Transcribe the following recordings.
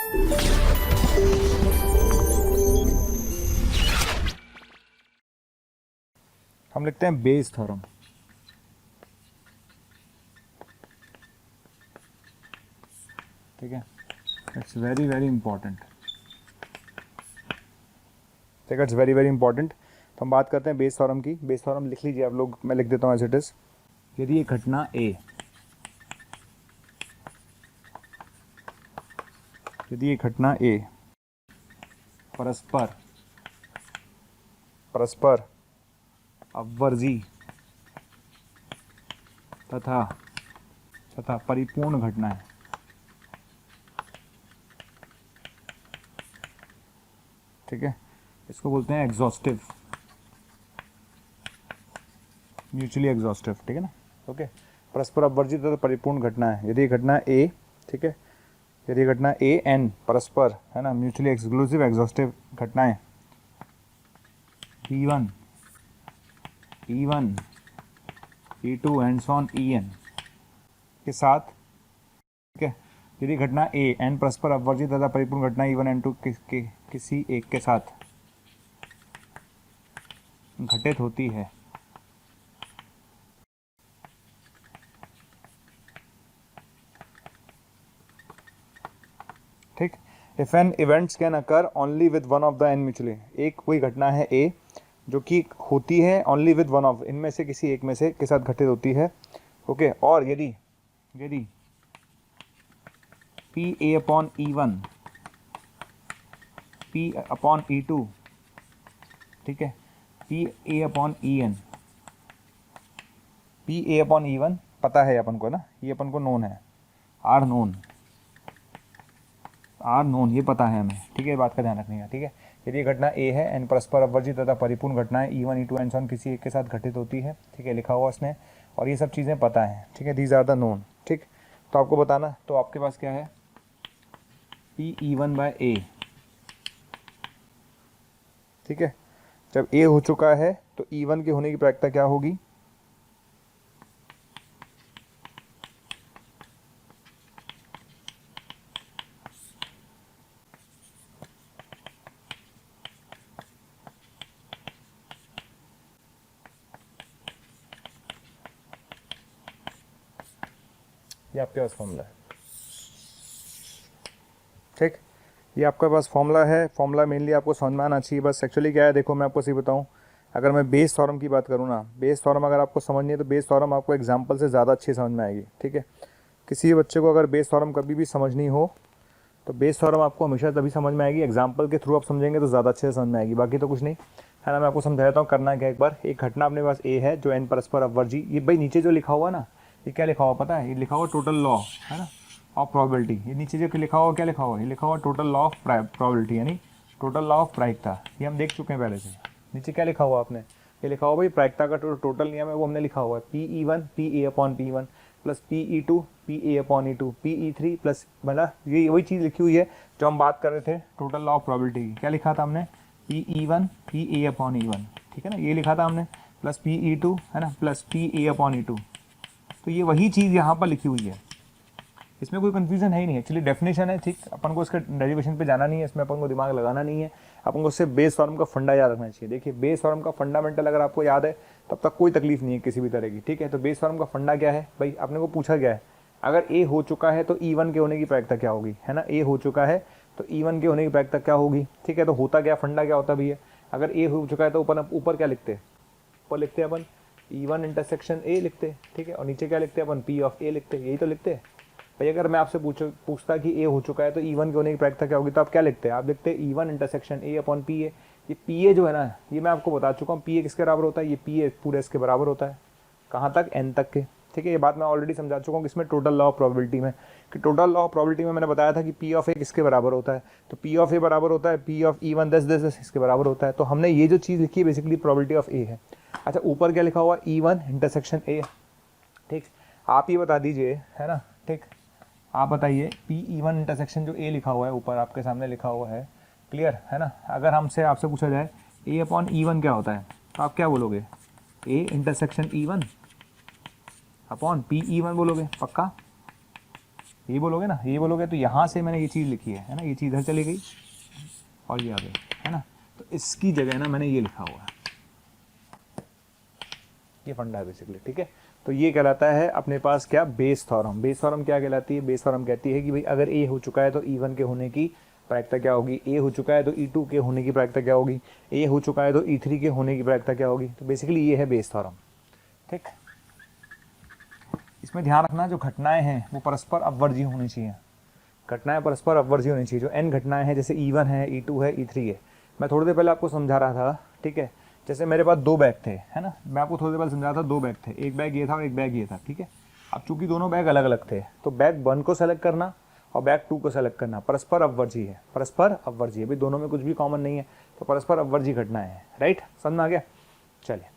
हम लिखते हैं बेस थ्योरम। ठीक है, इट्स वेरी वेरी इंपॉर्टेंट। ठीक है, इट्स वेरी वेरी इंपॉर्टेंट। तो हम बात करते हैं बेस थ्योरम की। बेस थ्योरम लिख लीजिए आप लोग, मैं लिख देता हूँ एज इट इज। यदि एक घटना ए, यदि एक घटना ए परस्पर परस्पर अपवर्जी तथा तथा परिपूर्ण घटना है, ठीक है, इसको बोलते हैं एग्जॉस्टिव, म्यूचुअली एग्जॉस्टिव। ठीक है ना, ओके। परस्पर अपवर्जित तथा परिपूर्ण घटना है यदि घटना ए, ठीक है, यदि घटना ए एन परस्पर, है ना, म्यूचुअली एक्सक्लूसिव एग्जॉस्टिव घटनाएं P1 E1 E2 and so on En के साथ, ठीक है, यदि घटना ए एन परस्पर अपवर्जित तथा परिपूर्ण घटना E1 N2 किसी एक के साथ घटित होती है, ठीक। If n events can occur only with one of the n mutually, एक कोई घटना है ए जो कि होती है ओनली विद वन ऑफ, इनमें से किसी एक में से के साथ घटित होती है, ओके। और यदि यदि P A upon E1 P upon E2, ठीक है, P A upon E n, P A upon E1 पता है अपन को ना, ये अपन को नोन है, आर नोन, आर नोन ये पता है हमें, ठीक है, बात का ध्यान रखने का। ठीक है, यदि घटना ए है एन परस्पर अपवर्जित तथा परिपूर्ण घटनाएं E1 E2 and so on किसी एक के साथ घटित होती है, ठीक है, लिखा हुआ उसने, और ये सब चीज़ें पता है, ठीक है, दीज आर द नोन। ठीक, तो आपको बताना, तो आपके पास क्या है, पी E1 बाय ए, ठीक है। जब ए हो चुका है तो E1 के होने की प्रायिकता क्या होगी, ये आपके पास फॉर्मूला है, ठीक, ये आपके पास फॉर्मूला है। फॉर्मूला मेनली आपको समझ में आना चाहिए। बस एक्चुअली क्या है, देखो मैं आपको सही बताऊं, अगर मैं बेस थ्योरम की बात करूं ना, बेस थ्योरम अगर आपको समझनी है तो बेस थ्योरम आपको एग्जांपल से ज़्यादा अच्छी समझ में आएगी। ठीक है, किसी बच्चे को अगर बेस थ्योरम कभी भी समझनी हो तो बेस थ्योरम आपको हमेशा तभी समझ में आएगी, एग्जाम्पल के थ्रू आप समझेंगे तो ज़्यादा अच्छे से समझ में आएगी, बाकी तो कुछ नहीं, है ना। मैं आपको समझा देता हूँ, करना क्या, एक बार एक घटना अपने पास ए है जो एन परस्पर अपवर्जी, ये भाई नीचे जो लिखा हुआ ना, ये क्या लिखा हुआ पता है, ये लिखा हुआ टोटल लॉ, है ना, ऑफ प्रोबेबिलिटी। ये नीचे जो लिखा हुआ क्या लिखा हुआ, ये लिखा हुआ टोटल लॉ ऑफ प्रोबेबिलिटी, यानी टोटल लॉ ऑफ प्रायिकता, ये हम देख चुके हैं पहले से। नीचे क्या लिखा हुआ आपने, ये लिखा हुआ भाई प्रायिकता का टोटल नियम है, वो हमने लिखा हुआ है P E1 P A upon P1 plus P E2 P A upon E2 P E3 plus, मतलब ये वही चीज़ लिखी हुई है जो हम बात कर रहे थे टोटल लॉ ऑफ प्रोबेबिलिटी की। क्या लिखा था हमने, P E1 P A upon E1, ठीक है ना, ये लिखा था हमने, प्लस P E2, है ना, प्लस P अपॉन E2। तो ये वही चीज़ यहाँ पर लिखी हुई है, इसमें कोई कंफ्यूजन है ही नहीं। एक्चुअली डेफिनेशन है, ठीक, अपन को इसके डेरिवेशन पे जाना नहीं है, इसमें अपन को दिमाग लगाना नहीं है, अपन को सिर्फ बेस फॉर्म का फंडा याद रखना चाहिए। देखिए बेस फॉर्म का फंडामेंटल अगर आपको याद है तब तक कोई तकलीफ नहीं है किसी भी तरह की। ठीक है, तो बेस फॉर्म का फंडा क्या है भाई, आपने को पूछा गया है, अगर ए हो चुका है तो E1 के होने की प्रायिकता क्या होगी, है ना, ए हो चुका है तो E1 के होने की प्रायिकता क्या होगी। ठीक है, तो होता क्या, फंडा क्या होता भी है, अगर ए हो चुका है तो ऊपर क्या लिखते हैं, ऊपर लिखते हैं अपन E1 इंटरसेक्शन ए लिखते हैं, ठीक है, और नीचे क्या लिखते हैं अपन, P ऑफ ए लिखते हैं, यही तो लिखते हैं भाई। अगर मैं आपसे पूछता कि ए हो चुका है तो E1 के होने की प्रायिकता क्या होगी, तो आप क्या लिखते हैं, आप लिखते हैं E1 intersection A upon P A. ये पी ए जो है ना, ये मैं आपको बता चुका हूँ, पी ए किसके बराबर होता है, ये पी ए पूरे इसके बराबर होता है, कहाँ तक, एन तक के। ठीक है, ये बात मैं ऑलरेडी समझा चुका हूँ किसमें, टोटल लॉ ऑफ प्रोबेबिलिटी में, कि टोटल लॉ ऑफ प्रोबेबिलिटी में मैंने बताया था कि पी ऑफ ए किसके बराबर होता है, तो पी ऑफ ए बराबर होता है पी ऑफ E1 10 इसके बराबर होता है। तो हमने ये जो चीज़ लिखी है बेसिकली प्रोबेबिलिटी ऑफ ए है। अच्छा, ऊपर क्या लिखा हुआ, E1 इंटरसेक्शन ए, ठीक, आप ये बता दीजिए, है ना, ठीक, आप बताइए P E1 इंटरसेक्शन जो ए लिखा हुआ है ऊपर आपके सामने लिखा हुआ है, क्लियर है ना, अगर हमसे आपसे पूछा जाए ए अपॉन E1 क्या होता है, तो आप क्या बोलोगे, A intersection E1 upon P E1 बोलोगे, पक्का, ये बोलोगे ना, ये बोलोगे तो यहाँ से मैंने ये चीज़ लिखी है ना, ये चीज़ इधर चली गई और ये आ गई, है ना, तो इसकी जगह ना मैंने ये लिखा हुआ है, ये फंडा है बेसिकली, ठीक है। तो ये कहलाता है अपने पास क्या, बेस थ्योरम। बेस थ्योरम क्या कहलाती है, बेस थ्योरम कहती है कि भाई अगर ए हो चुका है तो E1 के होने की प्रायिकता क्या होगी, ए हो चुका है तो E2 के होने की प्रायिकता क्या होगी, ए हो चुका है तो E3 के होने की प्रायिकता क्या होगी। तो बेसिकली ये है बेस थ्योरम, ठीक। इसमें ध्यान रखना जो घटनाएं हैं वो परस्पर अपवर्जी होनी चाहिए, घटनाएं परस्पर अपवर्जी होनी चाहिए। जो n घटनाएं हैं जैसे E1 है, E2 है, E3 है, मैं थोड़ी देर पहले आपको समझा रहा था, ठीक है। जैसे मेरे पास 2 बैग थे, है ना, मैं आपको थोड़ी देर पहले समझा रहा था 2 बैग थे, एक बैग ये था और एक बैग ये था, ठीक है। अब चूंकि दोनों बैग अलग अलग थे तो बैग 1 को सेलेक्ट करना और बैग 2 को सेलेक्ट करना परस्पर अपवर्जी है, परस्पर अपवर्जी है भाई, दोनों में कुछ भी कॉमन नहीं है, तो परस्पर अपवर्जी घटनाएं हैं, राइट, समझ में आ गया। चलिए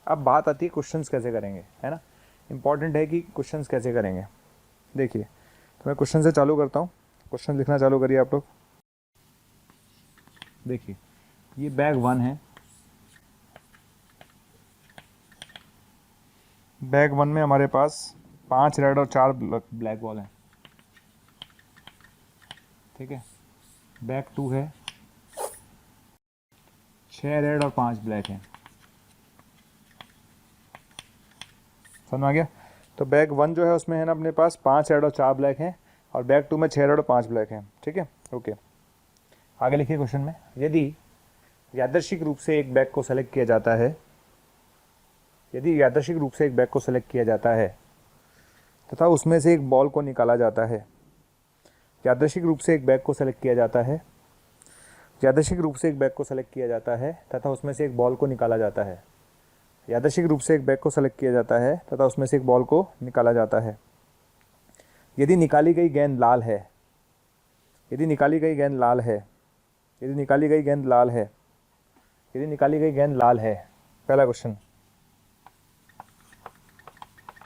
अब बात आती है क्वेश्चंस कैसे करेंगे, है ना, इंपॉर्टेंट है कि क्वेश्चंस कैसे करेंगे। देखिए तो मैं क्वेश्चन से चालू करता हूँ, क्वेश्चन लिखना चालू करिए आप लोग। देखिए ये बैग 1 है, बैग 1 में हमारे पास 5 रेड और 4 ब्लैक बॉल हैं, ठीक है। बैग 2 है, 6 रेड और 5 ब्लैक हैं, समझ में आ गया। तो बैग 1 जो है उसमें है ना अपने पास 5 रेड और 4 ब्लैक हैं, और बैग 2 में 6 रेड और 5 ब्लैक हैं, ठीक है, ओके। आगे लिखिए क्वेश्चन में, यदि यादृच्छिक रूप से एक बैग को सेलेक्ट किया जाता है, यदि यादृच्छिक रूप से एक बैग को सेलेक्ट किया जाता है तथा उसमें से एक बॉल को निकाला जाता है, यादृच्छिक रूप से एक बैग को सेलेक्ट किया जाता है, यादृच्छिक रूप से एक बैग को सेलेक्ट किया जाता है तथा उसमें से एक बॉल को निकाला जाता है, यादृच्छिक रूप से एक बैग को सेलेक्ट किया जाता है तथा उसमें से एक बॉल को निकाला जाता है। यदि निकाली गई गेंद लाल है, यदि निकाली गई गेंद लाल है, यदि निकाली गई गेंद लाल है, यदि निकाली गई गेंद लाल है, पहला क्वेश्चन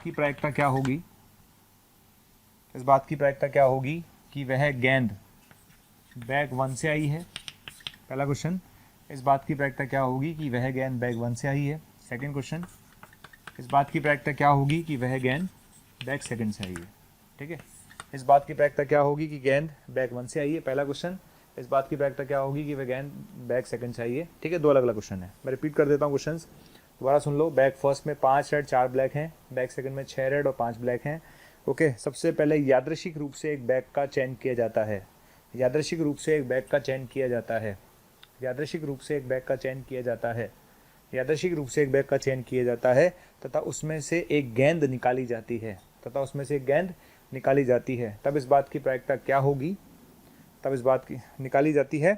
की प्रायिकता क्या होगी, इस बात की प्रायिकता क्या होगी कि वह गेंद बैग 1 से आई है। पहला क्वेश्चन, इस बात की प्रायिकता क्या होगी कि वह गेंद बैग 1 से आई है। सेकंड क्वेश्चन, इस बात की प्रायिकता क्या होगी कि वह गेंद बैग 2 से आई है, ठीक है। इस बात की प्रायिकता क्या होगी कि गेंद बैग 1 से आई है, पहला क्वेश्चन। इस बात की प्रायिकता क्या होगी कि वह गेंद बैग 2 से आई है, ठीक है। 2 अलग अलग क्वेश्चन है, मैं रिपीट कर देता हूँ क्वेश्चन, दोबारा सुन लो। बैग फर्स्ट में 5 रेड 4 ब्लैक हैं, बैग सेकंड में 6 रेड और 5 ब्लैक हैं, ओके। सबसे पहले यादृच्छिक रूप से एक बैग का चयन किया जाता है, यादृच्छिक रूप से एक बैग का चयन किया जाता है, यादृच्छिक रूप से एक बैग का चयन किया जाता है, यादृच्छिक रूप से एक बैग का चयन किया जाता है तथा उसमें से एक गेंद निकाली जाती है, तथा उसमें से एक गेंद निकाली जाती है, तब इस बात की प्रायिकता क्या होगी, तब इस बात की निकाली जाती है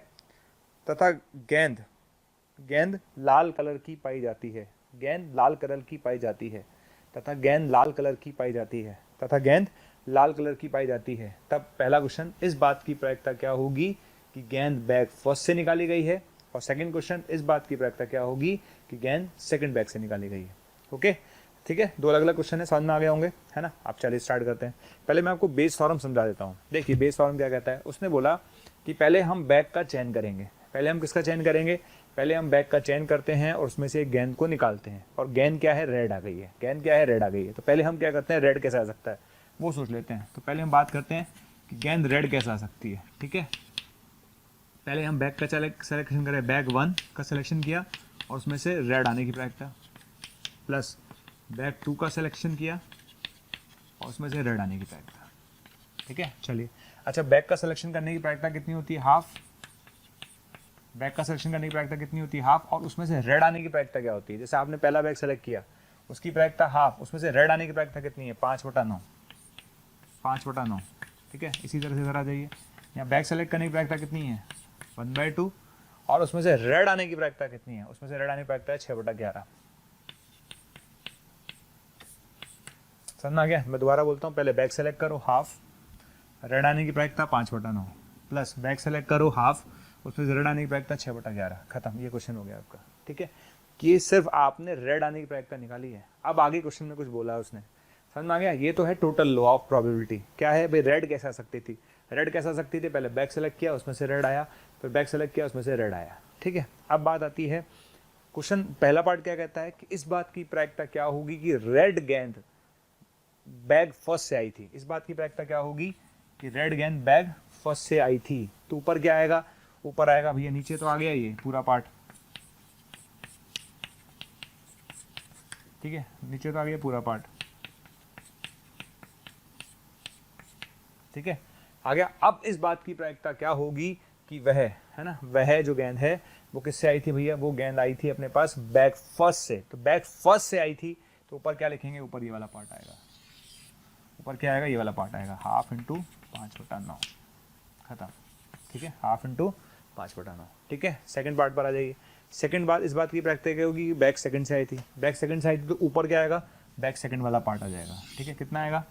तथा गेंद गेंद लाल कलर की पाई जाती है, गेंद लाल कलर की पाई जाती है तथा गेंद लाल कलर की पाई जाती है, तथा गेंद लाल कलर की पाई जाती है, तब पहला क्वेश्चन, इस बात की प्रायिकता क्या होगी कि गेंद बैग फर्स्ट से निकाली गई है, और सेकंड क्वेश्चन, इस बात की प्रायिकता क्या होगी कि गेंद सेकंड बैग से निकाली गई है, ओके, ठीक है। 2 अलग अलग क्वेश्चन है, समझ में आ गए होंगे, है ना। आप चलिए स्टार्ट करते हैं। पहले मैं आपको बेस थ्योरम समझा देता हूँ। देखिए बेस थ्योरम क्या कहता है, उसने बोला कि पहले हम बैग का चयन करेंगे, पहले हम किसका चयन करेंगे, पहले हम बैग का चयन करते हैं और उसमें से एक गेंद को निकालते हैं, और गेंद क्या है, रेड आ गई है, गेंद क्या है, रेड आ गई है। तो पहले हम क्या करते हैं, रेड कैसे आ सकता है वो सोच लेते हैं। तो पहले हम बात करते हैं कि गेंद रेड कैसे आ सकती है, ठीक है। पहले हम बैग का सिलेक्शन करें, बैग 1 का सिलेक्शन किया और उसमें से रेड आने की प्रायिकता, प्लस बैग 2 का सिलेक्शन किया और उसमें से रेड आने की प्रायिकता, ठीक है। चलिए अच्छा, बैग का सिलेक्शन करने की प्रायिकता कितनी होती है, हाफ। बैग का सिलेक्शन करने की प्रायिकता कितनी होती है, हाफ। और उसमें से रेड आने की प्रायिकता क्या होती है, जैसे आपने पहला बैग सेलेक्ट किया उसकी प्रायिकता हाफ, उसमें से रेड आने की प्रायिकता कितनी है, 5/9, 5/9, ठीक है। इसी तरह से इधर आ जाइए, यहाँ बैग सेलेक्ट करने की प्रायिकता कितनी है, 1/2, और उसमें से रेड आने की प्रायिकता कितनी है, उसमें से रेड आने की प्रायिकता है 6/11। समझ आ गया। मैं दोबारा बोलता हूँ, पहले बैग सेलेक्ट करो हाफ, रेड आने की प्रायिकता 5/9, प्लस बैग सेलेक्ट करो हाफ, उसमें से रेड आने की प्रायिकता 6/11, खत्म। ये क्वेश्चन हो गया आपका, ठीक है। ये सिर्फ आपने रेड आने की प्रायिकता निकाली है। अब आगे क्वेश्चन में कुछ बोला है उसने, समझ में आ गया। ये तो है टोटल लॉ ऑफ प्रोबेबिलिटी। क्या है भाई, रेड कैसे आ सकती थी, रेड कैसे आ सकती थी, पहले बैग सेलेक्ट किया उसमें से रेड आया, फिर बैग सेलेक्ट किया उसमें से रेड आया, ठीक है। अब बात आती है क्वेश्चन, पहला पार्ट क्या कहता है कि इस बात की प्रायिकता क्या होगी कि रेड गेंद बैग फर्स्ट से आई थी। इस बात की प्रायिकता क्या होगी कि रेड गेंद बैग फर्स्ट से आई थी, तो ऊपर क्या आएगा, ऊपर आएगा भैया, नीचे तो आ गया ये पूरा पार्ट, ठीक है, नीचे तो आ गया पूरा पार्ट, ठीक है, आ गया। अब इस बात की प्रायिकता क्या होगी कि वह है ना, वह जो गेंद है वो किससे आई थी भैया, वो गेंद आई थी अपने पास बैग फर्स्ट से, तो बैग फर्स्ट से आई थी, तो ऊपर क्या लिखेंगे, ऊपर ये वाला पार्ट आएगा, ऊपर क्या आएगा, ये वाला पार्ट आएगा, 1/2 इंटू 5/9, खत्म, ठीक है, 1/2 इंटू 5/9, ठीक है। सेकंड पार्ट पर आ जाइए। सेकंड बात, इस बात की प्रायिकता क्या होगी कि बैग सेकंड से आई थी, बैग सेकंड से आई थी, तो ऊपर क्या आएगा, बैग सेकंड वाला पार्ट आ जाएगा, ठीक है, कितना आएगा,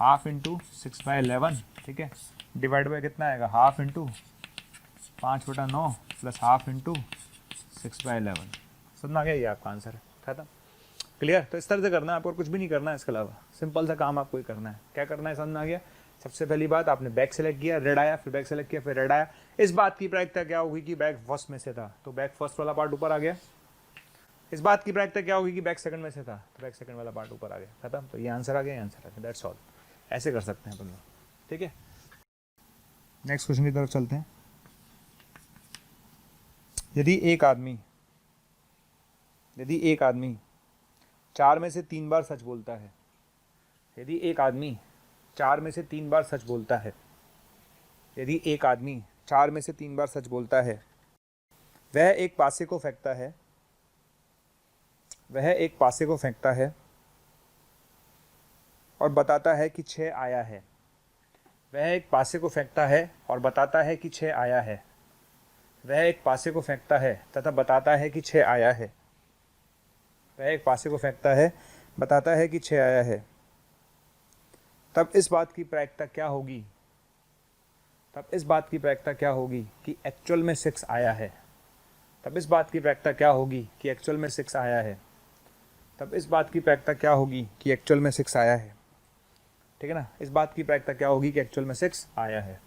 1/2 इंटू 6/11, ठीक है, डिवाइड बाय कितना आएगा, 1/2 इंटू 5/9 प्लस 1/2 इंटू 6/11। समझ आ गया, ये आपका आंसर है, खत्म, क्लियर। तो इस तरह से करना है आपको, और कुछ भी नहीं करना है इसके अलावा, सिंपल सा काम आपको ही करना है। क्या करना है, समझ आ गया। सबसे पहली बात, आपने बैग सेलेक्ट किया, रेड आया, फिर बैग सेलेक्ट किया, फिर रेड आया। इस बात की प्रायिकता क्या होगी कि बैग फर्स्ट में से था, तो बैग फर्स्ट वाला पार्ट ऊपर आ गया। इस बात की प्रायिकता क्या होगी कि बैग सेकंड में से था, तो बैग सेकंड वाला पार्ट ऊपर आ गया, खत्म। तो ये आंसर आ गया, आंसर आ गया, दैट्स ऑल। ऐसे कर सकते हैं अपन लोग, ठीक है। नेक्स्ट क्वेश्चन की तरफ चलते हैं। यदि एक आदमी 4 में से 3 बार सच बोलता है, यदि एक आदमी 4 में से 3 बार सच बोलता है, यदि एक आदमी 4 में से 3 बार सच बोलता है, वह एक पासे को फेंकता है, वह एक पासे को फेंकता है और बताता है कि 6 आया है, वह एक पासे को फेंकता है और बताता है कि 6 आया है, वह एक पासे को फेंकता है तथा बताता है कि 6 आया है, वह एक पासे को फेंकता है, बताता है कि 6 आया है, तब इस बात की प्रायिकता क्या होगी, तब इस बात की प्रायिकता क्या होगी कि एक्चुअल में 6 आया है, तब इस बात की प्रायिकता क्या होगी कि एक्चुअल में 6 आया है, तब इस बात की प्रायिकता क्या होगी कि एक्चुअल में 6 आया है, ठीक है ना। इस बात की प्रायिकता क्या होगी कि एक्चुअल में 6 आया है,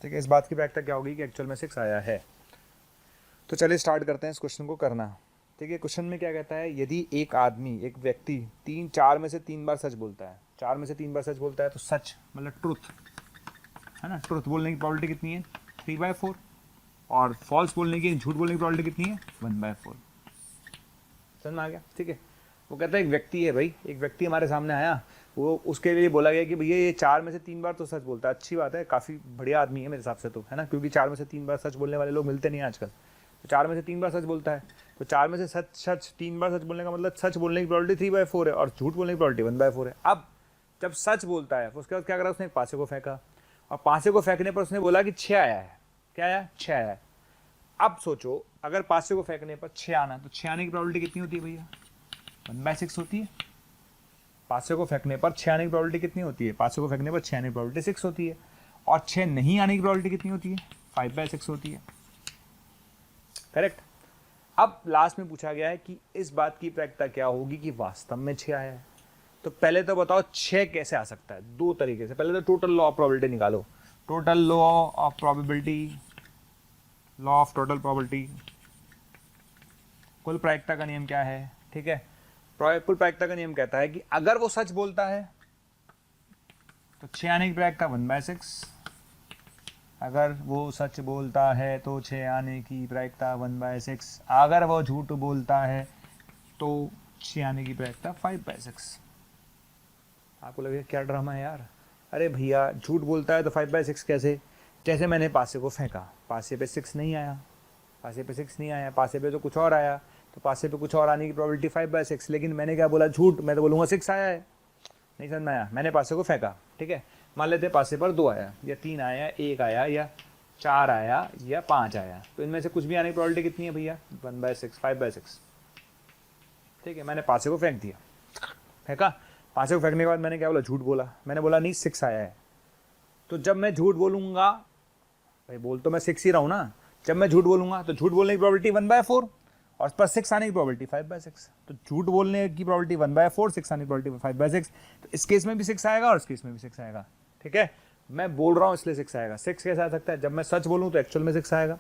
ठीक है। इस बात की प्रायिकता क्या होगी कि एक्चुअल में 6 आया है। तो चलिए स्टार्ट करते हैं इस क्वेश्चन को करना, ठीक है। क्वेश्चन में क्या कहता है, यदि एक आदमी, एक व्यक्ति 4 में से 3 बार सच बोलता है, 4 में से 3 बार सच बोलता है, तो सच मतलब ट्रुथ है ना, ट्रुथ बोलने की प्रोबेबिलिटी कितनी है, 3/4, और फॉल्स बोलने की, झूठ बोलने की प्रोबेबिलिटी कितनी है, 1/4। समझ में आ गया, ठीक है। वो कहता है एक व्यक्ति है भाई, एक व्यक्ति हमारे सामने आया, वो उसके लिए बोला गया कि भैया ये 4 में से 3 बार तो सच बोलता है, अच्छी बात है, काफ़ी बढ़िया आदमी है मेरे हिसाब से तो, है ना, क्योंकि 4 में से 3 बार सच बोलने वाले लोग मिलते नहीं आजकल। तो 4 में से 3 बार सच बोलता है, तो 4 में से सच 3 बार सच बोलने का मतलब सच बोलने की प्रोबेबिलिटी 3/4 है, और झूठ बोलने की प्रोबेबिलिटी 1/4 है। अब जब सच बोलता है, उसके बाद क्या करा, उसने एक पासे को फेंका, और पासे को फेंकने पर उसने बोला कि 6 आया है, क्या आया, 6 आया है। अब सोचो, अगर पासे को फेंकने पर 6 आना, तो 6 आने की प्रोबेबिलिटी कितनी होती है भैया, 1/6 होती है। पासे को फेंकने पर 6 आने की प्रोबेबिलिटी कितनी होती है, पासे को फेंकने पर 6 आने की प्रोबेबिलिटी 6 होती है, और 6 नहीं आने की प्रोबेबिलिटी कितनी होती है, 5/6 होती है, करेक्ट। अब लास्ट में पूछा गया है कि इस बात की प्रायिकता क्या होगी कि वास्तव में 6 आया है। तो पहले तो बताओ 6 कैसे आ सकता है, दो तरीके से। पहले तो टोटल लॉ ऑफ प्रोबेबिलिटी निकालो, total law of probability, law of total probability, कुल प्रायिकता का नियम क्या है, ठीक है। कुल प्रायिकता का नियम कहता है कि अगर वो सच बोलता है तो 6 आने की प्रायिकता 1/6, अगर वो सच बोलता है तो 6 आने की प्रायिकता 1/6, अगर वो झूठ बोलता है तो 6 आने की प्रायिकता 5/6। आपको लगेगा क्या ड्रामा है यार, अरे भैया झूठ बोलता है तो 5/6 कैसे, जैसे मैंने पासे को फेंका, पासे पे 6 नहीं आया, पासे पे 6 नहीं आया, पासे पे तो कुछ और आया, तो पासे पे कुछ और आने की प्रोबेबिलिटी 5/6, लेकिन मैंने क्या बोला, झूठ, मैं तो बोलूँगा 6 आया है। नहीं समझ में आया, मैंने पासे को फेंका, ठीक है। मान लेते पासे पर 2 आया या 3 आया, 1 आया या 4 आया या 5 आया, तो इनमें से कुछ भी आने की प्रोबेबिलिटी कितनी है भैया, 1/6, 5/6, ठीक है। मैंने पासे को फेंक दिया, फेंका, पासे को फेंकने के बाद मैंने क्या बोला, झूठ बोला, मैंने बोला नहीं 6 आया है। तो जब मैं झूठ बोलूँगा, भाई बोल तो मैं 6 ही रहा हूँ ना, जब मैं झूठ बोलूँगा तो झूठ बोलने की प्रोबेबिलिटी 1/4, और उस पर 6 आने की प्रोबेबिलिटी 5/6। तो झूठ बोलने की प्रोबेबिलिटी 1/4, 6 आने की प्रोबेबिलिटी 5/6। तो इस केस में भी 6 आएगा और इस केस में भी 6 आएगा, ठीक है। मैं बोल रहा हूँ इसलिए 6 आएगा। 6 कैसे आ सकता है, जब मैं सच बोलूँ तो एक्चुअल में 6 आएगा,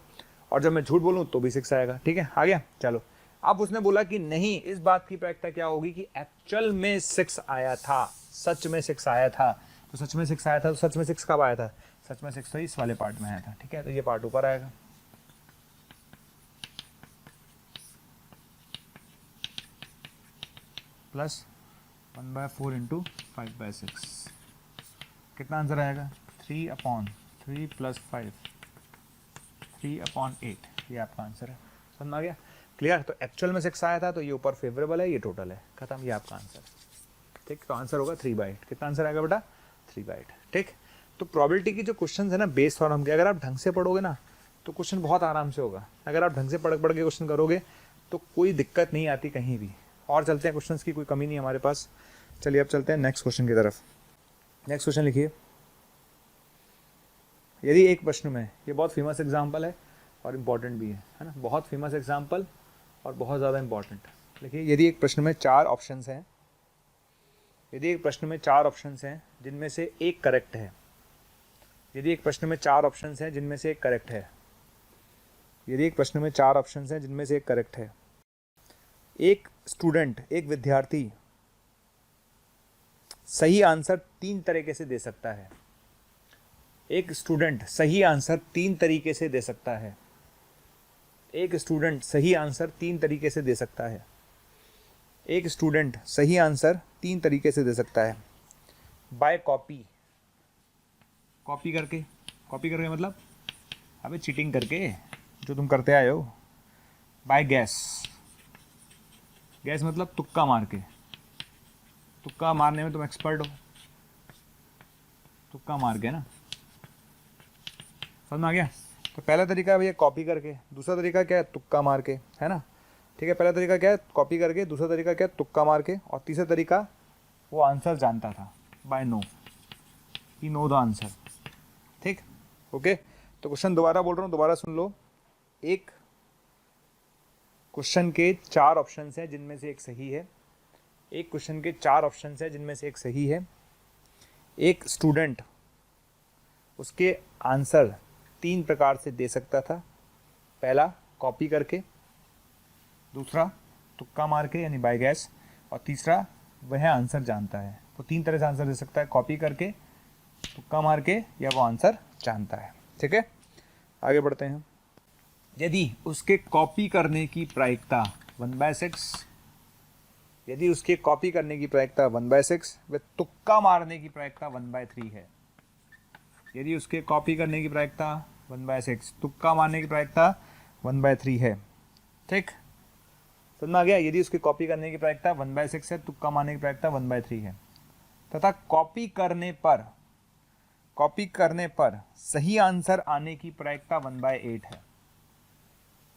और जब मैं झूठ बोलूँ तो भी 6 आएगा। ठीक है, आ गया। चलो, अब उसने बोला कि नहीं, इस बात की प्रायिकता क्या होगी कि एक्चुअल में 6 आया था, सच में 6 आया था। तो सच में 6 आया था, तो सच में 6 कब आया था? सच में 6 तो इस वाले पार्ट में आया था। ठीक है, तो ये पार्ट ऊपर आएगा। प्लस 1/4 इंटू 5/6, कितना आंसर आएगा? 3/3 प्लस 5, 3/8, ये आपका आंसर है। समझ में आ गया? क्लियर? तो एक्चुअल में 6 आया था, तो ये ऊपर फेवरेबल है, ये टोटल है, खत्म, ये आपका आंसर। ठीक, तो आंसर होगा 3/8। कितना आंसर आएगा बेटा? 3/8। ठीक, तो प्रोबेबिलिटी की जो क्वेश्चन है ना बेस फॉर्म के, अगर आप ढंग से पढ़ोगे ना तो क्वेश्चन बहुत आराम से होगा। अगर आप ढंग से पढ़ के क्वेश्चन करोगे तो कोई दिक्कत नहीं आती कहीं भी। और चलते हैं, क्वेश्चन की कोई कमी नहीं हमारे पास। चलिए अब चलते हैं नेक्स्ट क्वेश्चन की तरफ। नेक्स्ट क्वेश्चन लिखिए। यदि एक प्रश्न में, ये बहुत फेमस एग्जाम्पल है और इम्पॉर्टेंट भी है ना, बहुत फेमस एग्जाम्पल और बहुत ज़्यादा इंपॉर्टेंट। देखिए, यदि एक प्रश्न में 4 ऑप्शंस हैं, यदि एक प्रश्न में 4 ऑप्शंस हैं जिनमें से एक करेक्ट है, यदि एक प्रश्न में 4 ऑप्शंस हैं जिनमें से एक करेक्ट है, यदि एक प्रश्न में 4 ऑप्शंस हैं जिनमें से एक करेक्ट है, एक स्टूडेंट, एक विद्यार्थी सही आंसर 3 तरीके से दे सकता है। एक स्टूडेंट सही आंसर 3 तरीके से दे सकता है। एक स्टूडेंट सही आंसर 3 तरीके से दे सकता है। एक स्टूडेंट सही आंसर 3 तरीके से दे सकता है। बाय कॉपी, कॉपी करके, कॉपी करके मतलब अबे चीटिंग करके, जो तुम करते आए हो। बाय गैस, गैस मतलब तुक्का मार के, तुक्का मारने में तुम एक्सपर्ट हो, तुक्का मार के ना, समझ में आ गया? तो पहला तरीका है भैया कॉपी करके, दूसरा तरीका क्या है? तुक्का मार के, है ना। ठीक है, पहला तरीका क्या है? कॉपी करके, दूसरा तरीका क्या है? तुक्का मार के, और तीसरा तरीका वो आंसर जानता था, by know, he know the answer. ठीक, ओके। तो क्वेश्चन दोबारा बोल रहा हूँ, दोबारा सुन लो। एक क्वेश्चन के 4 ऑप्शन हैं जिनमें से एक सही है। एक क्वेश्चन के 4 ऑप्शन हैं जिनमें से एक सही है। एक स्टूडेंट उसके आंसर 3 प्रकार से दे सकता था। पहला कॉपी करके, दूसरा तुक्का मार के यानी बाय गैस, और तीसरा वह आंसर जानता है। तो 3 तरह से आंसर दे सकता है, कॉपी करके, तुक्का मार के, या वो आंसर जानता है। ठीक है, आगे बढ़ते हैं। यदि उसके कॉपी करने की प्रायिकता 1/6, यदि उसके कॉपी करने की प्रायिकता 1/6 व तुक्का मारने की प्रायिकता 1/3 है। यदि उसके कॉपी करने की प्रायिकता 1/6, तुक्का मारने की प्रायिकता 1/3 है। ठीक, समझ में आ गया? यदि उसके कॉपी करने की प्रायिकता 1/6 है, तुक्का मारने की प्रायिकता 1/3 है, तथा कॉपी करने पर सही आंसर आने की प्रायिकता 1/8 है।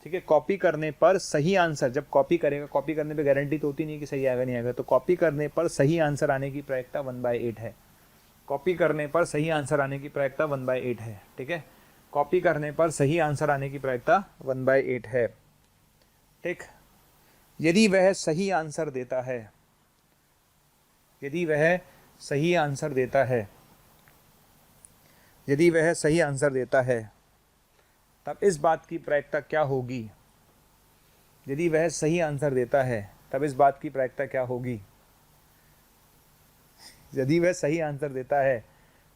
ठीक है, कॉपी करने पर सही आंसर, जब कॉपी करेगा, कॉपी करने पे गारंटी तो होती नहीं कि सही आएगा नहीं आएगा, तो कॉपी करने पर सही आंसर आने की प्रायिकता 1/8 है। कॉपी करने पर सही आंसर आने की प्रायिकता 1/8 है। ठीक है, कॉपी करने पर सही आंसर आने की प्रायिकता 1/8 है। ठीक, यदि वह सही आंसर देता है, यदि वह सही आंसर देता है, यदि वह सही आंसर देता है, तब इस बात की प्रायिकता क्या होगी? यदि वह सही आंसर देता है तब इस बात की प्रायिकता क्या होगी? यदि वह सही आंसर देता है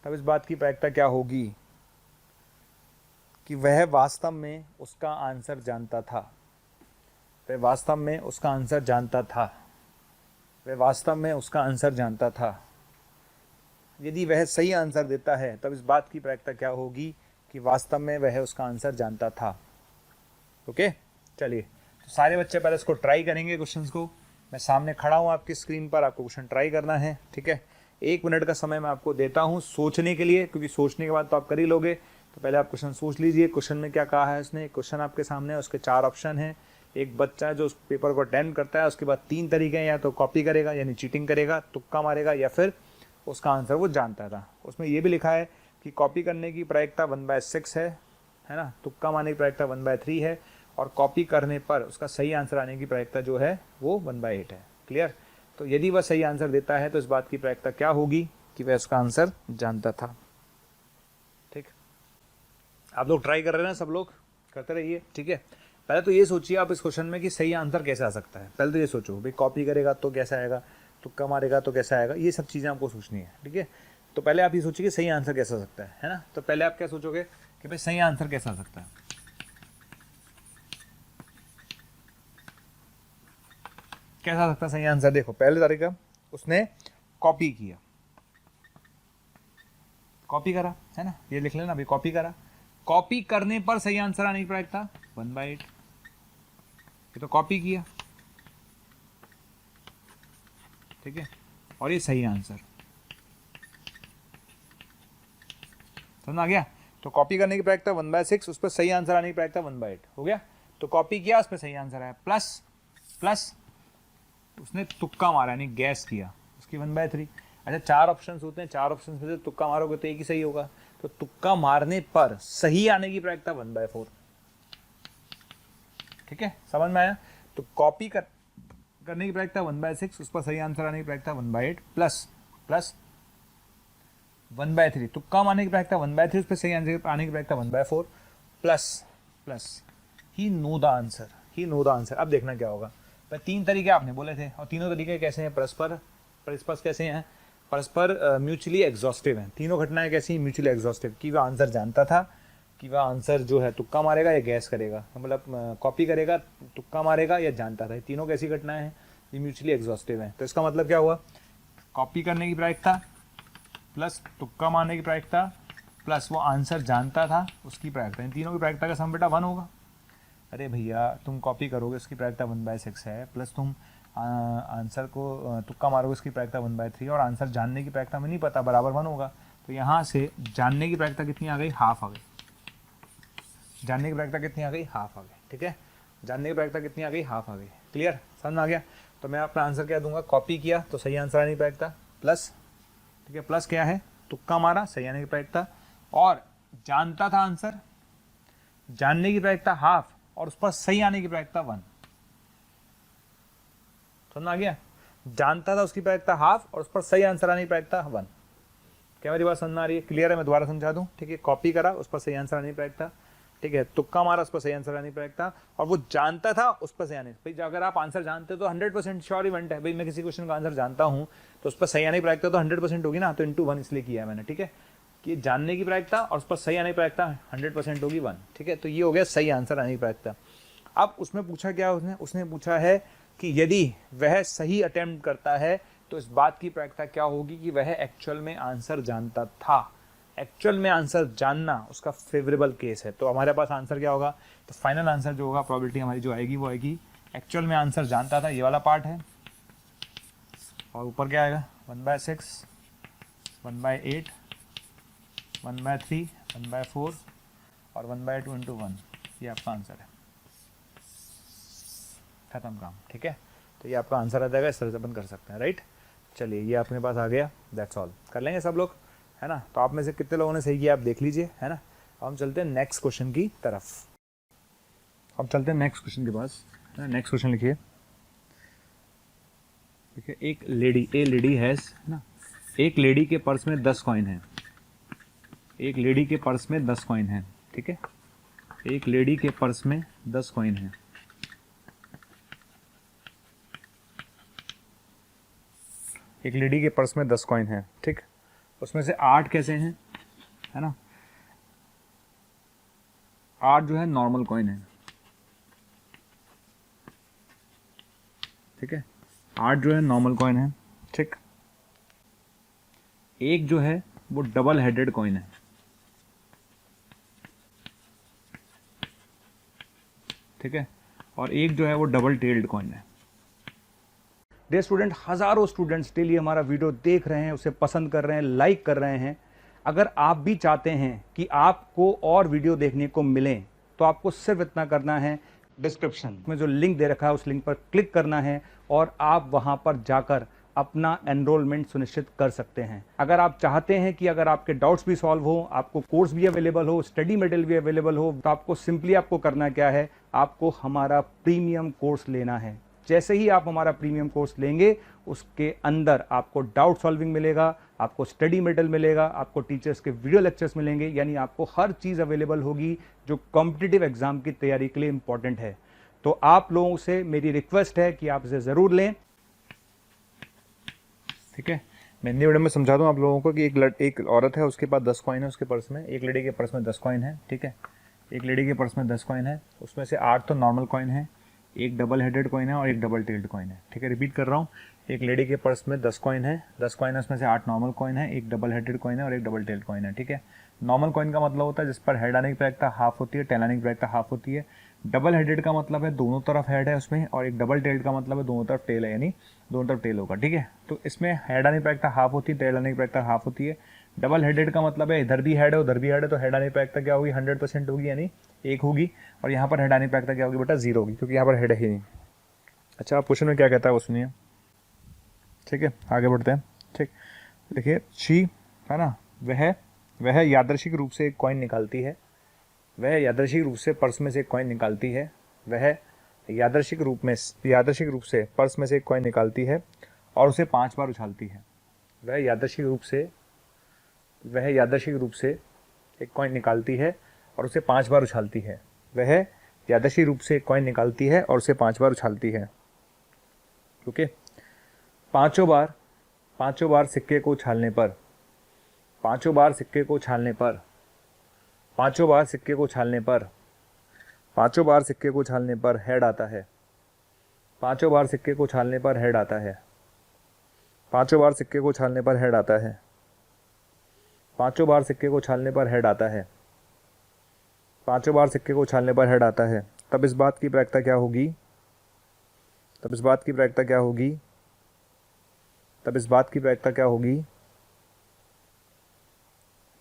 तब इस बात की प्रायिकता क्या होगी कि वह वास्तव में उसका आंसर जानता था। वह वास्तव में उसका आंसर जानता था। वह वास्तव में उसका आंसर जानता था। यदि वह सही आंसर देता है तब इस बात की प्रायिकता क्या होगी कि वास्तव में वह उसका आंसर जानता था। ओके, चलिए, तो सारे बच्चे पहले इसको ट्राई करेंगे क्वेश्चंस को। मैं सामने खड़ा हूँ आपकी स्क्रीन पर, आपको क्वेश्चन ट्राई करना है। ठीक है, 1 मिनट का समय मैं आपको देता हूँ सोचने के लिए, क्योंकि सोचने के बाद तो आप कर ही लोगे। तो पहले आप क्वेश्चन सोच लीजिए, क्वेश्चन में क्या कहा है उसने। क्वेश्चन आपके सामने है, उसके 4 ऑप्शन हैं। एक बच्चा जो उस पेपर को अटेम्प्ट करता है, उसके बाद 3 तरीके हैं, या तो कॉपी करेगा यानी चीटिंग करेगा, तुक्का मारेगा, या फिर उसका आंसर वो जानता था। उसमें ये भी लिखा है कि कॉपी करने की प्रायिकता 1/6 है ना, तुक्का मारने की प्रायिकता 1/3 है, और कॉपी करने पर उसका सही आंसर आने की प्रायिकता जो है वो 1/8 है। क्लियर? तो यदि वह सही आंसर देता है तो इस बात की प्रायिकता क्या होगी कि वह उसका आंसर जानता था। ठीक, आप लोग ट्राई कर रहे हैं ना सब लोग? करते रहिए, ठीक है। पहले तो ये सोचिए आप इस क्वेश्चन में कि सही आंसर कैसे आ सकता है। पहले तो ये सोचो भाई कॉपी करेगा तो कैसा आएगा, तुक्का मारेगा तो कैसा आएगा, ये सब चीज़ें आपको सोचनी है, ठीक है। तो पहले आप ये सोचिए कि सही आंसर कैसा आ सकता है ना। तो पहले आप क्या सोचोगे कि भाई सही आंसर कैसा आ सकता है, कैसा आ सकता है सही आंसर। देखो पहले तरीका, उसने कॉपी किया, कॉपी करा है ना, ये लिख लेना अभी, कॉपी करा। कॉपी करने पर सही आंसर आने की प्रायिकता 1/8, ये तो कॉपी किया, ठीक है, और ये सही आंसर, समझ आ गया। तो कॉपी करने की प्रायिकता 1/6, उस पर सही आंसर आने की प्रायिकता 1/8 हो गया। तो कॉपी किया, उस पर सही आंसर आया, प्लस प्लस उसने तुक्का मारा यानी गैस किया, उसकी 1/3। अच्छा 4 ऑप्शन होते हैं, 4 ऑप्शन में से तुक्का मारोगे तो एक ही सही होगा। तो तुक्का मारने पर सही आने की प्रायिकता 1/4, ठीक है, समझ में आया। तो कॉपी करने की प्रायिकता 1/6, उस पर सही आंसर आने की प्रायिकता 1/8 प्लस 1/3, तुक्का मारने की प्रायिकता 1/3, उस पर सही आंसर आने की प्रायिकता 1/4 plus he know the answer. अब देखना क्या होगा। तो 3 तरीके आपने बोले थे, और तीनों तरीके कैसे हैं, परस्पर कैसे हैं, परस्पर म्यूचुअली एग्जॉस्टिव हैं। तीनों घटनाएं कैसी हैं, म्यूचुअली एग्जॉस्टिव, कि वह आंसर जानता था कि वह आंसर जो है तुक्का मारेगा या गैस करेगा, मतलब कॉपी करेगा, तुक्का मारेगा या जानता था। तीनों कैसी घटनाएं हैं, ये म्यूचुअली एग्जॉस्टिव हैं। तो इसका मतलब क्या हुआ, कॉपी करने की प्रायिकता प्लस तुक्का मारने की प्रायिकता प्लस वो आंसर जानता था उसकी प्रायिकता, इन तीनों की प्रायिकता का सम बेटा 1 होगा। अरे भैया तुम कॉपी करोगे उसकी प्रायिकता 1/6 है, प्लस तुम आंसर को तुक्का मारोगे उसकी प्रायिकता 1/3, और आंसर जानने की प्रायिकता में नहीं पता, बराबर 1 होगा। तो यहाँ से जानने की प्रायिकता कितनी आ गई, हाफ आ गई। जानने की प्रायिकता कितनी आ गई, हाफ आ गई, ठीक है। जानने की प्रायिकता कितनी आ गई, हाफ आ गई। क्लियर, समझ में आ गया। तो मैं अपना आंसर क्या दूंगा, कॉपी किया तो सही आंसर आने की प्रायिकता प्लस, ठीक है, प्लस क्या है, तुक्का मारा सही आने की प्रायिकता, और जानता था आंसर, जानने की प्रायिकता हाफ, और उस पर सही आने की प्रायिकता 1। समझ आ गया, जानता था उसकी प्रायिकता हाफ और उस पर सही आंसर आने की प्रायिकता 1। क्या मेरी बात समझ में आ रही है, क्लियर है, मैं दोबारा समझा दूं, ठीक है। कॉपी करा उस पर सही आंसर आने की प्रायिकता, ठीक है, तुक्का मारा उस पर सही आंसर आने की प्रायिकता, और वो जानता था उस पर सही आने। भाई अगर आप आंसर जानते हो तो 100% श्योर इवेंट है, भाई मैं किसी क्वेश्चन का आंसर जानता हूं तो उस पर सही आने की प्रायिकता तो 100% होगी ना, तो इंटू 1 इसलिए किया है मैंने, ठीक है, कि जानने की प्रायिकता और उस पर सही आने की प्रायिकता 100% होगी 1, ठीक है। तो ये हो गया सही आंसर आने की प्रायिकता। अब उसमें पूछा क्या, उसने पूछा है कि यदि वह सही अटेम्प्ट करता है तो इस बात की प्रायिकता क्या होगी कि वह एक्चुअल में आंसर जानता था। एक्चुअल में आंसर जानना उसका फेवरेबल केस है। तो हमारे पास आंसर क्या होगा, तो फाइनल आंसर जो होगा, प्रोबेबिलिटी हमारी जो आएगी वो आएगी एक्चुअल में आंसर जानता था, ये वाला पार्ट है, और ऊपर क्या आएगा 1/6, 1/8, 1/3, 1/4 और 1/2 इंटू 1, ये आपका आंसर है, खत्म काम, ठीक है। तो ये आपका आंसर आ जाएगा, इस तरह से अपन कर सकते हैं, राइट। चलिए ये अपने पास आ गया, दैट्स ऑल, कर लेंगे सब लोग, है ना। तो आप में से कितने लोगों ने सही किया आप देख लीजिए, है ना। हम चलते हैं नेक्स्ट क्वेश्चन की तरफ। अब चलते हैं नेक्स्ट क्वेश्चन के पास, है ना। नेक्स्ट क्वेश्चन लिखिए, देखिए, एक लेडी हैज़, है ना, एक लेडी के पर्स में 10 कॉइन है, एक लेडी के पर्स में 10 कॉइन है, ठीक है, एक लेडी के पर्स में 10 कॉइन है। एक लेडी के पर्स में 10 कॉइन है, ठीक, उसमें से 8 कैसे हैं, है ना, 8 जो है नॉर्मल कॉइन है, ठीक है, 8 जो है नॉर्मल कॉइन है, ठीक। एक जो है वो डबल हेडेड कॉइन है, ठीक है, और एक जो है वो डबल टेल्ड कॉइन है। डियर स्टूडेंट, हज़ारों स्टूडेंट्स डेली हमारा वीडियो देख रहे हैं, उसे पसंद कर रहे हैं, लाइक कर रहे हैं। अगर आप भी चाहते हैं कि आपको और वीडियो देखने को मिलें तो आपको सिर्फ इतना करना है, डिस्क्रिप्शन में जो लिंक दे रखा है उस लिंक पर क्लिक करना है और आप वहां पर जाकर अपना एनरोलमेंट सुनिश्चित कर सकते हैं। अगर आप चाहते हैं कि अगर आपके डाउट्स भी सॉल्व हो, आपको कोर्स भी अवेलेबल हो, स्टडी मटेरियल भी अवेलेबल हो, तो आपको सिंपली आपको करना क्या है, आपको हमारा प्रीमियम कोर्स लेना है। जैसे ही आप हमारा प्रीमियम कोर्स लेंगे उसके अंदर आपको डाउट सॉल्विंग मिलेगा, आपको स्टडी मटेरियल मिलेगा, आपको टीचर्स के वीडियो लेक्चर्स मिलेंगे, यानी आपको हर चीज़ अवेलेबल होगी जो कॉम्पिटिटिव एग्जाम की तैयारी के लिए इंपॉर्टेंट है। तो आप लोगों से मेरी रिक्वेस्ट है कि आप इसे ज़रूर लें। ठीक है, मैं हिंदी मीडियम में समझा दूँ आप लोगों को कि एक औरत है, उसके पास 10 कॉइन है उसके पर्स में, एक लेडी के पर्स में 10 कॉइन है। ठीक है, एक लेडी के पर्स में 10 कॉइन है, उसमें से 8 तो नॉर्मल कॉइन है, एक डबल हेडेड कॉइन है और एक डबल टेल्ड कॉइन है। ठीक है, रिपीट कर रहा हूँ, एक लेडी के पर्स में 10 कॉइन है, 10 कॉइन है, उसमें से 8 नॉर्मल कॉइन है, एक डबल हेडेड कॉइन है और एक डबल टेल्ड कॉइन है। ठीक है, नॉर्मल कॉइन का मतलब होता है जिस पर हेड आने की प्रायिकता हाफ होती है, टेल आने की प्रायिकता हाफ होती है। डबल हेडेड का मतलब है दोनों तरफ हेड है उसमें, और एक डबल टेल्ड का मतलब है दोनों तरफ टेल है, यानी दोनों तरफ टेल होगा। ठीक है, तो इसमें हेड आने की प्रायिकता हाफ होती है, टेल आने की प्रायिकता हाफ होती है। डबल हेडेड का मतलब है इधर भी हेड है उधर भी हेड है, तो हेड आने की प्रायिकता क्या होगी, 100% होगी, यानी एक होगी। और यहाँ पर हेड आने की प्रायिकता क्या होगी बेटा, 0 होगी, क्योंकि यहाँ पर हेड है ही नहीं। अच्छा, आप क्वेश्चन में क्या कहता है वो सुनिए। ठीक है, आगे बढ़ते हैं। ठीक, देखिए, शी है ना, वह यादृच्छिक रूप से एक कॉइन निकालती है, वह यादृच्छिक रूप से पर्स में से एक कॉइन निकालती है, वह यादृच्छिक रूप से पर्स में से एक कॉइन निकालती है और उसे 5 बार उछालती है। वह यादृच्छिक रूप से एक कॉइन निकालती है और उसे 5 बार उछालती है। वह यादृच्छिक रूप से एक कॉइन निकालती है और उसे 5 बार उछालती है। ओके, पांचों बार सिक्के को उछालने पर हेड आता है। 5 बार सिक्के को उछालने पर हेड आता है। 5 बार सिक्के को उछालने पर हेड आता है। 5 बार सिक्के को उछालने पर हेड आता है। 5 बार सिक्के को उछालने पर हेड आता है। तब इस बात की प्रायिकता क्या होगी,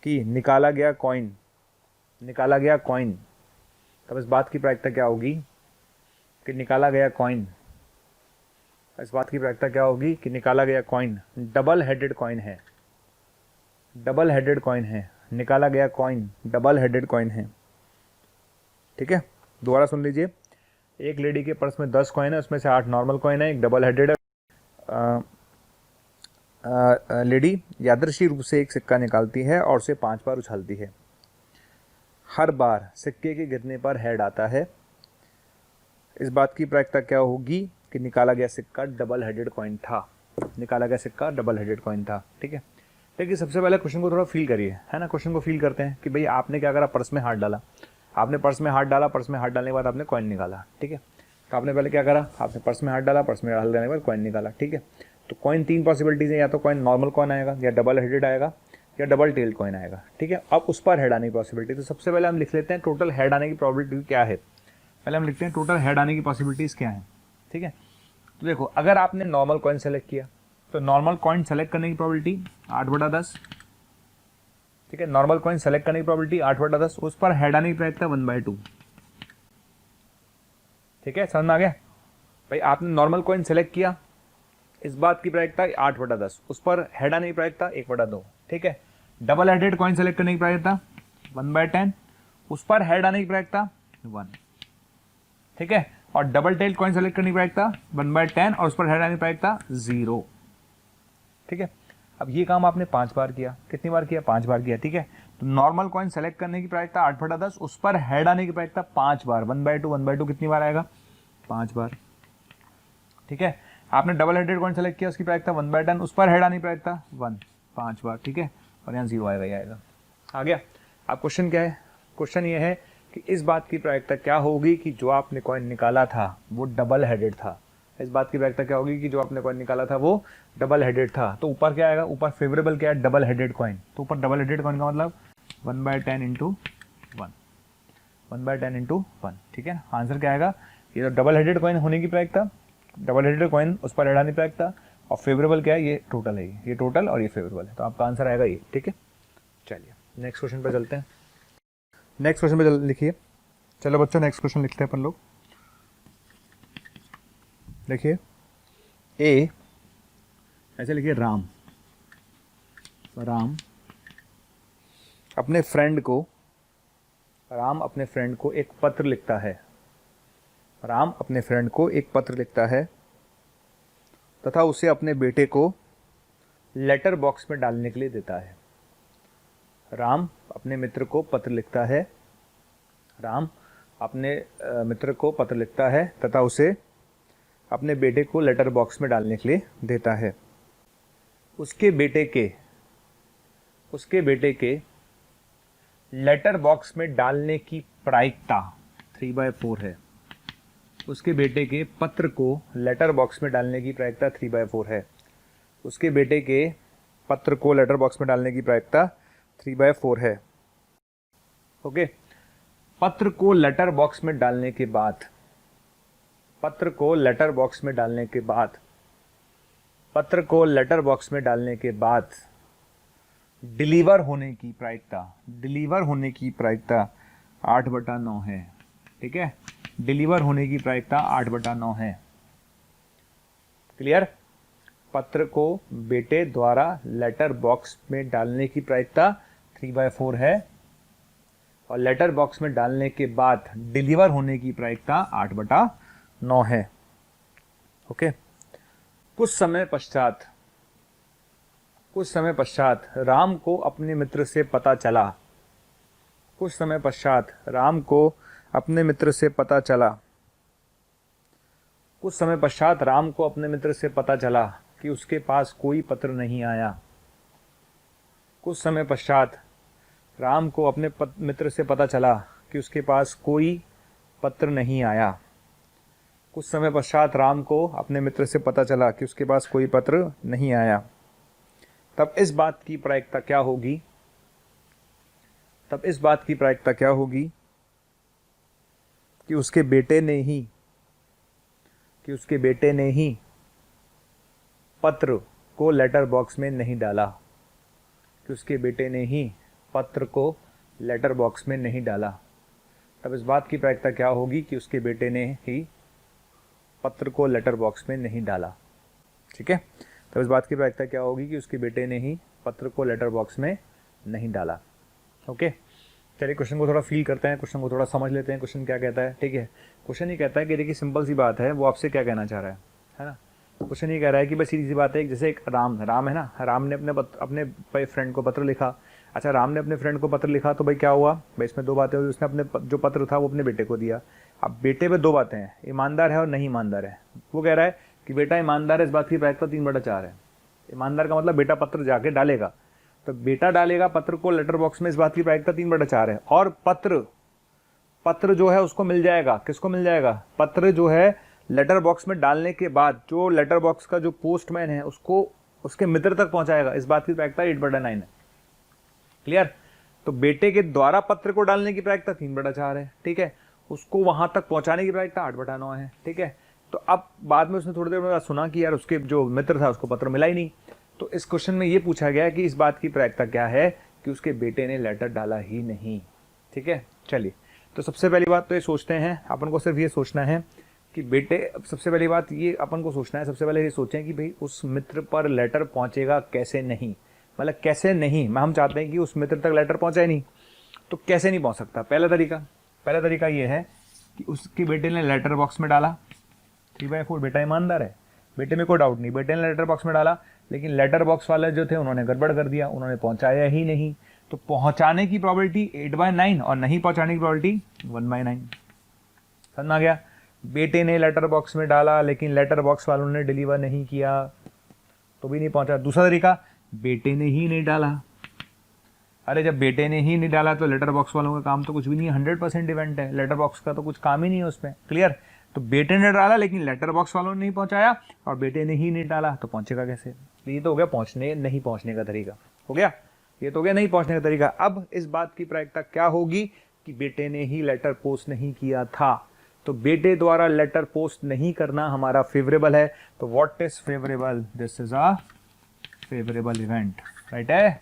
कि निकाला गया कॉइन डबल हेडेड कॉइन है। निकाला गया कॉइन डबल हेडेड कॉइन है। ठीक है, दोबारा सुन लीजिए। एक लेडी के पर्स में 10 कॉइन है, उसमें से 8 नॉर्मल कॉइन है, एक डबल हेडेड है। लेडी यादृच्छिक रूप से एक सिक्का निकालती है और उसे 5 बार उछालती है। हर बार सिक्के के गिरने पर हेड आता है। इस बात की प्रायिकता क्या होगी कि निकाला गया सिक्का डबल हेडेड कॉइन था। ठीक है, देखिए, सबसे पहले क्वेश्चन को थोड़ा फील करिए, है ना। क्वेश्चन को फील करते हैं कि भाई आपने क्या करा, पर्स में हाथ डाला, पर्स में हाथ डालने के बाद आपने कॉइन निकाला। ठीक है, तो आपने पहले क्या करा, आपने पर्स में हाथ डाला, पर्स में हाथ डालने के बाद कॉइन निकाला। ठीक है, तो कॉइन 3 पॉसिबिलिटीज़ हैं, या तो कॉइन नॉर्मल कॉइन आएगा, या डबल हेडेड आएगा, या डबल टेल्ड कॉइन आएगा। ठीक है, अब उस पर हेड आने की पॉसिबिलिटी, तो सबसे पहले हम लिख लेते हैं टोटल हेड आने की प्रोबेबिलिटी क्या है। पहले हम लिखते हैं टोटल हेड आने की पॉसिबिलिटीज़ क्या है। ठीक है, तो देखो, अगर आपने नॉर्मल कॉइन सेलेक्ट किया तो नॉर्मल कॉइन सेलेक्ट करने की प्रोबेबिलिटी 8/10। ठीक है, नॉर्मल कॉइन सेलेक्ट करने की प्रोबेबिलिटी 8/10, उस पर हेड आने की प्रायिकता 1/2। ठीक है, समझ में आ गया भाई। आपने नॉर्मल कॉइन सेलेक्ट किया, इस बात की प्रायिकता 8/10, उस पर हेड आने की प्रायिकता 1/2। ठीक है, डबल हेडेड कॉइन सेलेक्ट करने की प्रायिकता 1/10, उस पर हेड आने की प्रायिकता 1। ठीक है, और डबल टेल्ड कॉइन सेलेक्ट करने की प्रायिकता 1/10 और उस पर हेड आने की प्रायिकता 0। ठीक है, अब ये काम आपने 5 बार किया। कितनी बार किया, 5 बार किया। ठीक है, तो नॉर्मल कॉइन सेलेक्ट करने की प्रायिकता 8/10, उस पर हेड आने की प्रायिकता 5 बार, 1/2 कितनी बार आएगा, 5 बार। ठीक है, आपने डबल हेडेड कॉइन सेलेक्ट किया, उसकी प्रायिकता 1/10, उस पर हेड आने की प्रायिकता 1, 5 बार। ठीक है, और यहाँ 0 आएगा, ये आएगा। आ गया। अब क्वेश्चन क्या है, क्वेश्चन ये है कि इस बात की प्रायिकता क्या होगी कि जो आपने कॉइन निकाला था वो डबल हेडेड था। इस बात की प्रायिकता क्या होगी कि जो आपने कॉइन निकाला था वो डबल हेडेड था। तो ऊपर क्या आएगा, ऊपर फेवरेबल क्या है, डबल हेडेड कॉइन। तो ऊपर डबल हेडेड कॉइन का मतलब 1/10 इंटू 1, 1/10 इंटू 1। ठीक है, आंसर क्या आएगा, ये डबल हेडेड कॉइन होने की प्रायिकता, डबल हेडेड कॉइन उस पर हेड आने की प्रायिकता, और फेवरेबल क्या है, ये टोटल है, ये टोटल और ये फेवरेबल है। तो आपका आंसर आएगा ये। ठीक है, चलिए नेक्स्ट क्वेश्चन पे चलते हैं। नेक्स्ट क्वेश्चन पे लिखिए। चलो बच्चों, नेक्स्ट क्वेश्चन लिखते हैं अपन लोग। देखिए, ए ऐसे लिखिए, राम अपने फ्रेंड को एक पत्र लिखता है। राम अपने फ्रेंड को एक पत्र लिखता है तथा उसे अपने बेटे को लेटर बॉक्स में डालने के लिए देता है। राम अपने मित्र को पत्र लिखता है, राम अपने मित्र को पत्र लिखता है तथा उसे अपने बेटे को लेटर बॉक्स में डालने के लिए देता है। उसके बेटे के लेटर बॉक्स में डालने की प्रायिकता 3/4 है। उसके बेटे के पत्र को लेटर बॉक्स में डालने की प्रायिकता 3/4 है। उसके बेटे के पत्र को लेटर बॉक्स में डालने की प्रायिकता 3/4 है। ओके, पत्र को लेटर बॉक्स में डालने के बाद, पत्र को लेटर बॉक्स में डालने के बाद, पत्र को लेटर बॉक्स में डालने के बाद डिलीवर होने की प्रायिकता, डिलीवर होने की प्रायिकता 8/9 है। ठीक है, डिलीवर होने की प्रायिकता 8/9 है। क्लियर? पत्र को बेटे द्वारा लेटर बॉक्स में डालने की प्रायिकता 3/4 है और लेटर बॉक्स में डालने के बाद डिलीवर होने की प्रायिकता 8/9 है। ओके, कुछ समय पश्चात राम को अपने मित्र से पता चला, कुछ समय पश्चात राम को अपने मित्र से पता चला, कुछ समय पश्चात राम को अपने मित्र से पता चला कि उसके पास कोई पत्र नहीं आया। कुछ समय पश्चात राम को अपने मित्र से पता चला कि उसके पास कोई पत्र नहीं आया। कुछ समय पश्चात राम को अपने मित्र से पता चला कि उसके पास कोई पत्र नहीं आया। तब इस बात की प्रायिकता क्या होगी? तब इस बात की प्रायिकता क्या होगी कि उसके बेटे ने ही पत्र को लेटर बॉक्स में नहीं डाला, कि उसके बेटे ने ही पत्र को लेटर बॉक्स में नहीं डाला। तब इस बात की प्रायिकता क्या होगी कि उसके बेटे ने ही पत्र को लेटर बॉक्स में नहीं डाला। ठीक है, तब इस बात की प्रायिकता क्या होगी कि उसके बेटे ने ही पत्र को लेटर बॉक्स में नहीं डाला। ओके, चलिए क्वेश्चन को थोड़ा फील करते हैं, क्वेश्चन को थोड़ा समझ लेते हैं। क्वेश्चन क्या कहता है? ठीक है, क्वेश्चन ये कहता है कि देखिए सिंपल सी बात है, वो आपसे क्या कहना चाह रहा है ना। क्वेश्चन ये कह रहा है कि बस सीधी सी बात है, जैसे एक राम है ना, राम ने अपने फ्रेंड को पत्र लिखा। अच्छा, राम ने अपने फ्रेंड को पत्र लिखा तो भाई क्या हुआ? भाई इसमें दो बातें हुई। उसने अपने जो पत्र था वो अपने बेटे को दिया। अब बेटे पे दो बातें हैं, ईमानदार है और नहीं ईमानदार है। वो कह रहा है कि बेटा ईमानदार है, इस बात की प्रायिकता 3/4 है। ईमानदार का मतलब बेटा पत्र जाके डालेगा, तो बेटा डालेगा पत्र को लेटर बॉक्स में, इस बात की प्रायिकता 3/4 है। और पत्र जो है उसको मिल जाएगा, किसको मिल जाएगा? पत्र जो है लेटर बॉक्स में डालने के बाद जो लेटर बॉक्स का जो पोस्टमैन है उसको उसके मित्र तक पहुंचाएगा, इस बात की प्रायिकता 8/9 है। क्लियर? तो बेटे के द्वारा पत्र को डालने की प्रायिकता 3/4 है। ठीक है, उसको वहां तक पहुंचाने की प्रायिकता 8/9 है। ठीक है, तो अब बाद में उसने थोड़ी देर में सुना कि यार उसके जो मित्र था उसको पत्र मिला ही नहीं, तो इस क्वेश्चन में ये पूछा गया कि इस बात की प्रायिकता क्या है कि उसके बेटे ने लेटर डाला ही नहीं। ठीक है, चलिए तो सबसे पहली बात तो ये सोचते हैं, अपन को सिर्फ ये सोचना है कि बेटे, सबसे पहली बात ये अपन को सोचना है, सबसे पहले ये सोचें कि भाई उस मित्र पर लेटर पहुंचेगा कैसे नहीं, मतलब कैसे नहीं, हम चाहते हैं कि उस मित्र तक लेटर पहुंचाए नहीं, तो कैसे नहीं पहुंच सकता? पहला तरीका ये है कि उसके बेटे ने लेटर बॉक्स में डाला 3/4। बेटा ईमानदार है, बेटे में कोई डाउट नहीं, बेटे ने लेटर बॉक्स में डाला, लेकिन लेटर बॉक्स वाले जो थे उन्होंने गड़बड़ कर दिया, उन्होंने पहुंचाया ही नहीं। तो पहुंचाने की प्रोबेबिलिटी 8/9 और नहीं पहुंचाने की प्रोबेबिलिटी 1/9। समझ में आ गया? बेटे ने लेटर बॉक्स में डाला लेकिन लेटर बॉक्स वालों ने डिलीवर नहीं किया तो भी नहीं पहुंचा। दूसरा तरीका, बेटे ने ही नहीं डाला। अरे जब बेटे ने ही नहीं डाला तो लेटर बॉक्स वालों का काम तो कुछ भी नहीं है, 100% इवेंट है, लेटर बॉक्स का तो कुछ काम ही नहीं है उसमें। क्लियर? तो बेटे ने डाला लेकिन लेटर बॉक्स वालों ने नहीं पहुंचाया और बेटे ने ही नहीं डाला, तो पहुंचेगा कैसे? ये तो हो गया नहीं पहुंचने का तरीका, हो गया ये तो हो गया नहीं पहुंचने का तरीका। अब इस बात की प्रायिकता क्या होगी कि बेटे ने ही लेटर पोस्ट नहीं किया था, तो बेटे द्वारा लेटर पोस्ट नहीं करना हमारा फेवरेबल है। तो what is favourable? This is a favourable event, right है,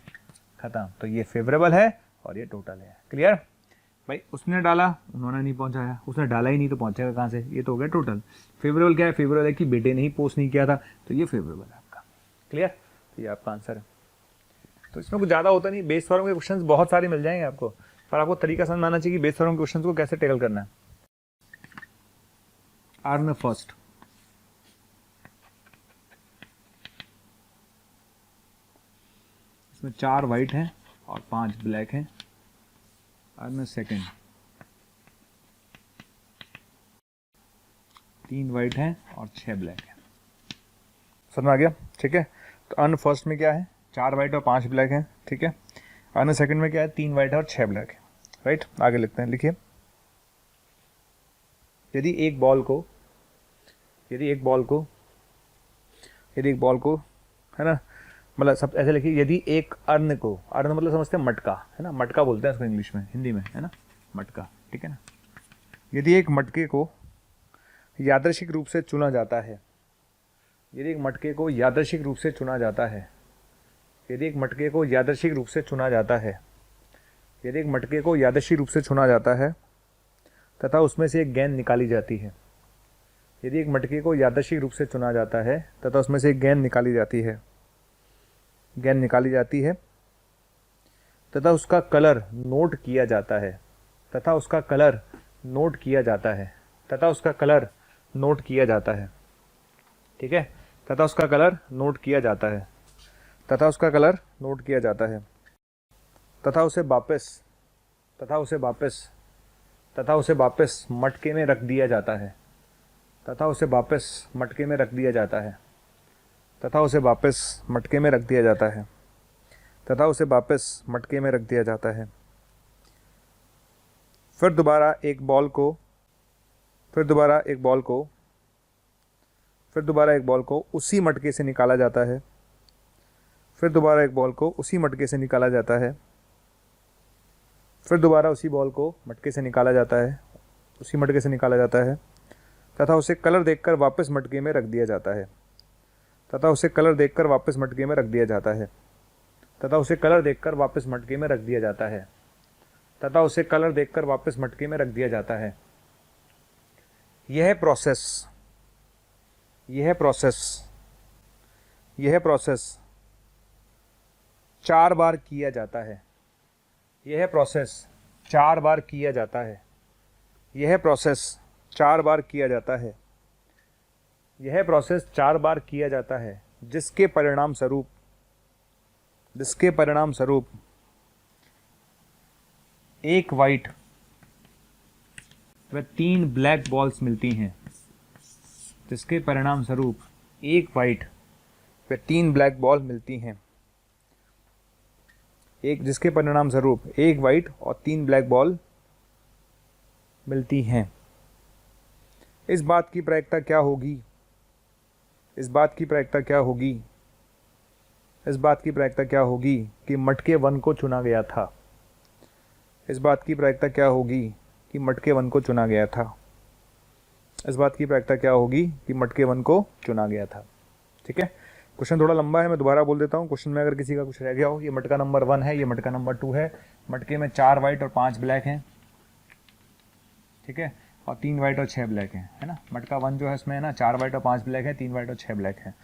खत्म। तो ये फेवरेबल है और ये टोटल है। क्लियर भाई? उसने डाला, उन्होंने नहीं पहुंचाया, उसने डाला ही नहीं तो पहुंचेगा कहां से? ये तो हो गया टोटल। फेवरेबल क्या है? फेवरेबल है कि बेटे ने ही पोस्ट नहीं किया था, तो ये फेवरेबल है आपका। क्लियर? तो ये आपका आंसर है। तो इसमें कुछ ज़्यादा होता नहीं, बेस फॉर्म के क्वेश्चंस बहुत सारे मिल जाएंगे आपको, पर आपको तरीका समझ में आना चाहिए कि बेस फॉर्म के क्वेश्चंस को कैसे टैकल करना है। अर्न फर्स्ट, इसमें 4 वाइट हैं और 5 ब्लैक हैं। अर्न सेकंड, 3 वाइट हैं और 6 ब्लैक हैं। समझ में आ गया? ठीक है। तो अर्न फर्स्ट में क्या है, 4 वाइट और 5 ब्लैक हैं। ठीक है। अर्न सेकंड में क्या है, 3 वाइट और 6 ब्लैक है। राइट, आगे लिखते हैं। लिखिए, यदि एक बॉल को है ना, मतलब सब ऐसे लिखिए, यदि एक अर्न को, अर्न मतलब समझते हैं मटका, है ना, मटका बोलते हैं इसको इंग्लिश में, हिंदी में, है ना, मटका। ठीक है ना। यदि एक मटके को यादृच्छिक रूप से चुना जाता है, यदि एक मटके को यादृच्छिक रूप से चुना जाता है, यदि एक मटके को यादृच्छिक रूप से चुना जाता है, यदि एक मटके को यादृच्छिक रूप से चुना जाता है तथा उसमें से एक गेंद निकाली जाती है, यदि एक मटके को यादृच्छिक रूप से चुना जाता है तथा उसमें से एक गेंद निकाली जाती है, गेंद निकाली जाती है तथा उसका कलर नोट किया जाता है, तथा उसका कलर नोट किया जाता है, तथा उसका कलर नोट किया जाता है। ठीक है, तथा उसका कलर नोट किया जाता है, तथा उसका कलर नोट किया जाता है, तथा उसे वापस मटके में रख दिया जाता है, तथा उसे वापस मटके में रख दिया जाता है, तथा उसे वापस मटके में रख दिया जाता है, तथा उसे वापस मटके में रख दिया जाता है। फिर दोबारा एक बॉल को उसी मटके से निकाला जाता है, फिर दोबारा एक बॉल को उसी मटके से निकाला जाता है, फिर दोबारा उसी बॉल को मटके से निकाला जाता है, उसी मटके से निकाला जाता है, तथा उसे कलर देखकर वापस मटके में रख दिया जाता है, तथा उसे कलर देखकर वापस मटके में रख दिया जाता है, तथा उसे कलर देखकर वापस मटके में रख दिया जाता है, तथा उसे कलर देखकर वापस मटके में रख दिया जाता है। यह प्रोसेस 4 बार किया जाता है। यह प्रोसेस 4 बार किया जाता है। यह प्रोसेस 4 बार किया जाता है। यह प्रोसेस 4 बार किया जाता है, जिसके परिणाम स्वरूप एक वाइट व 3 ब्लैक बॉल्स मिलती हैं। जिसके परिणाम स्वरूप एक वाइट व 3 ब्लैक बॉल मिलती हैं। जिसके परिणाम स्वरूप एक वाइट और 3 ब्लैक बॉल मिलती हैं। इस बात की प्रायिकता क्या होगी? इस बात की प्रायिकता क्या होगी कि मटके 1 को चुना गया था। इस बात की प्रायिकता क्या होगी कि मटके 1 को चुना गया था। इस बात की प्रायिकता क्या होगी कि मटके 1 को चुना गया था। ठीक है। क्वेश्चन थोड़ा लंबा है, मैं दोबारा बोल देता हूँ। क्वेश्चन में अगर किसी का कुछ रह गया हो, ये मटका नंबर 1 है, ये मटका नंबर 2 है। मटके में 4 वाइट और 5 ब्लैक हैं। ठीक है, और 3 वाइट और 6 ब्लैक हैं, है ना। मटका 1 जो है इसमें है ना 4 वाइट और 5 ब्लैक है, 3 वाइट और 6 ब्लैक है।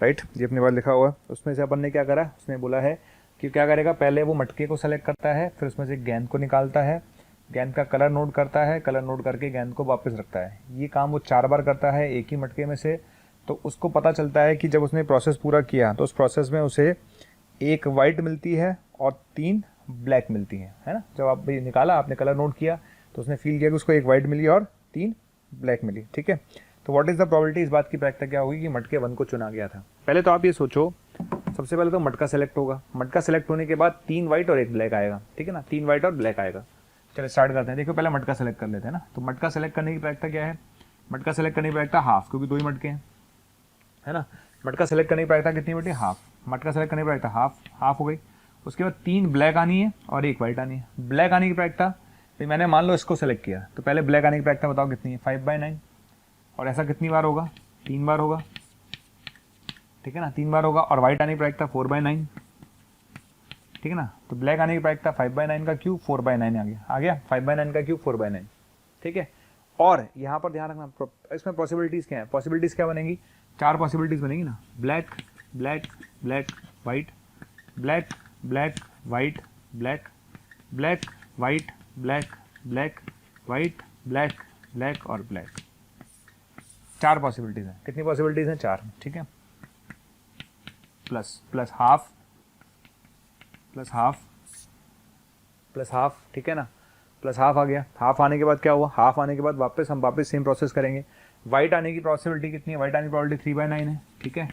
राइट, ये अपने पास लिखा हुआ है। उसमें से अपन ने क्या करा, उसने बोला है कि क्या करेगा, पहले वो मटके को सेलेक्ट करता है, फिर उसमें से गेंद को निकालता है, गेंद का कलर नोट करता है, कलर नोट करके गेंद को वापस रखता है। ये काम वो 4 बार करता है एक ही मटके में से। तो उसको पता चलता है कि जब उसने प्रोसेस पूरा किया तो उस प्रोसेस में उसे एक वाइट मिलती है और 3 ब्लैक मिलती हैं, है ना। जब आप ये निकाला, आपने कलर नोट किया तो उसने फील किया कि उसको एक वाइट मिली और 3 ब्लैक मिली। ठीक है, तो व्हाट इज़ द प्रोबेबिलिटी, इस बात की प्रायिकता क्या होगी कि मटके 1 को चुना गया था। पहले तो आप ये सोचो, सबसे पहले तो मटका सेलेक्ट होगा। मटका सेलेक्ट होने के बाद 3 वाइट और 1 ब्लैक आएगा। ठीक है ना, 3 वाइट और ब्लैक आएगा। चलिए स्टार्ट करते हैं। देखो पहले मटका सेलेक्ट कर लेते हैं ना। तो मटका सेलेक्ट करने की प्रायिकता क्या है, मटका सेलेक्ट करने की प्रायिकता हाफ, क्योंकि 2 ही मटके हैं, है ना। मटका सेलेक्ट करने की प्रायिकता कितनी बेटी, हाफ। मटका सेलेक्ट करने की प्रायिकता हाफ हो गई। उसके बाद 3 ब्लैक आनी है और 1 वाइट आनी है। ब्लैक आने की प्रायिकता, तो मैंने मान लो इसको सेलेक्ट किया, तो पहले ब्लैक आने की प्रायिकता बताओ कितनी है, 5/9। और ऐसा कितनी बार होगा, 3 बार होगा। ठीक है ना, 3 बार होगा। और वाइट आने की प्रायिकता 4/9। ठीक है ना, तो ब्लैक आने की प्रायिकता 5/9 का क्यूब 4/9 आ गया 5/9 का क्यूब 4/9। ठीक है, और यहाँ पर ध्यान रखना, इसमें पॉसिबिलिटीज़ क्या है, पॉसिबिलिटीज़ क्या बनेगी, 4 पॉसिबिलिटीज़ बनेगी ना। Black black black white, black black white black, black white black black white black black और ब्लैक। 4 पॉसिबिलिटीज़ हैं। कितनी पॉसिबिलिटीज़ हैं? 4, ठीक है। Plus half plus half plus half, ठीक है ना, प्लस हाफ आ गया। हाफ आने के बाद क्या हुआ? हाफ आने के बाद हम वापस सेम प्रोसेस करेंगे। वाइट आने की पॉसिबिलिटी कितनी है? वाइट आने की प्रोबेबिलिटी 3/9 है, ठीक है।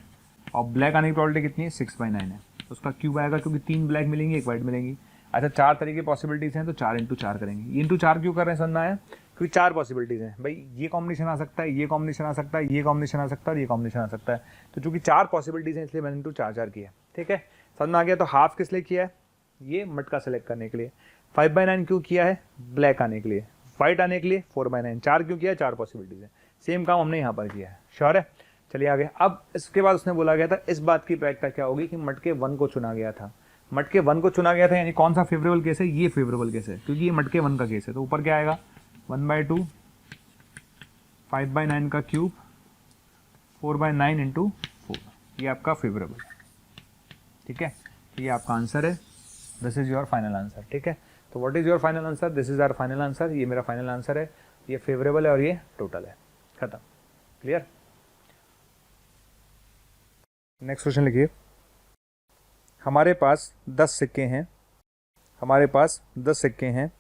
और ब्लैक आने की प्रोबेबिलिटी कितनी है? 6/9 है। तो उसका क्यूब आएगा, क्योंकि 3 ब्लैक मिलेंगी, 1 वाइट मिलेंगी। अच्छा, 4 तरीके की पॉसिबिलिटीज़ हैं, तो 4 × 4 करेंगे। ये × 4 क्यों कर रहे हैं? समझ में आया? क्योंकि 4 पॉसिबिलिटीज़ हैं भाई, ये कॉम्बिनेशन आ सकता है, ये कॉम्बिनेशन आ सकता है, ये कॉम्बिनेशन आ सकता है और ये कॉम्बिनेशन आ सकता है। तो चूंकि 4 पॉसिबिलिटीज़ हैं, इसलिए मैंने × 4 किया, ठीक है। समझ में आ गया? तो हाफ किस लिए किया है? ये मटका सेलेक्ट करने के लिए। 5/9 क्यों किया है? ब्लैक आने के लिए। वाइट आने के लिए 4/9। 4 क्यों किया है? 4 पॉसिबिलिटीज़ है। सेम काम हमने यहाँ पर किया है। श्योर है? चलिए आगे। अब इसके बाद उसने बोला गया था इस बात की प्रायिकता क्या होगी कि मटके 1 को चुना गया था। मटके 1 को चुना गया था, यानी कौन सा फेवरेबल केस है? ये फेवरेबल केस है, क्योंकि ये मटके 1 का केस है। तो ऊपर क्या आएगा? 1/2 5/9 का क्यूब 4/9 × 4, ये आपका फेवरेबल, ठीक है। ये आपका आंसर है। This is your final answer, ठीक है। तो what is your final answer? This is our final answer. ये मेरा फाइनल आंसर है, ये फेवरेबल है और ये टोटल है। खत्म। क्लियर? नेक्स्ट क्वेश्चन लिखिए। हमारे पास 10 सिक्के हैं, हमारे पास 10 सिक्के हैं,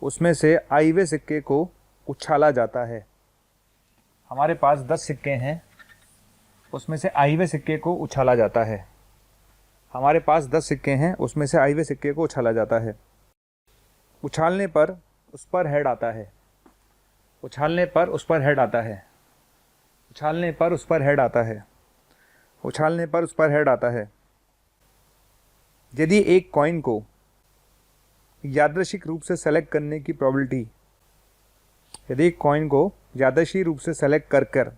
उसमें से आईवे सिक्के को उछाला जाता है। हमारे पास 10 सिक्के हैं, उसमें से आईवे सिक्के को उछाला जाता है। हमारे पास 10 सिक्के हैं, उसमें से आईवे सिक्के को उछाला जाता है। उछालने पर उस पर हेड आता है। उछालने पर उस पर हेड आता है। उछालने पर उस पर हेड आता है। उछालने पर उस पर हेड आता है। यदि एक कॉइन को यादृच्छिक रूप से सेलेक्ट करने की प्रोबेबिलिटी, यदि एक कॉइन को यादृच्छिक रूप से सेलेक्ट कर कर,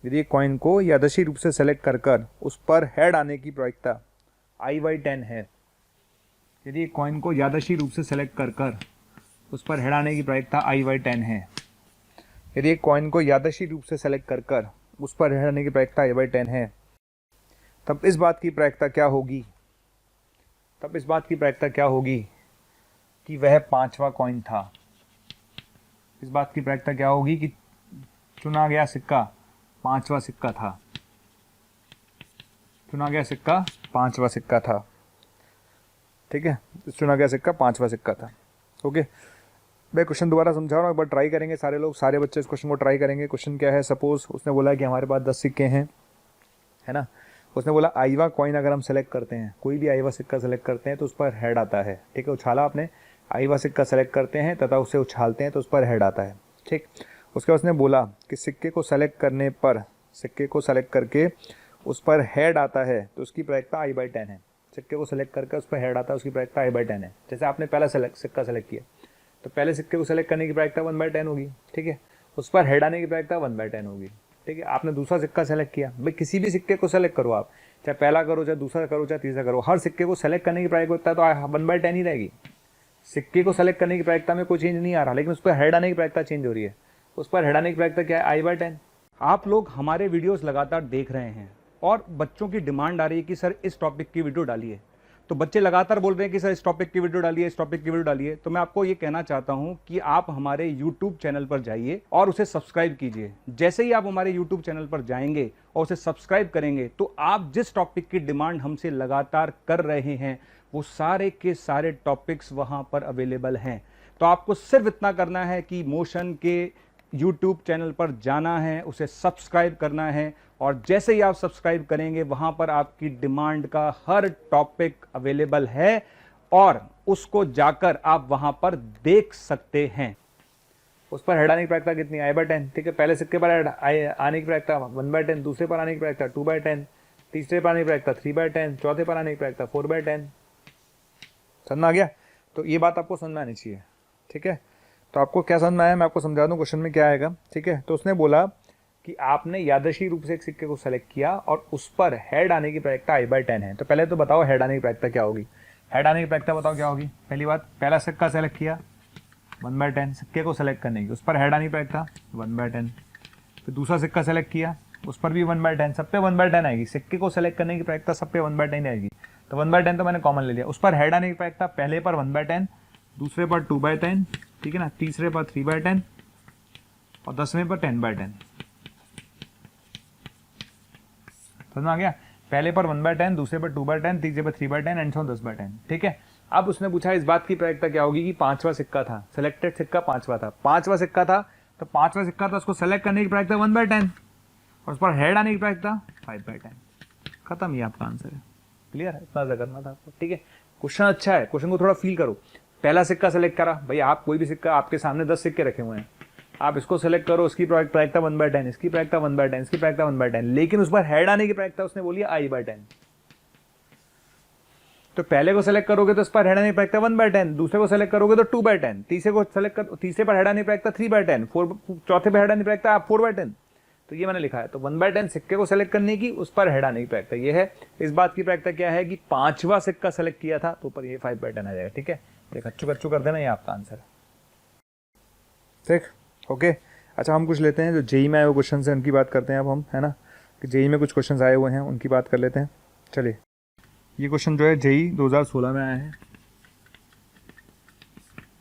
यदि एक कॉइन को यादृच्छिक रूप से सेलेक्ट कर कर उस पर हेड आने की प्रायिकता I/10 है। यदि एक कॉइन को यादृच्छिक रूप से सेलेक्ट कर कर उस पर हेड आने की प्रायिकता I/10 है। यदि एक कॉइन को यादृच्छिक रूप से सेलेक्ट कर कर उस पर हेड आने की प्रायिकता I/10 है, तब इस बात की प्रायिकता क्या होगी? तब इस बात की प्रायिकता क्या होगी कि वह 5वां कॉइन था। इस बात की प्रायिकता क्या होगी कि चुना गया सिक्का 5वां सिक्का था। चुना गया सिक्का 5वां सिक्का था, ठीक है। चुना गया सिक्का 5वां सिक्का था। ओके, मैं क्वेश्चन दोबारा समझा रहा हूँ, एक बार ट्राई करेंगे सारे लोग, सारे बच्चे इस क्वेश्चन को ट्राई करेंगे। क्वेश्चन क्या है? सपोज उसने बोला कि हमारे पास 10 सिक्के हैं, है ना। उसने बोला आईवा कॉइन अगर हम सेलेक्ट करते हैं, कोई भी आईवा सिक्का सेलेक्ट करते हैं तो उस पर हेड आता है, ठीक है। उछाला आपने, आईवा सिक्का सेलेक्ट करते हैं तथा उसे उछालते हैं तो उस पर हेड आता है, ठीक। उसके बाद उसने बोला कि सिक्के को सेलेक्ट करने पर, सिक्के को सेलेक्ट करके उस पर हेड आता है तो उसकी प्रायिकता I/10 है। सिक्के को सेलेक्ट करके उस पर हेड आता है, उसकी प्रायिकता I/10 है। जैसे आपने पहला सिक्का सेलेक्ट किया तो पहले सिक्के को सेलेक्ट करने की प्रायिकता 1/10 होगी, ठीक है। उस पर हेड आने की प्रायिकता 1/10 होगी, ठीक है। आपने दूसरा सिक्का सेलेक्ट किया, भाई किसी भी सिक्के को सेलेक्ट करो आप, चाहे पहला करो, चाहे दूसरा करो, चाहे तीसरा करो, हर सिक्के को सेलेक्ट करने की प्रायिकता तो 1/10 ही रहेगी। सिक्के को सेलेक्ट करने की प्रायिकता में कोई चेंज नहीं आ रहा, लेकिन उस पर हेड आने की प्रायिकता चेंज हो रही है। उस पर हेड आने की प्रायिकता क्या है? I/10। आप लोग हमारे वीडियोस लगातार देख रहे हैं और बच्चों की डिमांड आ रही है कि सर इस टॉपिक की वीडियो डालिए। तो बच्चे लगातार बोल रहे हैं कि सर इस टॉपिक की वीडियो डालिए, इस टॉपिक की वीडियो डालिए। तो मैं आपको ये कहना चाहता हूं कि आप हमारे YouTube चैनल पर जाइए और उसे सब्सक्राइब कीजिए। जैसे ही आप हमारे YouTube चैनल पर जाएंगे और उसे सब्सक्राइब करेंगे तो आप जिस टॉपिक की डिमांड हमसे लगातार कर रहे हैं वो सारे के सारे टॉपिक्स वहां पर अवेलेबल हैं। तो आपको सिर्फ इतना करना है कि मोशन के YouTube चैनल पर जाना है, उसे सब्सक्राइब करना है और जैसे ही आप सब्सक्राइब करेंगे वहां पर आपकी डिमांड का हर टॉपिक अवेलेबल है और उसको जाकर आप वहां पर देख सकते हैं। उस पर हेड आने की प्रायिकता कितनी? I/10, ठीक है। पहले सिक्के पर आने की प्रायिकता 1/10, दूसरे पर आने की प्रायिकता 2/10, तीसरे पर आने की प्रायिकता 3/10, चौथे पर आने की प्रायिकता 4/10। समझ में आ गया? तो ये बात आपको समझ में आनी चाहिए, ठीक है। तो आपको क्या समझ में आया मैं आपको समझा दूं क्वेश्चन में क्या आएगा, ठीक है। तो उसने बोला कि आपने यादृच्छिक रूप से एक सिक्के को सेलेक्ट किया और उस पर हेड आने की प्रायिकता I/10 है। तो पहले तो बताओ हेड आने की प्रायिकता क्या होगी? हेड आने की प्रायिकता बताओ क्या होगी? पहली बात, पहला सिक्का सेलेक्ट किया 1/10, सिक्के को सेलेक्ट करने की, उस पर हेड आने की प्रायिकता 1/10। फिर दूसरा सिक्का सेलेक्ट किया, उस पर भी 1/10, सब पे 1/10 आएगी। सिक्के को सेलेक्ट करने की प्रायिकता सब पे 1/10 आएगी। तो 1/10 तो मैंने कॉमन ले लिया। उस पर हेड आने की प्रायिकता पहले पर 1/10, दूसरे पर 2/10, ठीक है ना, तीसरे पर 3/10 और 10वें पर 10/10, समझ में आ गया? पहले पर 1/10, दूसरे पर 2/10, तीसरे पर 3/10 एंड सो 10/10, ठीक है। अब उसने पूछा इस बात की प्रायिकता क्या होगी कि पांचवा सिक्का था, सिलेक्टेड सिक्का पांचवा था, पांचवा सिक्का था तो पांचवा सिक्का था, उसको सेलेक्ट करने की प्रायिकता 1/10 और उस पर हेड आने की प्रायिकता 5/10। खत्म, ये आपका आंसर है। क्लियर है? इतना करना था आपको, ठीक है। क्वेश्चन अच्छा है, क्वेश्चन को थोड़ा फील करो। पहला सिक्का सेलेक्ट करा, भाई आप कोई भी सिक्का, आपके सामने 10 सिक्के रखे हुए हैं, आप इसको सेलेक्ट करो, उसकी प्रायिकता 1/10, इसकी प्रायिकता 1/10, इसकी प्रायिकता 1/10, लेकिन उस पर हेड आने की प्रायिकता उसने बोली I/10। तो पहले को सेलेक्ट करोगे तो उस पर हेड आने की प्रायिकता 1/10, दूसरे को सेलेक्ट करोगे तो 2/10, तीसरे को सेलेक्ट कर, तीसरे पर हेड आने की प्रायिकता 3/10, चौथे पर हेड आने की प्रायिकता 4/10। तो ये मैंने लिखा है, तो 1/10 सिक्के को सेलेक्ट करने की, उस पर हेड आने की प्रायिकता ये है। इस बात की प्रायिकता क्या है कि पांचवा सिक्का सेलेक्ट किया था तो ऊपर ये 5/10 आ जाएगा, ठीक है। एक अच्छू कर देना, ये आपका आंसर है, ठीक, ओके। अच्छा, हम कुछ लेते हैं जो जेई में आए हुए क्वेश्चन हैं, उनकी बात करते हैं अब हम, है ना, कि जेई में कुछ क्वेश्चन आए हुए हैं, उनकी बात कर लेते हैं। चलिए, ये क्वेश्चन जो है जेई 2016 में आया है।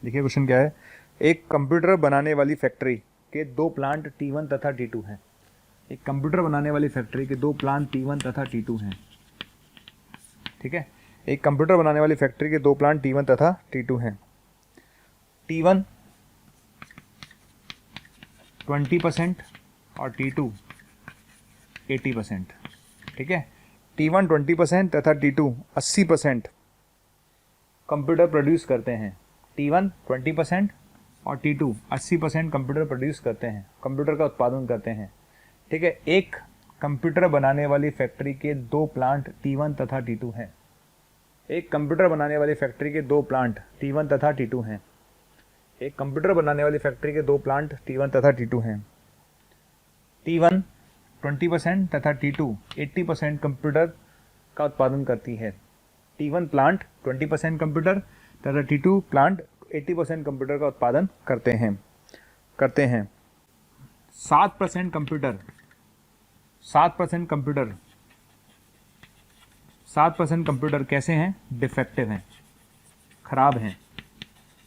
देखिए क्वेश्चन क्या है। एक कंप्यूटर बनाने वाली फैक्ट्री के 2 प्लांट T1 तथा T2 हैं। एक कंप्यूटर बनाने वाली फैक्ट्री के 2 प्लांट T1 तथा T2 हैं, ठीक है। एक कंप्यूटर बनाने वाली फैक्ट्री के 2 प्लांट T1 तथा T2 हैं। T1 20% और T2 80%, ठीक है। T1 20% तथा T2 80% कंप्यूटर प्रोड्यूस करते हैं। T1 20% और T2 80% कंप्यूटर प्रोड्यूस करते हैं, कंप्यूटर का उत्पादन करते हैं, ठीक है। एक कंप्यूटर बनाने वाली फैक्ट्री के 2 प्लांट T1 तथा T2 हैं। एक कंप्यूटर बनाने वाली फैक्ट्री के 2 प्लांट T1 तथा T2 हैं। एक कंप्यूटर बनाने वाली फैक्ट्री के 2 प्लांट T1 तथा T2 हैं। T1 20% तथा T2 80% कंप्यूटर का उत्पादन करती है। T1 प्लांट 20% कंप्यूटर तथा T2 प्लांट 80% कंप्यूटर का उत्पादन करते हैं। 7% कंप्यूटर 7% कंप्यूटर कैसे हैं? डिफेक्टिव हैं, खराब हैं।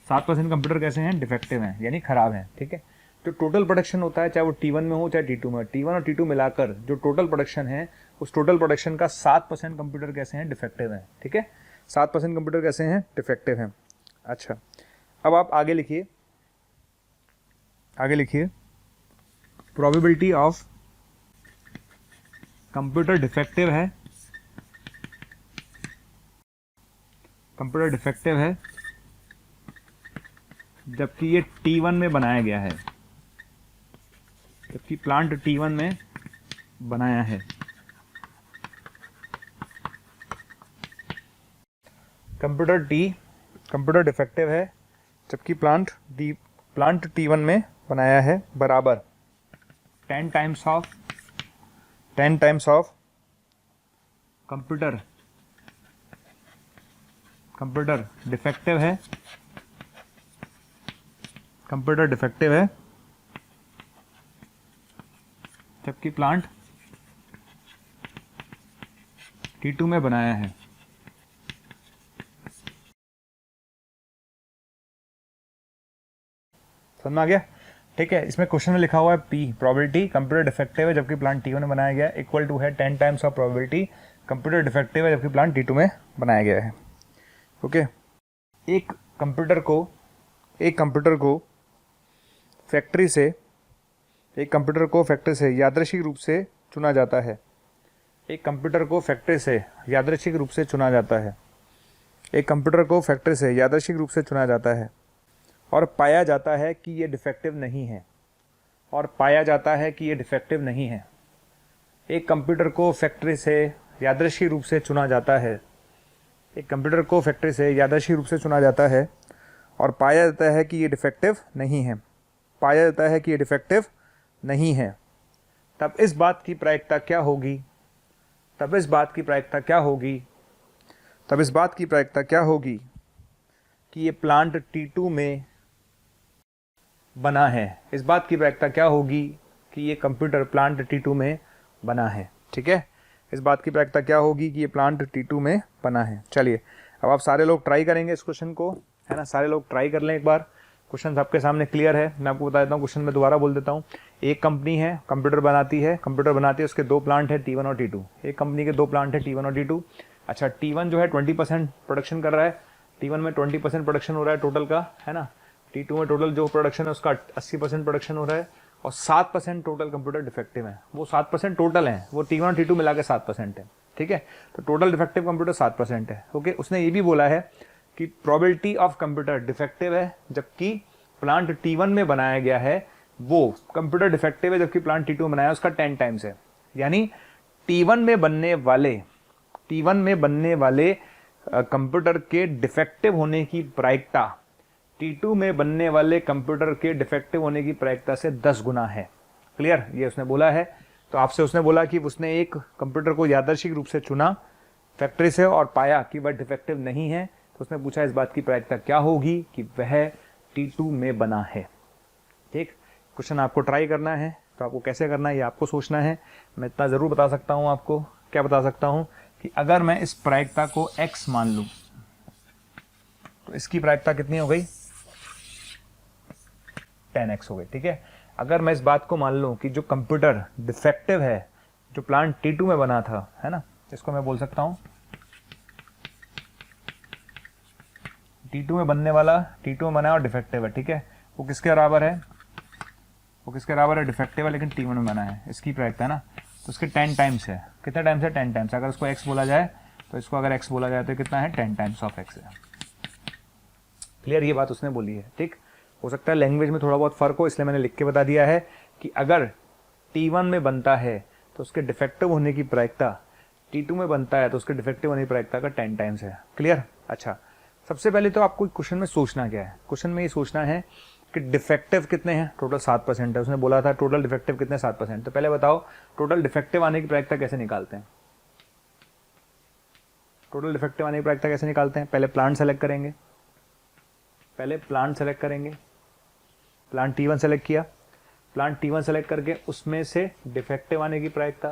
7% कंप्यूटर कैसे हैं? डिफेक्टिव हैं, यानी खराब हैं, ठीक है। जो टोटल प्रोडक्शन होता है, चाहे वो T1 में हो चाहे T2 में हो, T1 और T2 मिलाकर जो टोटल प्रोडक्शन है, उस टोटल प्रोडक्शन का 7% कंप्यूटर कैसे हैं? डिफेक्टिव हैं, ठीक है। 7% कंप्यूटर कैसे हैं? डिफेक्टिव हैं। अच्छा, अब आप आगे लिखिए, प्रोबेबिलिटी ऑफ कंप्यूटर डिफेक्टिव है, जबकि ये T1 में बनाया गया है, जबकि प्लांट T1 में बनाया है। कंप्यूटर डिफेक्टिव है जबकि प्लांट T1 में बनाया है, बराबर 10 टाइम्स ऑफ कंप्यूटर डिफेक्टिव है, जबकि प्लांट T2 में बनाया है। समझ में आ गया? ठीक है। इसमें क्वेश्चन में लिखा हुआ है P, प्रोबेबिलिटी कंप्यूटर डिफेक्टिव है जबकि प्लांट T1 में बनाया गया है, इक्वल टू है 10 times of probability computer defective है जबकि प्लांट T2 में बनाया गया है। ओके। एक कंप्यूटर को फैक्ट्री से यादृच्छिक रूप से चुना जाता है। एक कंप्यूटर को फैक्ट्री से यादृच्छिक रूप से चुना जाता है और पाया जाता है कि ये डिफेक्टिव नहीं है। एक कंप्यूटर को फैक्ट्री से यादृच्छिक रूप से चुना जाता है और पाया जाता है कि ये डिफेक्टिव नहीं है। तब इस बात की प्रायिकता क्या होगी कि ये प्लांट T2 में बना है। इस बात की प्रायिकता क्या होगी कि ये कंप्यूटर प्लांट T2 में बना है, ठीक है। इस बात की प्रायिकता क्या होगी कि ये प्लांट T2 में बना है। चलिए, अब आप सारे लोग ट्राई करेंगे इस क्वेश्चन को, है ना। सारे लोग ट्राई कर लें एक बार। क्वेश्चन आपके सामने क्लियर है। मैं आपको बता देता हूँ, क्वेश्चन में दोबारा बोल देता हूँ। एक कंपनी है, कंप्यूटर बनाती है, उसके दो प्लांट है T1 और T2। एक कंपनी के दो प्लांट है T1 और T2। अच्छा, T1 जो है 20% प्रोडक्शन कर रहा है, T1 में 20% प्रोडक्शन हो रहा है टोटल का, है ना। T2 में टोटल जो प्रोडक्शन है उसका 80% प्रोडक्शन हो रहा है, और 7% टोटल कंप्यूटर डिफेक्टिव है। वो 7% टोटल है, वो T1 और T2 मिला के 7% है, ठीक है। तो टोटल डिफेक्टिव कंप्यूटर 7% है, ओके। उसने ये भी बोला है कि प्रोबेबिलिटी ऑफ कंप्यूटर डिफेक्टिव है, जबकि प्लांट T1 में बनाया गया है वो कंप्यूटर डिफेक्टिव है, जबकि प्लांट T2 में बनाया है उसका 10 टाइम्स है। यानी T1 में बनने वाले कंप्यूटर के डिफेक्टिव होने की प्रायिकता T2 में बनने वाले कंप्यूटर के डिफेक्टिव होने की प्रायिकता से 10 गुना है। क्लियर, ये उसने बोला है। तो आपसे उसने बोला कि उसने एक कंप्यूटर को यादृच्छिक रूप से चुना फैक्ट्री से और पाया कि वह डिफेक्टिव नहीं है, तो उसने पूछा इस बात की प्रायिकता क्या होगी कि वह T2 में बना है। ठीक, क्वेश्चन आपको ट्राई करना है, तो आपको कैसे करना है ये आपको सोचना है। मैं इतना ज़रूर बता सकता हूँ आपको, क्या बता सकता हूँ कि अगर मैं इस प्रायिकता को x मान लूँ तो इसकी प्रायिकता कितनी हो गई, 10x हो गई, ठीक है। अगर मैं इस बात को मान लूँ कि जो कंप्यूटर डिफेक्टिव है जो प्लांट T2 में बना था, है ना, इसको मैं बोल सकता हूँ T2 में बनने वाला, T2 में बना और डिफेक्टिव है, ठीक है। वो किसके बराबर है, डिफेक्टिव है लेकिन T1 में बना है, इसकी प्रायिकता है ना, तो उसके 10 टाइम्स है। कितने टाइम्स है, 10 टाइम्स। अगर उसको x बोला जाए तो इसको अगर x बोला जाए तो कितना है, 10 टाइम्स ऑफ x है। क्लियर, ये बात उसने बोली है, ठीक। हो सकता है लैंग्वेज में थोड़ा बहुत फर्क हो, इसलिए मैंने लिख के बता दिया है कि अगर T1 में बनता है तो उसके डिफेक्टिव होने की प्रायिकता, T2 में बनता है तो उसके डिफेक्टिव होने की प्रायिकता का 10 टाइम्स है। क्लियर। अच्छा, सबसे पहले तो आपको क्वेश्चन में सोचना क्या है, क्वेश्चन में ये सोचना है कि डिफेक्टिव कितने हैं, टोटल 7% है। उसने बोला था टोटल डिफेक्टिव कितने, 7%। तो पहले बताओ टोटल डिफेक्टिव आने की प्रायिकता कैसे निकालते हैं, टोटल डिफेक्टिव आने की प्रायिकता कैसे निकालते हैं। पहले प्लांट सेलेक्ट करेंगे, प्लांट T1 सेलेक्ट किया, प्लांट T1 सेलेक्ट करके उसमें से डिफेक्टिव आने की प्रायिकता,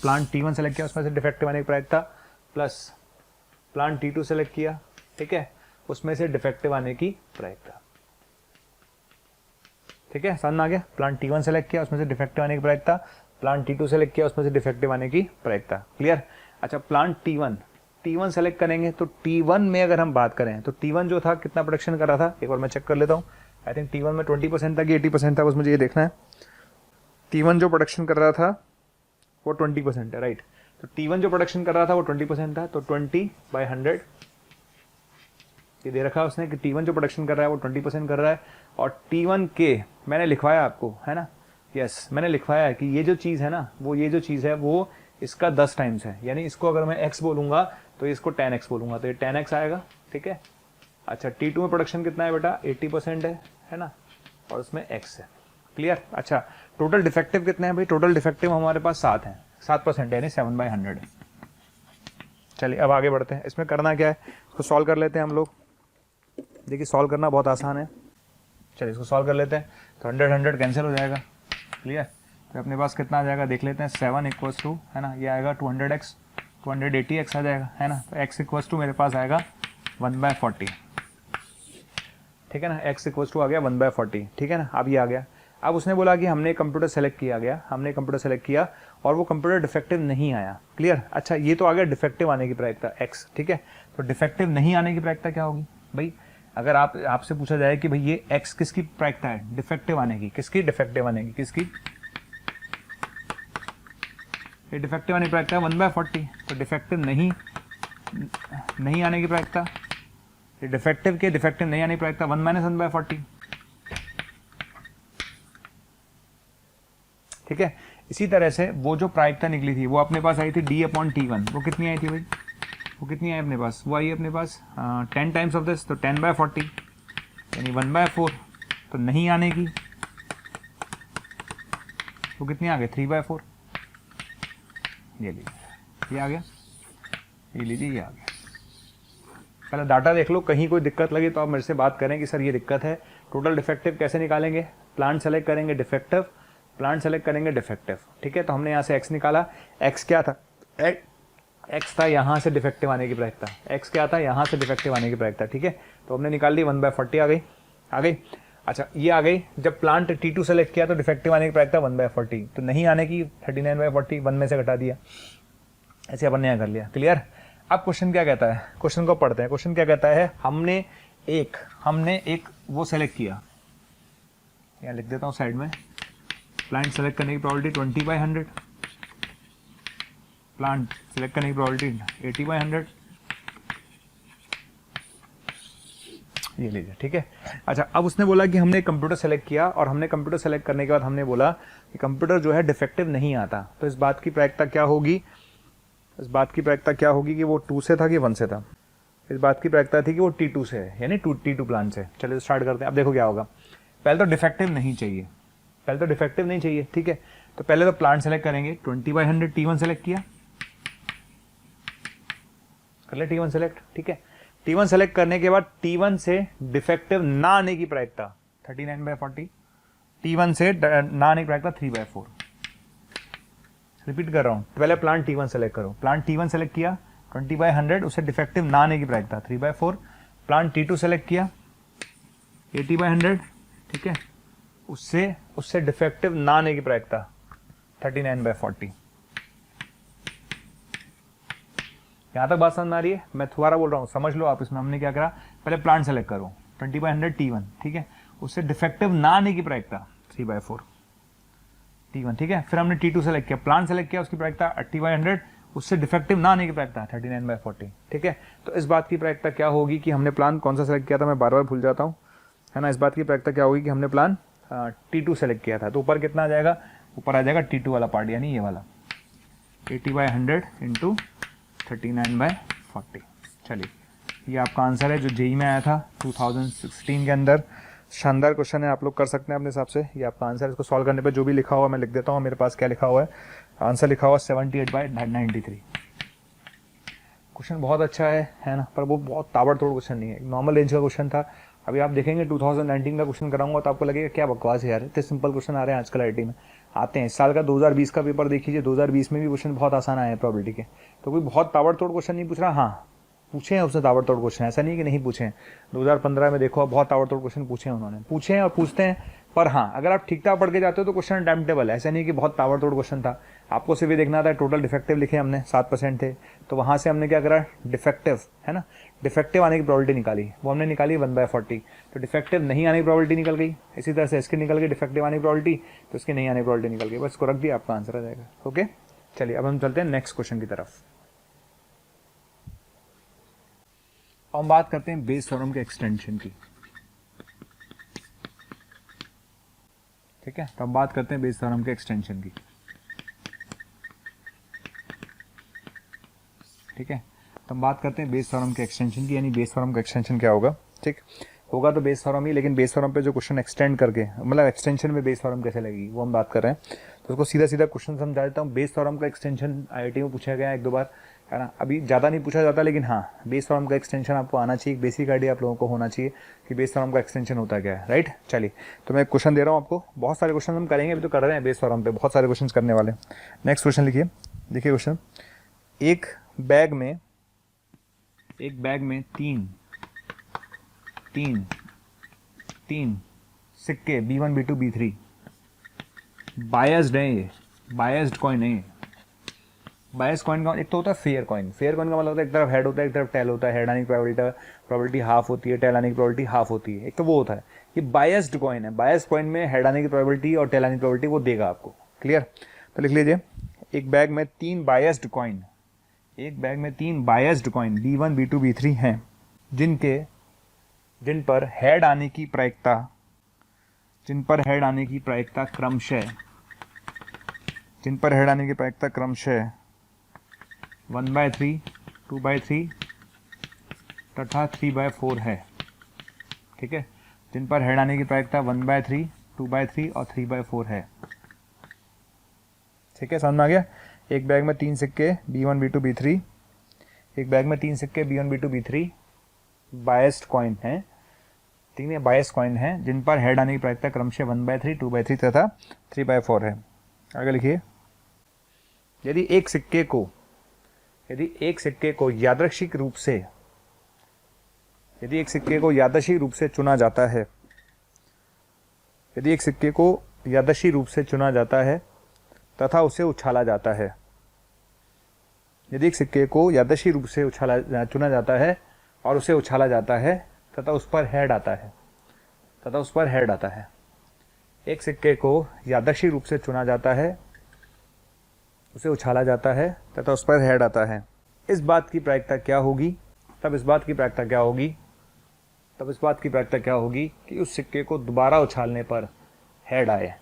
प्लांट T1 सेलेक्ट किया उसमें से डिफेक्टिव आने की प्रायिकता, प्लस प्लांट T2 सेलेक्ट किया, ठीक है, उसमें से डिफेक्टिव आने की प्रायिकता। ठीक है, समझ में आ गया। प्लांट T1 सेलेक्ट किया उसमें से डिफेक्टिव आने की प्रायिकता, प्लांट T2 सेलेक्ट किया उसमें से डिफेक्टिव आने की प्रायिकता। क्लियर। अच्छा, प्लांट T1 सेलेक्ट करेंगे तो T1 में अगर हम बात करें तो T1 जो था कितना प्रोडक्शन कर रहा था, एक बार मैं चेक कर लेता हूँ। आई थिंक T1 में 20% था कि 80% था, बस मुझे ये देखना है। T1 जो प्रोडक्शन कर रहा था वो 20% है, राइट। तो T1 जो प्रोडक्शन कर रहा था वो 20% था, तो 20/100 ये दे रखा है उसने कि T1 जो प्रोडक्शन कर रहा है वो 20% कर रहा है। और T1 के मैंने लिखवाया आपको, है ना, यस मैंने लिखवाया कि ये जो चीज़ है ना, वो ये जो चीज़ है वो इसका 10 टाइम्स है। यानी इसको अगर मैं x बोलूँगा तो इसको 10x बोलूँगा, तो ये 10x आएगा, ठीक है। अच्छा, T2 में प्रोडक्शन कितना है बेटा, 80% है ना, और उसमें x है। क्लियर। अच्छा, टोटल डिफेक्टिव कितने हैं भाई, टोटल डिफेक्टिव हमारे पास 7 हैं, 7% यानी 7/100। चलिए अब आगे बढ़ते हैं। इसमें करना क्या है, इसको सॉल्व कर लेते हैं हम लोग। देखिए सॉल्व करना बहुत आसान है, चलिए इसको सॉल्व कर लेते हैं। तो 100 कैंसिल हो जाएगा। क्लियर। तो अपने पास कितना आ जाएगा देख लेते हैं, 7 = टू, है ना, ये आएगा 200x, 280x आ जाएगा, है ना। तो x = मेरे पास आएगा 1/40, ठीक है ना, x = आ गया 1/40, ठीक है ना। अब ये आ गया। अब उसने बोला कि हमने कंप्यूटर सेलेक्ट किया और वो कंप्यूटर डिफेक्टिव नहीं आया। क्लियर। अच्छा, ये तो आ गया डिफेक्टिव आने की प्रायिकता x, ठीक है। तो डिफेक्टिव नहीं आने की प्रायिकता क्या होगी भाई, अगर आपसे पूछा जाए कि भाई ये x किसकी प्रायिकता है, डिफेक्टिव आने की, किसकी, डिफेक्टिव आने की, किसकी, ये डिफेक्टिव आने की प्रायिकता 1/40। तो डिफेक्टिव नहीं आने की प्रायिकता, ये डिफेक्टिव के डिफेक्टिव नहीं आने की प्रायिकता 1 - 1/40, ठीक है। इसी तरह से वो जो प्रायिकता निकली थी वो अपने पास आई थी D/T1, वो कितनी आई थी भाई, वो कितनी आई अपने पास, वो आई अपने पास 10 टाइम्स ऑफ दिस, तो 10/40 यानी 1/4। तो नहीं आने की वो कितनी आ गई, 3/4। ये लीजिए, ये आ गया, ये लीजिए, ये आ गया। पहले डाटा देख लो, कहीं कोई दिक्कत लगी तो आप मेरे से बात करें कि सर ये दिक्कत है। टोटल डिफेक्टिव कैसे निकालेंगे, प्लांट सेलेक्ट करेंगे डिफेक्टिव, प्लांट सेलेक्ट करेंगे डिफेक्टिव, ठीक है। तो हमने यहाँ से x निकाला, x क्या था, एक्स था यहाँ से डिफेक्टिव आने की प्रायिकता, एक्स क्या था यहाँ से डिफेक्टिव आने की प्रायिकता, ठीक है। तो हमने निकाल ली 1/40 आ गई। अच्छा ये आ गई, जब प्लांट T2 सेलेक्ट किया तो डिफेक्टिव आने की प्रायिकता 1/40, तो नहीं आने की 39/40, 1 में से घटा दिया, ऐसे अपन ने यहाँ कर लिया। क्लियर। अब क्वेश्चन क्या कहता है, क्वेश्चन को पढ़ते हैं। क्वेश्चन क्या कहता है, हमने एक वो सेलेक्ट किया, यहाँ लिख देता हूँ साइड में, प्लांट सेलेक्ट करने की प्रोबेबिलिटी 20/100, प्लांट सेलेक्ट करने की प्रोबेबिलिटी 80/100, ये लीजिए, ठीक है। अच्छा अब उसने बोला कि हमने कंप्यूटर सेलेक्ट किया, और हमने कंप्यूटर सेलेक्ट करने के बाद हमने बोला कि कंप्यूटर जो है डिफेक्टिव नहीं आता, तो इस बात की प्रायिकता क्या होगी, इस बात की प्रायिकता क्या होगी कि वो 2 से था कि 1 से था। इस बात की प्रायिकता थी कि वो T2 से है, यानी T2 प्लांट से। चलिए स्टार्ट करते हैं। अब देखो क्या होगा, पहले तो डिफेक्टिव नहीं चाहिए, पहले तो डिफेक्टिव नहीं चाहिए, ठीक है। तो पहले तो प्लांट सेलेक्ट करेंगे, 20/100 T1 सेलेक्ट किया, कर ले T1 सेलेक्ट, ठीक है। T1 सेलेक्ट करने के बाद T1 से डिफेक्टिव ना आने की प्रायिकता 39/40, T1 से ना आने की प्रायिकता 3/4। रिपीट कर रहा हूं, पहले प्लांट T1 सेलेक्ट करो, प्लांट T1 सेलेक्ट किया 20/100, उससे डिफेक्टिव ना आने की प्रायिकता 3/4। प्लांट T2 सेलेक्ट किया 80/100, ठीक है, उससे डिफेक्टिव ना आने की प्रायिकता 39/40। यहां तक बात समझ में आ रही है? मैं दोबारा बोल रहा हूं, समझ लो आप। इसमें हमने क्या करा, पहले प्लांट सेलेक्ट करो 20/100 T1, ठीक है, उससे डिफेक्टिव ना आने की प्रायिकता 3/4 T1, ठीक है। फिर हमने T2 सेलेक्ट किया, प्लांट सेलेक्ट किया, उसकी प्रायिकता 80/100, उससे डिफेक्टिव ना आने की प्रायिकता 39/40, ठीक है। तो इस बात की प्रायिकता क्या होगी कि हमने प्लान कौन सा सेलेक्ट किया था, मैं बार बार भूल जाता हूँ, है ना। इस बात की प्रायिकता क्या होगी कि हमने प्लान T2 सेलेक्ट किया था, तो ऊपर कितना आ जाएगा, ऊपर आ जाएगा T2 वाला पार्ट, यानी ये वाला 80/100 इंटू 39/40। चलिए ये आपका आंसर है जो जेई में आया था 2016 के अंदर। शानदार क्वेश्चन है, आप लोग कर सकते हैं अपने हिसाब से। ये आपका आंसर, इसको सॉल्व करने पे जो भी लिखा हुआ मैं लिख देता हूँ, मेरे पास क्या लिखा हुआ है, आंसर लिखा हुआ 78/93। क्वेश्चन बहुत अच्छा है ना, पर वो बहुत ताबड़तोड़ क्वेश्चन नहीं है, नॉर्मल रेंज का क्वेश्चन था। अभी आप देखेंगे 2019 का क्वेश्चन कराऊंगा तो आपको लगेगा क्या बकवास है यार, इतने सिंपल क्वेश्चन आ रहे हैं आजकल आईटी में, आते हैं। इस साल का 2020 का पेपर देख लीजिए, 2020 में भी क्वेश्चन बहुत आसान आए हैं प्रोबेबिलिटी के, तो कोई बहुत ताबड़तोड़ क्वेश्चन नहीं पूछ रहा। हाँ पूछे हैं उसने ताबड़तोड़ क्वेश्चन, ऐसा नहीं कि नहीं पूछे हैं। 2015 में देखो बहुत ताबड़तोड़ क्वेश्चन पूछे हैं उन्होंने, पूछे हैं और पूछते हैं। पर हाँ अगर आप ठीक ठाक पढ़ के जाते हो तो क्वेश्चन अटेम्प्टेबल है, ऐसा नहीं कि बहुत ताबड़तोड़ क्वेश्चन था। आपको सिर्फ ये देखना था टोटल डिफेक्टिव लिखे हमने 7% थे, तो वहाँ से हमने क्या करा, डिफेक्टिव है ना, डिफेक्टिव आने की प्रोबेबिलिटी निकाली, वो हमने निकाली 1/40। तो डिफेक्टिव नहीं आने की प्रोबेबिलिटी निकल गई, इसी तरह से इसकी निकल गई डिफेक्टिव आने की प्रोबेबिलिटी, तो इसकी नहीं आने की प्रोबेबिलिटी निकल गई, बस इसको रख दिया, आपका आंसर आ जाएगा। ओके चलिए अब हम चलते हैं नेक्स्ट क्वेश्चन की तरफ। हम बात करते हैं बेस थ्योरम के एक्सटेंशन की, ठीक है। तो हम बात करते हैं बेस थ्योरम के एक्सटेंशन की, ठीक है। तो हम बात करते हैं बेस थ्योरम के एक्सटेंशन की, यानी बेस थ्योरम का एक्सटेंशन क्या होगा, ठीक होगा तो बेस थ्योरम ही, लेकिन बेस थ्योरम पे जो क्वेश्चन एक्सटेंड करके, मतलब एक्सटेंशन में बेस थ्योरम कैसे लगेगी वो हम बात कर रहे हैं। तो उसको सीधा सीधा क्वेश्चन समझा देता हूँ। बेस थ्योरम का एक्सटेंशन आईआईटी में पूछा गया है 1-2 बार, है ना, अभी ज़्यादा नहीं पूछा जाता, लेकिन हाँ बेस थ्योरम का एक्सटेंशन आपको आना चाहिए, बेसिक आइडिया आप लोगों को होना चाहिए कि बेस थ्योरम का एक्सटेंशन होता क्या है, राइट। चलिए तो मैं क्वेश्चन दे रहा हूँ आपको, बहुत सारे क्वेश्चन हम करेंगे, अभी तो कर रहे हैं बेस थ्योरम पे, बहुत सारे क्वेश्चन करने वाले हैं। नेक्स्ट क्वेश्चन लिखिए, देखिए क्वेश्चन, एक बैग में तीन सिक्के B1 B2 B3 बायस्ड है, ये बायस्ड कॉइन है। बायस्ड कॉइन का एक तो होता है फेयर कॉइन, फेयर कॉइन का मतलब होता है एक तरफ हेड होता है एक तरफ टेल होता है, हेड आने की प्रोबेबिलिटी हाफ होती है, टेल आने की प्रोबेबिलिटी हाफ होती है, एक तो वो होता है। ये बायस्ड कॉइन है, बायस्ड कॉइन में हेड आने की प्रोबेबिलिटी और टेल आने की प्रोबेबिलिटी वो देगा आपको, क्लियर। तो लिख लीजिए, एक बैग में 3 बायस्ड कॉइन, एक बैग में 3 biased coin B1 B2 B3 हैं, जिन पर हेड आने की प्रायिकता क्रमशः 1/3, 2/3 तथा 3/4 है, ठीक है। जिन पर हेड आने की प्रायिकता 1/3, 2/3 और 3/4 है, ठीक है, समझ में आ गया। एक बैग में 3 सिक्के B1 B2 B3, एक बैग में 3 सिक्के B1 B2 B3 biased coin हैं, तीन बायस्ड कॉइन हैं, जिन पर हेड आने की प्रायिकता क्रमशः 1/3, 2/3 तथा 3/4 है। आगे लिखिए, यदि एक सिक्के को यदि एक सिक्के को यादृच्छिक रूप से यदि एक सिक्के को यादृच्छिक रूप से चुना जाता है यदि एक सिक्के को यादृच्छिक रूप से चुना जाता है तथा उसे उछाला जाता है यदि एक सिक्के को यादृच्छिक रूप से चुना जाता है और उसे उछाला जाता है तथा उस पर हेड आता है एक सिक्के को यादृच्छिक रूप से चुना जाता है उसे उछाला जाता है तथा उस पर हेड आता है इस बात की प्रायिकता क्या होगी तब इस बात की प्रायिकता क्या होगी कि उस सिक्के को दोबारा उछालने पर हेड आए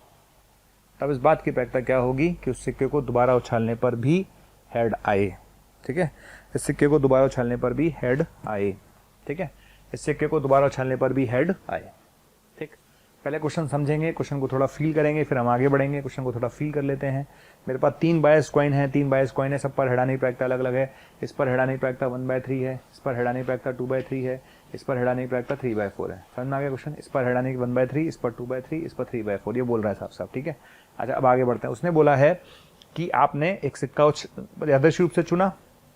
भी हेड आए। ठीक है, इस सिक्के को दोबारा उछालने पर भी हेड आए। ठीक है, इस सिक्के को दोबारा उछालने पर भी हेड आए। ठीक, पहले क्वेश्चन समझेंगे, क्वेश्चन को थोड़ा फील करेंगे, फिर हम आगे बढ़ेंगे। क्वेश्चन को थोड़ा फील कर लेते हैं। मेरे पास 3 बायस कॉइन है, सब पर हेड आने की प्रायिकता अलग अलग है। इस पर हेड आने की प्रायिकता 1/3 है, इस पर हेड आने की प्रायिकता 2/3 है, इस पर हेड आने की प्रायिकता 3/4 है। समझ में आ गया क्वेश्चन? इस पर हेड आने की 1/3, इस पर 2/3, इस पर 3/4, ये बोल रहा है साहब। ठीक है, अच्छा अब आगे बढ़ते हैं। उसने बोला है कि आपने एक सिक्का यादृच्छिक रूप से चुना,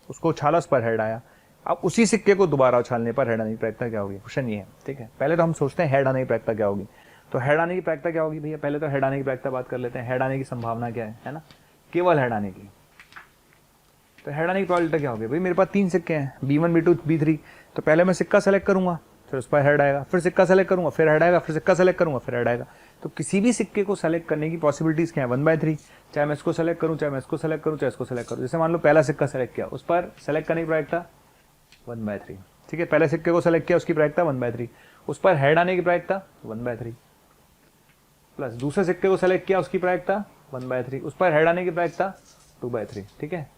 उसको उछाला, उस पर हेड आया। अब उसी सिक्के को दोबारा उछालने पर हेड आने की प्रायिकता क्या होगी? क्वेश्चन ये है। ठीक है, पहले तो हम सोचते हैं हेड आने की प्रायिकता क्या होगी। तो हेड आने की प्रायिकता क्या होगी भैया? पहले तो हेड आने की प्रायिकता बात कर लेते हैं। हेड आने की संभावना क्या है ना? केवल हेड आने की। तो हेड आने की प्रोबेबिलिटी क्या होगी भाई? मेरे पास 3 सिक्के हैं, B1 B2 B3। तो पहले मैं सिक्का सेलेक्ट करूंगा, फिर उस पर हेड आएगा, फिर सिक्का सेलेक्ट करूंगा, फिर हेड आएगा, फिर सिक्का सेलेक्ट करूंगा, फिर हेड आएगा। तो किसी भी सिक्के को सेलेक्ट करने की पॉसिबिलिटीज क्या है? 1/3। चाहे मैं इसको सेलेक्ट करूं, चाहे मैं इसको सेलेक्ट करूं, चाहे इसको सेलेक्ट करूं। जैसे मान लो पहला सिक्का सेलेक्ट किया, उस पर सेलेक्ट करने की प्रायिकता 1/3। ठीक है, पहले सिक्के को सेलेक्ट किया, उसकी प्रायिकता 1/3, उस पर हेड आने की प्रायिकता 1/3, प्लस दूसरे सिक्के को सेलेक्ट किया, उसकी प्रायिकता 1/3, उस पर हेड आने की प्रायिकता 2/3। ठीक है,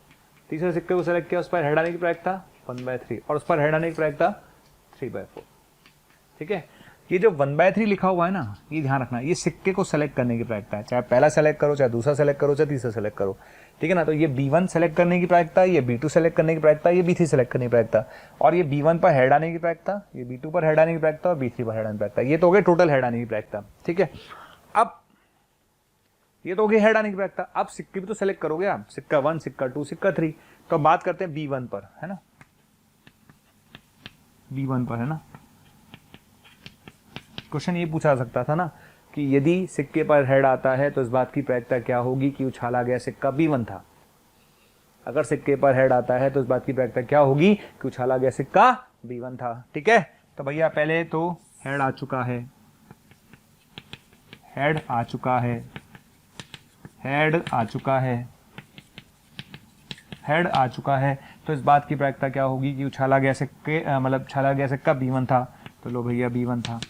तीसरे सिक्के को सेलेक्ट किया, उस पर हेड आने की प्रायिकता 1/3 और उस पर हेड आने की प्रायिकता 3/4। ठीक है, ये जो 1/3 लिखा हुआ है ना, ये ध्यान रखना, ये सिक्के को सेलेक्ट करने की प्रायिकता है। चाहे पहला सेलेक्ट करो, चाहे दूसरा सेलेक्ट करो, चाहे तीसरा सेलेक्ट करो। ठीक है ना, तो ये B1 सेलेक्ट करने की प्रायिकता, ये B2 सेलेक्ट करने की प्रायिकता, ये B3 सेलेक्ट करने की प्रायिकता, और ये B1 पर हेड आने की प्रायिकता, ये B2 पर हेड आने की प्रायिकता और B3 पर हेड आने की प्रायिकता। ये तो हो गए टोटल हेड आने की प्रायिकता। ठीक है, अब ये तो हो गई हेड आने की प्रायिकता। अब सिक्के भी तो सेलेक्ट करोगे आप, सिक्का 1, सिक्का 2, सिक्का 3। तो बात करते हैं B1 पर, है ना? B1 पर, है ना? क्वेश्चन ये पूछा सकता था ना कि यदि सिक्के पर हेड आता है तो इस बात की प्रायिकता क्या होगी कि उछाला गया सिक्का B1 था। अगर सिक्के पर हेड आता है तो इस बात की प्रायिकता क्या होगी कि उछाला गया सिक्का B1 था। ठीक है, तो भैया पहले तो हेड आ चुका है, हेड आ चुका है, हेड आ चुका है, हेड आ चुका है। तो इस बात की प्रायिकता क्या होगी कि उछाला गया सिक्के मतलब उछाला गया सिक्का B1 था। तो लो भैया B1 था,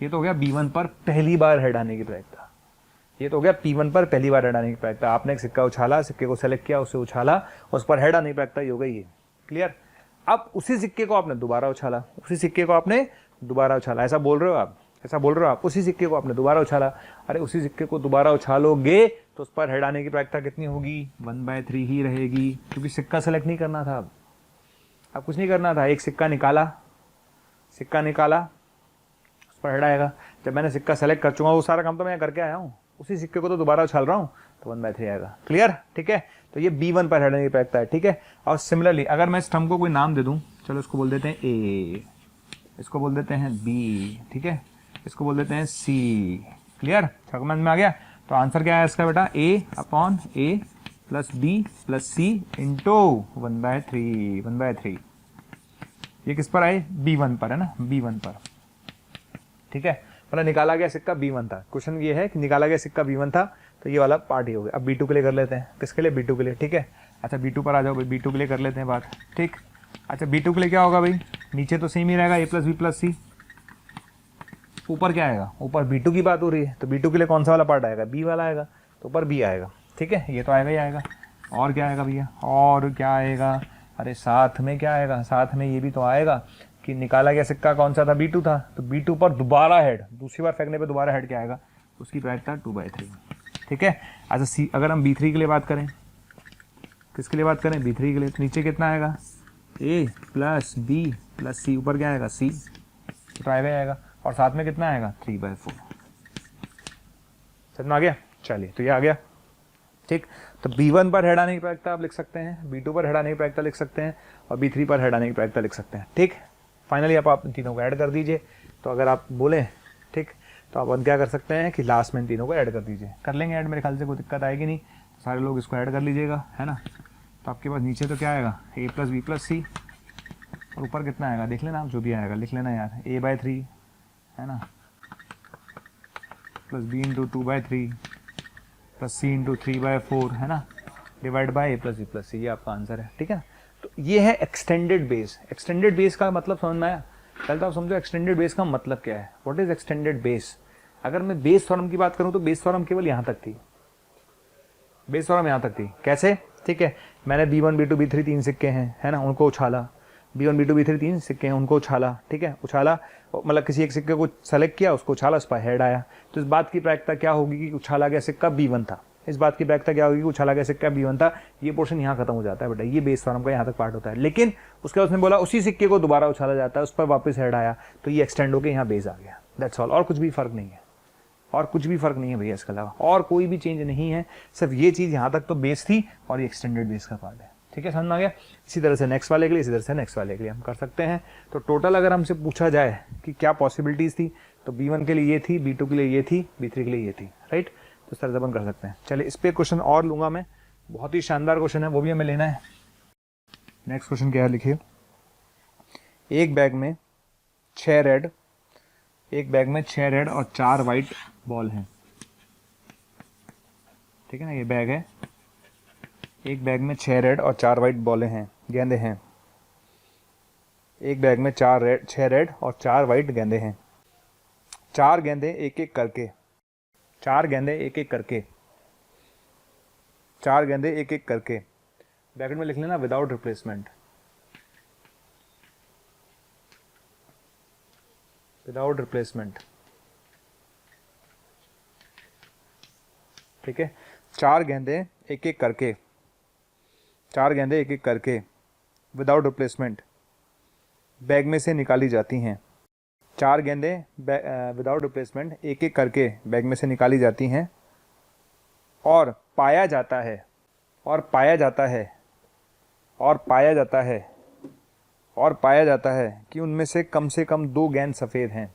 ये तो हो गया B1 पर पहली बार हेड आने की प्रायिकता। ये तो हो गया P1 पर पहली बार हेड आने की प्रायिकता। आपने एक सिक्का उछाला, सिक्के को सेलेक्ट किया, उसे उछाला, उस पर हेड आने की प्रायिकता ये हो गई। ये क्लियर? अब उसी सिक्के को आपने दोबारा उछाला, उसी सिक्के को आपने दोबारा उछाला। ऐसा बोल रहे हो आप? ऐसा बोल रहे हो आप? उसी सिक्के को आपने दोबारा उछाला। अरे उसी सिक्के को दोबारा उछालोगे तो उस पर हेड आने की प्रायिकता कितनी होगी? 1/3 ही रहेगी, क्योंकि सिक्का सेलेक्ट नहीं करना था। अब कुछ नहीं करना था, एक सिक्का निकाला, उस पर हेड आएगा। जब मैंने सिक्का सेलेक्ट कर चुका हूँ, वो सारा काम तो मैं करके आया हूँ, उसी सिक्के को तो दोबारा उछाल रहा हूँ, तो 1/3 आएगा। क्लियर? ठीक है, तो ये B1 पर हेड आने की प्रायिकता है। ठीक है, और सिमिलरली अगर मैं स्टम्प को कोई नाम दे दूँ, चलो इसको बोल देते हैं A, इसको बोल देते हैं B, ठीक है, इसको बोल देते हैं C। क्लियर? समझ में आ गया? तो आंसर क्या है इसका बेटा? A/A plus B plus C into 1/3। ये किस पर आए? B1 पर, है ना? B1 पर। ठीक है, मतलब निकाला गया सिक्का B1 था। क्वेश्चन ये है कि निकाला गया सिक्का B1 था, तो ये वाला पार्ट ही हो गया। अब B2 के लिए कर लेते हैं। किसके लिए? B2 के लिए। ठीक है, अच्छा B2 पर आ जाओ भाई, B2 के लिए कर लेते हैं बात। ठीक, अच्छा B2 के लिए क्या होगा भाई? नीचे तो सेम ही रहेगा, A plus B plus C। ऊपर क्या आएगा? ऊपर B2 की बात हो रही है, तो B2 के लिए कौन सा वाला पार्ट आएगा? B वाला आएगा, तो ऊपर B आएगा। ठीक है, ये तो आएगा ही आएगा। और क्या आएगा भैया? और क्या आएगा? अरे साथ में क्या आएगा? साथ में ये भी तो आएगा कि निकाला गया सिक्का कौन सा था? B2 था, तो B2 पर दोबारा हेड, दूसरी बार फेंकने पे दोबारा हेड क्या आएगा? उसकी प्रायिकता 2/3। ठीक है, अच्छा C, अगर हम B3 के लिए बात करें, किसके लिए बात करें? B3 के लिए, तो नीचे कितना आएगा? A plus B plus C, ऊपर क्या आएगा? C, तो आएगा, और साथ में कितना आएगा? 3/4। समझ में आ गया? चलिए, तो ये आ गया। ठीक। तो B1 पर हेड आने की प्रायिकता आप लिख सकते हैं, B2 पर हेड आने की प्रायिकता लिख सकते हैं और B3 पर हेड आने की प्रायिकता लिख सकते हैं। ठीक, फाइनली आप इन तीनों को ऐड कर दीजिए। तो अगर आप बोलें ठीक, तो आप क्या कर सकते हैं कि लास्ट में इन तीनों को ऐड कर दीजिए। कर लेंगे ऐड, मेरे ख्याल से कोई दिक्कत आएगी नहीं। तो सारे लोग इसको ऐड कर लीजिएगा, है ना। तो आपके पास नीचे तो क्या आएगा, A + B + C, और ऊपर कितना आएगा देख लेना आप, जो भी आएगा लिख लेना यार, A/3 है ना, प्लस B × 2/3 प्लस C × 3/4 है ना, divide by A + B + C, ये आपका आंसर है। ठीक है, तो ये है एक्सटेंडेड बेस। एक्सटेंडेड बेस का मतलब समझ में आया? पहले तो आप समझो एक्सटेंडेड बेस का मतलब क्या है, व्हाट इज एक्सटेंडेड बेस। अगर मैं बेस थ्योरम की बात करूं तो बेस थ्योरम केवल यहाँ तक थी, बेस थ्योरम यहाँ तक थी। कैसे? ठीक है, मैंने B1 B2 B3 तीन सिक्के हैं, है ना, उनको उछाला। B1 B2 B3 तीन सिक्के हैं, उनको उछाला। ठीक है, उछाला मतलब किसी एक सिक्के को सेलेक्ट किया, उसको उछाला, उस पर हेड आया। तो इस बात की प्रायिकता क्या होगी कि उछाला गया सिक्का B1 था। इस बात की प्रायिकता क्या होगी कि उछाला गया सिक्का B1 था। ये पोर्शन यहाँ खत्म हो जाता है बेटा, ये बेस थ्योरम का यहाँ तक पार्ट होता है। लेकिन उसके बाद उसने बोला उसी सिक्के को दोबारा उछाला जाता है, उस पर वापस हेड आया, तो ये एक्सटेंड होकर यहाँ बेस आ गया। दैट्स ऑल, और कुछ भी फर्क नहीं है, और कुछ भी फर्क नहीं है भैया इसके अलावा, और कोई भी चेंज नहीं है। सिर्फ ये चीज़ यहाँ तक तो बेस थी और ये एक्सटेंडेड बेस का पार्ट है। ठीक है, समझ में आ गया। इसी तरह से नेक्स्ट वाले के लिए, इसी तरह से नेक्स्ट वाले के लिए हम कर सकते हैं। तो टोटल अगर हमसे पूछा जाए कि क्या पॉसिबिलिटीज़ थी, तो B1 के लिए ये थी, B2 के लिए ये थी, B3 के लिए ये थी, राइट। तो इस तरह से अपन कर सकते हैं। चलिए इस पर क्वेश्चन और लूँगा मैं, बहुत ही शानदार क्वेश्चन है, वो भी हमें लेना है। नेक्स्ट क्वेश्चन क्या है, लिखिए। एक बैग में 6 रेड, एक बैग में 6 रेड और 4 वाइट बॉल हैं। ठीक है ना, ये बैग है, एक बैग में 6 रेड और 4 वाइट बॉलें हैं, गेंदे हैं। एक बैग में 6 रेड और 4 वाइट गेंदे हैं। 4 गेंदे एक एक करके, 4 गेंदे एक एक करके, 4 गेंदे एक एक करके, ब्रैकेट में लिख लेना विदाउट रिप्लेसमेंट, विदाउट रिप्लेसमेंट। ठीक है, 4 गेंदे एक एक करके, 4 गेंदे एक एक करके विदाउट रिप्लेसमेंट बैग में से निकाली जाती हैं। 4 गेंदे विदाउट रिप्लेसमेंट एक एक करके बैग में से निकाली जाती हैं और पाया जाता है, और पाया जाता है, और पाया जाता है, और पाया जाता है कि उनमें से कम 2 गेंद सफ़ेद हैं,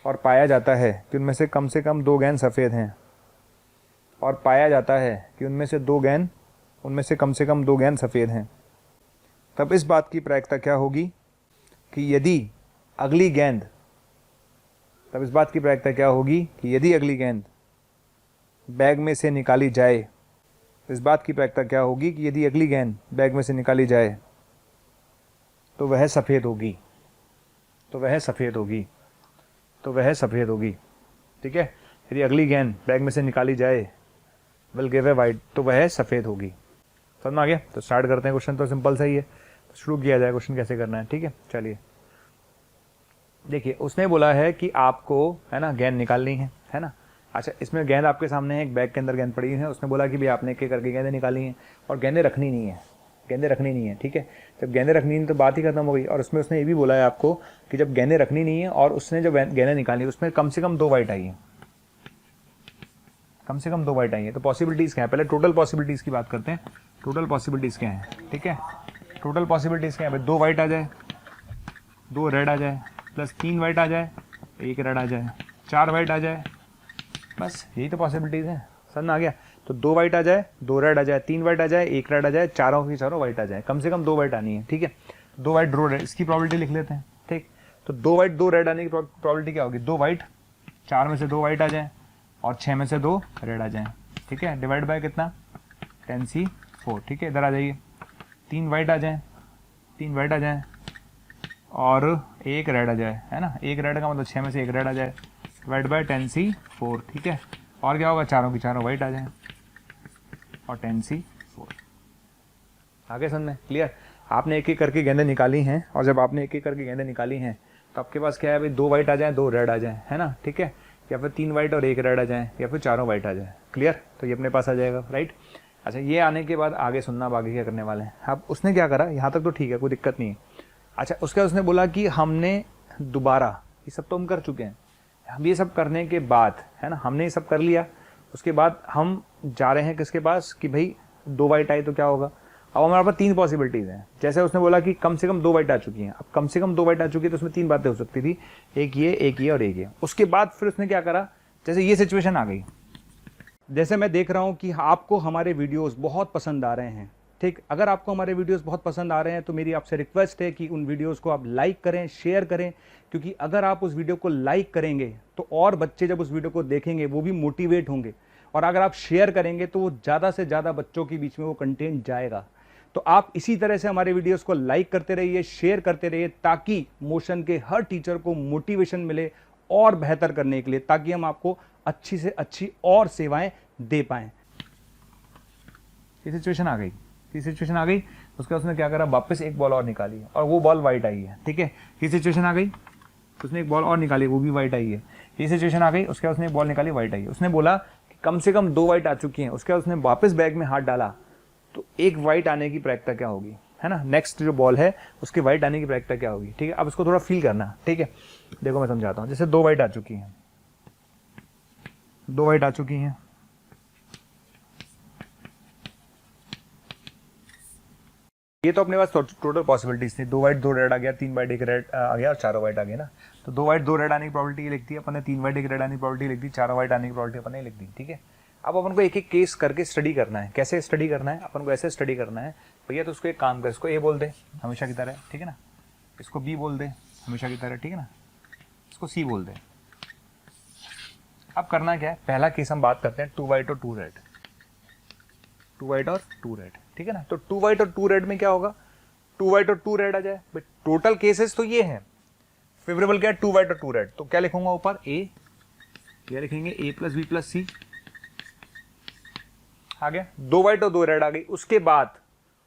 और पाया जाता है कि उनमें से कम 2 गेंद सफ़ेद हैं, और पाया जाता है कि उनमें से कम 2 गेंद सफ़ेद हैं। तब इस बात की प्रायिकता क्या होगी कि यदि अगली गेंद, तब इस बात की प्रायिकता क्या होगी कि यदि अगली गेंद बैग में से निकाली जाए, इस बात की प्रायिकता क्या होगी कि यदि अगली गेंद बैग में से निकाली जाए तो वह सफ़ेद होगी, तो वह सफ़ेद होगी, तो वह सफ़ेद होगी। ठीक है, यदि अगली गेंद बैग में से निकाली जाए विल गिव ए वाइट, तो वह सफ़ेद होगी। समझ में आ गया। तो स्टार्ट करते हैं। क्वेश्चन तो सिंपल सा ही है, तो शुरू किया जाए क्वेश्चन कैसे करना है। ठीक है, चलिए देखिए, उसने बोला है कि आपको, है ना, गेंद निकालनी है ना। अच्छा, इसमें गेंद आपके सामने है, एक बैग के अंदर गेंद पड़ी है। उसने बोला कि भाई आपने एक एक करके गेंदें निकाली हैं और गेंदें रखनी नहीं है, गेंदें रखनी नहीं है। ठीक है, जब गेंदें रखनी नहीं तो बात ही खत्म हो गई। और उसमें उसने ये भी बोला है आपको कि जब गेंदें रखनी नहीं है और उसने जब गेंदें निकाली उसमें कम से कम 2 वाइट आई हैं, कम से कम 2 वाइट आई हैं। तो पॉसिबिलिटीज़ क्या है, पहले टोटल पॉसिबिलिटीज़ की बात करते हैं। टोटल पॉसिबिलिटीज़ क्या है? ठीक है, टोटल पॉसिबिलिटीज़ क्या है भाई? 2 वाइट आ जाए, 2 रेड आ जाए, प्लस 3 वाइट आ जाए, 1 रेड आ जाए, 4 वाइट आ जाए, बस यही तो पॉसिबिलिटीज़ हैं। समझ में आ गया। तो 2 वाइट आ जाए, 2 रेड आ जाए, 3 वाइट आ जाए, 1 रेड आ जाए, चारों की चारों वाइट आ जाए, कम से कम 2 वाइट आनी है। ठीक है, 2 वाइट 2 रेड, इसकी प्रॉबिलिटी लिख लेते हैं। ठीक, तो 2 वाइट 2 रेड आने की प्रॉबिलिटी क्या होगी? 2 वाइट, 4 में से 2 वाइट आ जाए और 6 में से 2 रेड आ जाए। ठीक है, डिवाइड बाय कितना? 10C4। ठीक है, इधर आ जाइए, 3 वाइट आ जाए, 3 वाइट आ जाए और 1 रेड आ जाए, है ना। 1 रेड का मतलब 6 में से 1 रेड आ जाए, डिवाइड बाय 10C4। ठीक है, और क्या होगा? चारों की चारों वाइट आ जाए और 10C4। आगे समझ में क्लियर? आपने एक एक करके गेंदें निकाली हैं और जब आपने एक एक करके गेंदें निकाली हैं तो आपके पास क्या है भाई? 2 वाइट आ जाए, 2 रेड आ जाए, है ना। ठीक है, या फिर 3 वाइट और 1 रेड आ जाए, या फिर चारों वाइट आ जाए। क्लियर? तो ये अपने पास आ जाएगा, राइट। अच्छा, ये आने के बाद आगे सुनना, अब आगे क्या करने वाले हैं। अब उसने क्या करा, यहाँ तक तो ठीक है, कोई दिक्कत नहीं है। अच्छा, उसके बाद उसने बोला कि हमने दोबारा, ये सब तो हम कर चुके हैं, हम ये सब करने के बाद, है ना, हमने ये सब कर लिया, उसके बाद हम जा रहे हैं किसके पास कि भाई 2 वाइट आई तो क्या होगा। अब हमारे पास 3 पॉसिबिलिटीज़ हैं। जैसे उसने बोला कि कम से कम 2 वाइट आ चुकी हैं। अब कम से कम 2 वाइट आ चुकी है तो उसमें 3 बातें हो सकती थी, एक ये और एक ये। उसके बाद फिर उसने क्या करा, जैसे ये सिचुएशन आ गई, जैसे मैं देख रहा हूं कि आपको हमारे वीडियोस बहुत पसंद आ रहे हैं, ठीक। अगर आपको हमारे वीडियोस बहुत पसंद आ रहे हैं तो मेरी आपसे रिक्वेस्ट है कि उन वीडियोस को आप लाइक करें, शेयर करें, क्योंकि अगर आप उस वीडियो को लाइक करेंगे तो और बच्चे जब उस वीडियो को देखेंगे वो भी मोटिवेट होंगे, और अगर आप शेयर करेंगे तो वो ज़्यादा से ज़्यादा बच्चों के बीच में वो कंटेंट जाएगा। तो आप इसी तरह से हमारे वीडियोस को लाइक करते रहिए, शेयर करते रहिए, ताकि मोशन के हर टीचर को मोटिवेशन मिले और बेहतर करने के लिए, ताकि हम आपको अच्छी से अच्छी और सेवाएं दे पाएं। ये सिचुएशन आ गई, ये सिचुएशन आ गई। उसके बाद उसने क्या करा, वापस एक बॉल और निकाली और वो बॉल वाइट आई है, ठीक है। ये सिचुएशन आ गई, उसने एक बॉल और निकाली, वो भी वाइट आई है। ये सिचुएशन आ गई, उसके बाद उसने एक बॉल निकाली, वाइट आई है। उसने बोला कि कम से कम 2 वाइट आ चुकी हैं। उसके बाद उसने वापस बैग में हाथ डाला तो एक वाइट आने की प्रायिकता क्या होगी, है ना। नेक्स्ट जो बॉल है उसके वाइट आने की प्रायिकता क्या होगी, ठीक है। अब इसको थोड़ा फील करना, ठीक है। देखो मैं समझाता हूँ। जैसे 2 वाइट आ चुकी हैं, 2 वाइट आ चुकी हैं, ये तो अपने पास टोटल पॉसिबिलिटीज थी। 2 वाइट 2 रेड आ गया, 3 वाइट 1 रेड आ गया और 4 वाइट आ गया ना। तो 2 वाइट 2 रेड आने की प्रोबेबिलिटी लिख दी अपन ने, 3 वाइट 1 रेड आने की प्रोबेबिलिटी लिख दी, 4 वाइट आने की प्रोबेबिलिटी अपन ने लिख दी, ठीक है। अब अपन को एक एक केस करके स्टडी करना है। कैसे स्टडी करना है, अपन को ऐसे स्टडी करना है भैया। तो उसको एक काम कर, इसको ए बोल दे हमेशा की तरह, ठीक है ना। इसको बी बोल दे हमेशा की तरह, ठीक है ना। इसको सी बोल दे। अब करना क्या है, पहला केस हम बात करते हैं 2 वाइट और 2 रेड, 2 वाइट और 2 रेड, ठीक है ना। तो 2 वाइट और 2 रेड में क्या होगा, 2 वाइट और 2 रेड आ जाए। बट टोटल केसेस तो ये हैं, फेवरेबल क्या है, 2 वाइट और 2 रेड। तो क्या लिखूंगा ऊपर, ए, क्या लिखेंगे, ए प्लस बी प्लस सी आ गया। 2 वाइट और 2 रेड आ गई। उसके बाद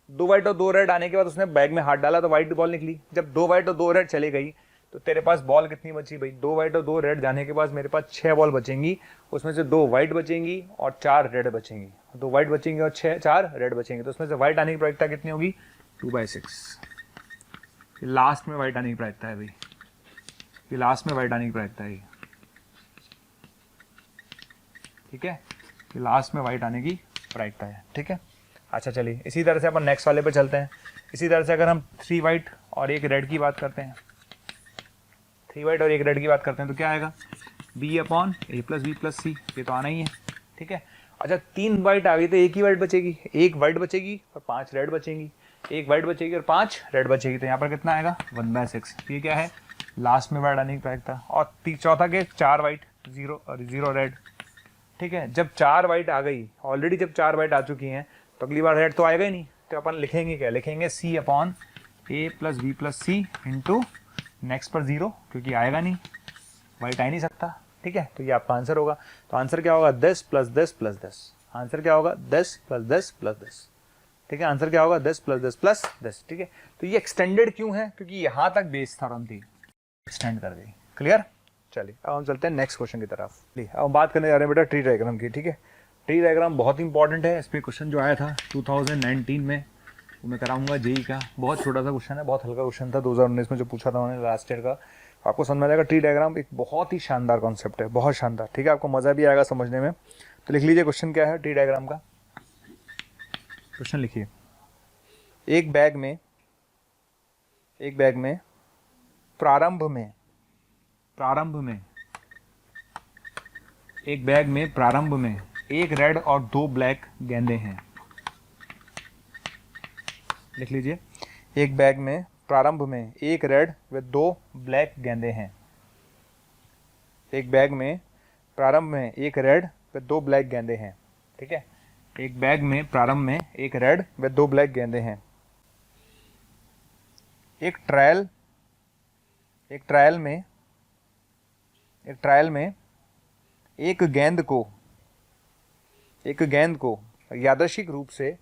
2 वाइट और 2 रेड आने के बाद उसने बैग में हाथ डाला तो व्हाइट बॉल निकली। जब 2 वाइट और 2 रेड चली गई तो तेरे पास बॉल कितनी बची भाई, 2 वाइट और 2 रेड जाने के बाद मेरे पास 6 बॉल बचेंगी। उसमें से 2 वाइट बचेंगी और 4 रेड बचेंगी। 2 वाइट बचेंगी और 4 रेड बचेंगे। तो उसमें से व्हाइट आने की प्रायिकता कितनी होगी, 2/6। लास्ट में व्हाइट आने की प्रायिकता है भाई, ये लास्ट में व्हाइट आने की प्रायिकता है, ठीक है। ये लास्ट में व्हाइट आने की प्रायिकता है, ठीक है। अच्छा चलिए, इसी तरह से अपन नेक्स्ट वाले पे चलते हैं। इसी तरह से अगर हम 3 वाइट और 1 रेड की बात करते हैं, 3 वाइट और 1 रेड की बात करते हैं तो क्या आएगा, b upon a plus B plus C. ये तो आना ही है, ठीक है। अच्छा 3 वाइट आ गई तो एक ही वाइट बचेगी, 1 वाइट बचेगी और 5 रेड बचेंगी, 1 वाइट बचेगी और 5 रेड बचेगी। तो यहाँ पर कितना आएगा, 1/6। ये क्या है, लास्ट में वाइट आने की प्रायिकता। और चौथा के 4 वाइट 0 और 0 रेड, ठीक है। जब 4 वाइट आ गई, ऑलरेडी जब 4 वाइट आ चुकी हैं तो अगली बार रेड तो आएगा ही नहीं। तो अपन लिखेंगे क्या, लिखेंगे c upon a plus B plus C into next पर 0, क्योंकि आएगा नहीं, वाइट आ ही नहीं सकता, ठीक है। तो ये आपका आंसर होगा। तो आंसर क्या होगा, 10 प्लस 10 प्लस 10। आंसर क्या होगा, 10 प्लस 10 प्लस 10, ठीक है। आंसर क्या होगा, 10 प्लस 10 प्लस 10, ठीक है। तो ये एक्सटेंडेड क्यों है, क्योंकि यहाँ तक बेस थ्योरम थी, एक्सटेंड कर गई। क्लियर। चलिए अब हम चलते हैं नेक्स्ट क्वेश्चन की तरफ। अब हम बात करने जा रहे हैं बेटा ट्री डायग्राम की, ठीक है। ट्री डायग्राम बहुत इंपॉर्टेंट है। इस पर क्वेश्चन जो आया था 2019 में, वो मैं कराऊंगा जेई का। बहुत छोटा सा क्वेश्चन है, बहुत हल्का क्वेश्चन था 2019 में जो पूछा था उन्होंने लास्ट ईयर का। आपको समझ में आ जाएगा। ट्री डायग्राम एक बहुत ही शानदार कॉन्सेप्ट है, बहुत शानदार, ठीक है। आपको मज़ा भी आएगा समझने में। तो लिख लीजिए क्वेश्चन क्या है ट्री डायग्राम का। क्वेश्चन लिखिए, एक बैग में प्रारंभ में एक बैग में प्रारंभ में 1 रेड और 2 ब्लैक गेंदे हैं। लिख लीजिए, एक बैग में प्रारंभ में 1 रेड व 2 ब्लैक गेंदे हैं। एक बैग में प्रारंभ में 1 रेड व 2 ब्लैक गेंदे हैं, ठीक है। एक बैग में प्रारंभ में 1 रेड व 2 ब्लैक गेंदे हैं। एक ट्रायल में एक गेंद को यादृच्छिक रूप से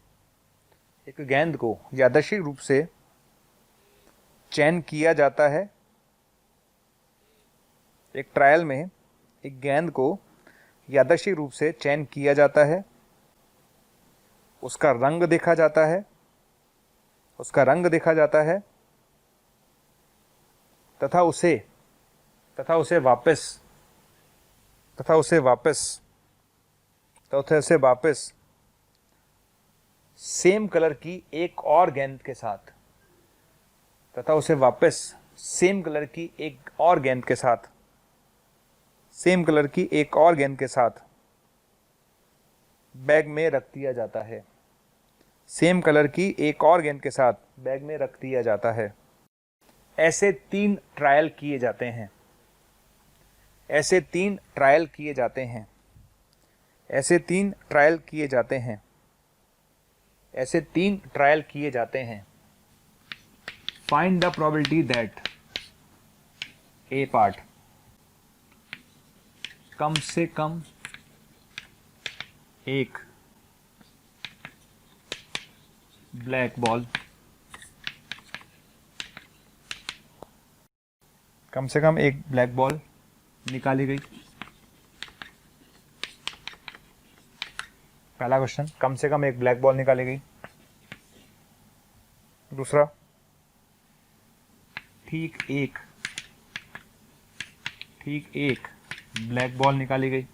चयन किया जाता है। एक ट्रायल में एक गेंद को यादृच्छिक रूप से चयन किया जाता है। उसका रंग देखा जाता है तथा उसे वापस उसे ऐसे वापस सेम कलर की एक और गेंद के साथ, तथा उसे वापस सेम कलर की एक और गेंद के साथ, सेम कलर की एक और गेंद के साथ बैग में रख दिया जाता है। सेम कलर की एक और गेंद के साथ बैग में रख दिया जाता है। ऐसे 3 ट्रायल किए जाते हैं। ऐसे 3 ट्रायल किए जाते हैं। ऐसे 3 ट्रायल किए जाते हैं। ऐसे 3 ट्रायल किए जाते हैं। Find the probability that A part, कम से कम एक ब्लैक बॉल, कम से कम एक ब्लैक बॉल निकाली गई। पहला क्वेश्चन, कम से कम एक ब्लैक बॉल निकाली गई। दूसरा, ठीक एक ब्लैक बॉल निकाली गई।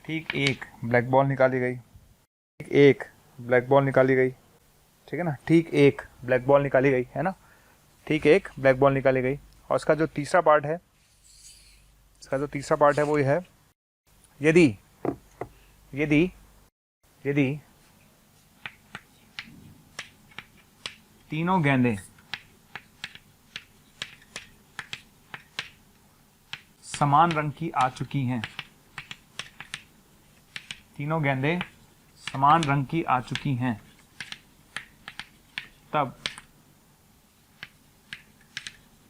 ठीक एक ब्लैक बॉल निकाली गई। ठीक एक ब्लैक बॉल निकाली गई, ठीक है ना। ठीक एक ब्लैक बॉल निकाली गई, है ना। ठीक एक ब्लैक बॉल निकाली गई। और इसका जो तीसरा पार्ट है, वो ये है, यदि यदि यदि तीनों गेंदें समान रंग की आ चुकी हैं, तीनों गेंदें समान रंग की आ चुकी हैं, तब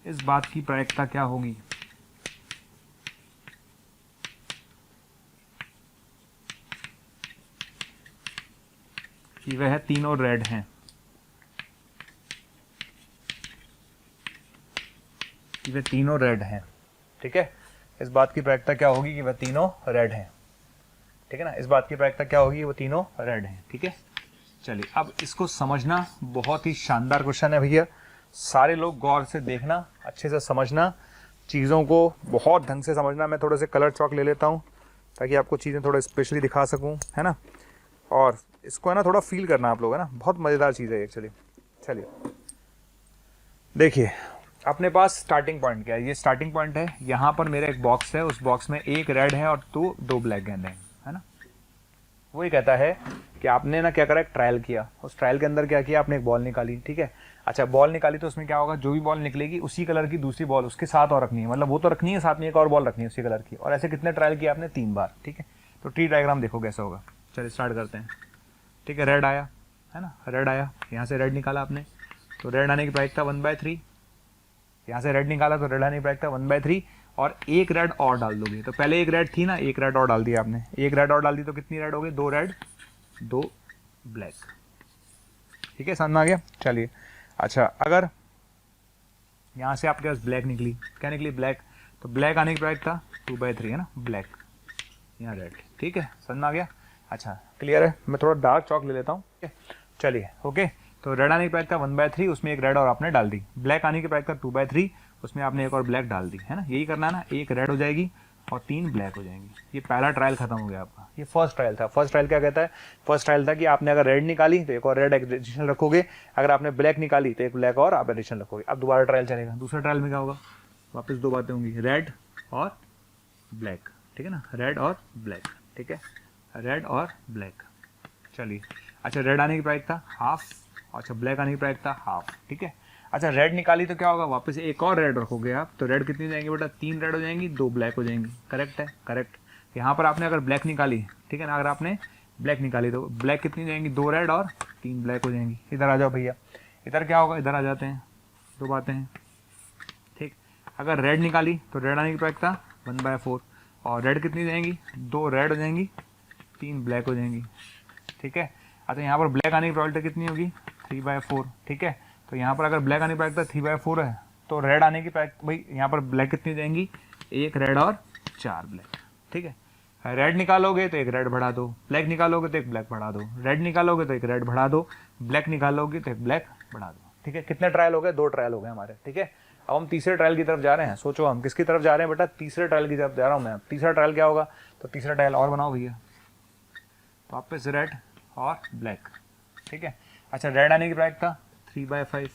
इस बात की प्रायिकता क्या होगी कि वह तीनों रेड हैं, कि वे तीनों रेड हैं। ठीक है, इस बात की प्रायिकता क्या होगी कि वह तीनों रेड हैं। ठीक है ना, इस बात की प्रायिकता क्या होगी, वो तीनों रेड हैं। ठीक है, चलिए अब इसको समझना बहुत ही शानदार क्वेश्चन है भैया। सारे लोग गौर से देखना, अच्छे से समझना, चीज़ों को बहुत ढंग से समझना। मैं थोड़े से कलर चौक ले लेता हूँ ताकि आपको चीज़ें थोड़ा स्पेशली दिखा सकूँ, है ना। और इसको है ना थोड़ा फील करना आप लोग, है ना। बहुत मज़ेदार चीज़ है एक्चुअली। चलिए देखिए, अपने पास स्टार्टिंग पॉइंट क्या है। ये स्टार्टिंग पॉइंट है, यहाँ पर मेरा एक बॉक्स है, उस बॉक्स में एक रेड है और दो ब्लैक गेंद है ना। वही कहता है कि आपने ना क्या करा, एक ट्रायल किया। उस ट्रायल के अंदर क्या किया, आपने एक बॉल निकाली। ठीक है, अच्छा बॉल निकाली तो उसमें क्या होगा, जो भी बॉल निकलेगी उसी कलर की दूसरी बॉल उसके साथ और रखनी है, मतलब वो तो रखनी है, साथ में एक और बॉल रखनी है उसी कलर की। और ऐसे कितने ट्रायल किया आपने, 3 बार। ठीक है, तो ट्री डायग्राम देखो कैसा होगा। चलिए स्टार्ट करते हैं। ठीक है, रेड आया, है ना, रेड आया, यहाँ से रेड निकाला आपने, तो रेड आने की प्रायिकता 1/3। यहाँ से रेड निकाला तो रेड आने की प्रायिकता 1/3, और एक रेड और डाल दोगे। तो पहले एक रेड थी ना, एक रेड और डाल दिया आपने, एक रेड और डाल दी तो कितनी रेड हो गई, 2 रेड 2 ब्लैक। ठीक है, समझ में आ गया। चलिए अच्छा, अगर यहाँ से आपके पास ब्लैक निकली, क्या निकली, ब्लैक, तो ब्लैक आने की प्रायिकता 2/3 है ना, ब्लैक, यहाँ रेड। ठीक है, समझ में आ गया। अच्छा क्लियर है, मैं थोड़ा डार्क चौक ले लेता हूँ। ठीक है, चलिए ओके। तो रेड आने की प्रायिकता 1/3, उसमें एक रेड और आपने डाल दी। ब्लैक आने की प्रायिकता 2/3, उसमें आपने एक और ब्लैक डाल दी, है ना। यही करना है ना, एक रेड हो जाएगी और 3 ब्लैक हो जाएंगी। ये पहला ट्रायल खत्म हो गया आपका। ये फर्स्ट ट्रायल था। फर्स्ट ट्रायल क्या कहता है, फर्स्ट ट्रायल था कि आपने अगर रेड निकाली तो एक और रेड एडिशनल रखोगे, अगर आपने ब्लैक निकाली तो एक ब्लैक और आप एडिशनल रखोगे। अब दोबारा ट्रायल चलेगा। दूसरे ट्रायल में क्या होगा, वापस 2 बातें होंगी, रेड और ब्लैक। ठीक है ना, रेड और ब्लैक। ठीक है, रेड और ब्लैक। चलिए अच्छा, रेड आने की प्रायिकता हाफ, अच्छा ब्लैक आने की प्रायिकता हाफ। ठीक है, अच्छा रेड निकाली तो क्या होगा, वापस एक और रेड रखोगे आप, तो रेड कितनी हो जाएंगी बेटा, 3 रेड हो जाएंगी, 2 ब्लैक हो जाएंगी। करेक्ट है, करेक्ट। यहाँ पर आपने अगर ब्लैक निकाली, ठीक है ना, अगर आपने ब्लैक निकाली तो ब्लैक कितनी हो जाएंगी, 2 रेड और 3 ब्लैक हो जाएंगी। इधर आ जाओ भैया, इधर क्या होगा, इधर आ जाते हैं, 2 बातें हैं। ठीक, अगर रेड निकाली तो रेड आने की प्रायिकता 1/4, और रेड कितनी हो जाएंगी, 2 रेड हो जाएंगी, 3 ब्लैक हो जाएंगी। ठीक है, अच्छा यहाँ पर ब्लैक आने की प्रोबेबिलिटी कितनी होगी, 3/4। ठीक है, तो यहाँ पर अगर ब्लैक आने की प्रायिकता 3/4 है, तो रेड आने की प्रायिकता, भाई यहाँ पर ब्लैक कितनी हो जाएंगी, 1 रेड और 4 ब्लैक। ठीक है, रेड निकालोगे तो एक रेड बढ़ा दो, ब्लैक निकालोगे तो एक ब्लैक बढ़ा दो, रेड निकालोगे तो एक रेड बढ़ा दो, ब्लैक निकालोगे तो एक ब्लैक बढ़ा दो। ठीक है, कितने ट्रायल हो गए, 2 ट्रायल हो गए हमारे। ठीक है, अब हम तीसरे ट्रायल की तरफ जा रहे हैं। सोचो हम किसकी तरफ जा रहे हैं बेटा, तीसरे ट्रायल की तरफ जा रहा हूँ मैं। तीसरा ट्रायल क्या होगा, तो तीसरा ट्रायल और बनाओ भैया, वापस रेड और ब्लैक, ठीक है। अच्छा रेड आने की प्रायिकता 3/5,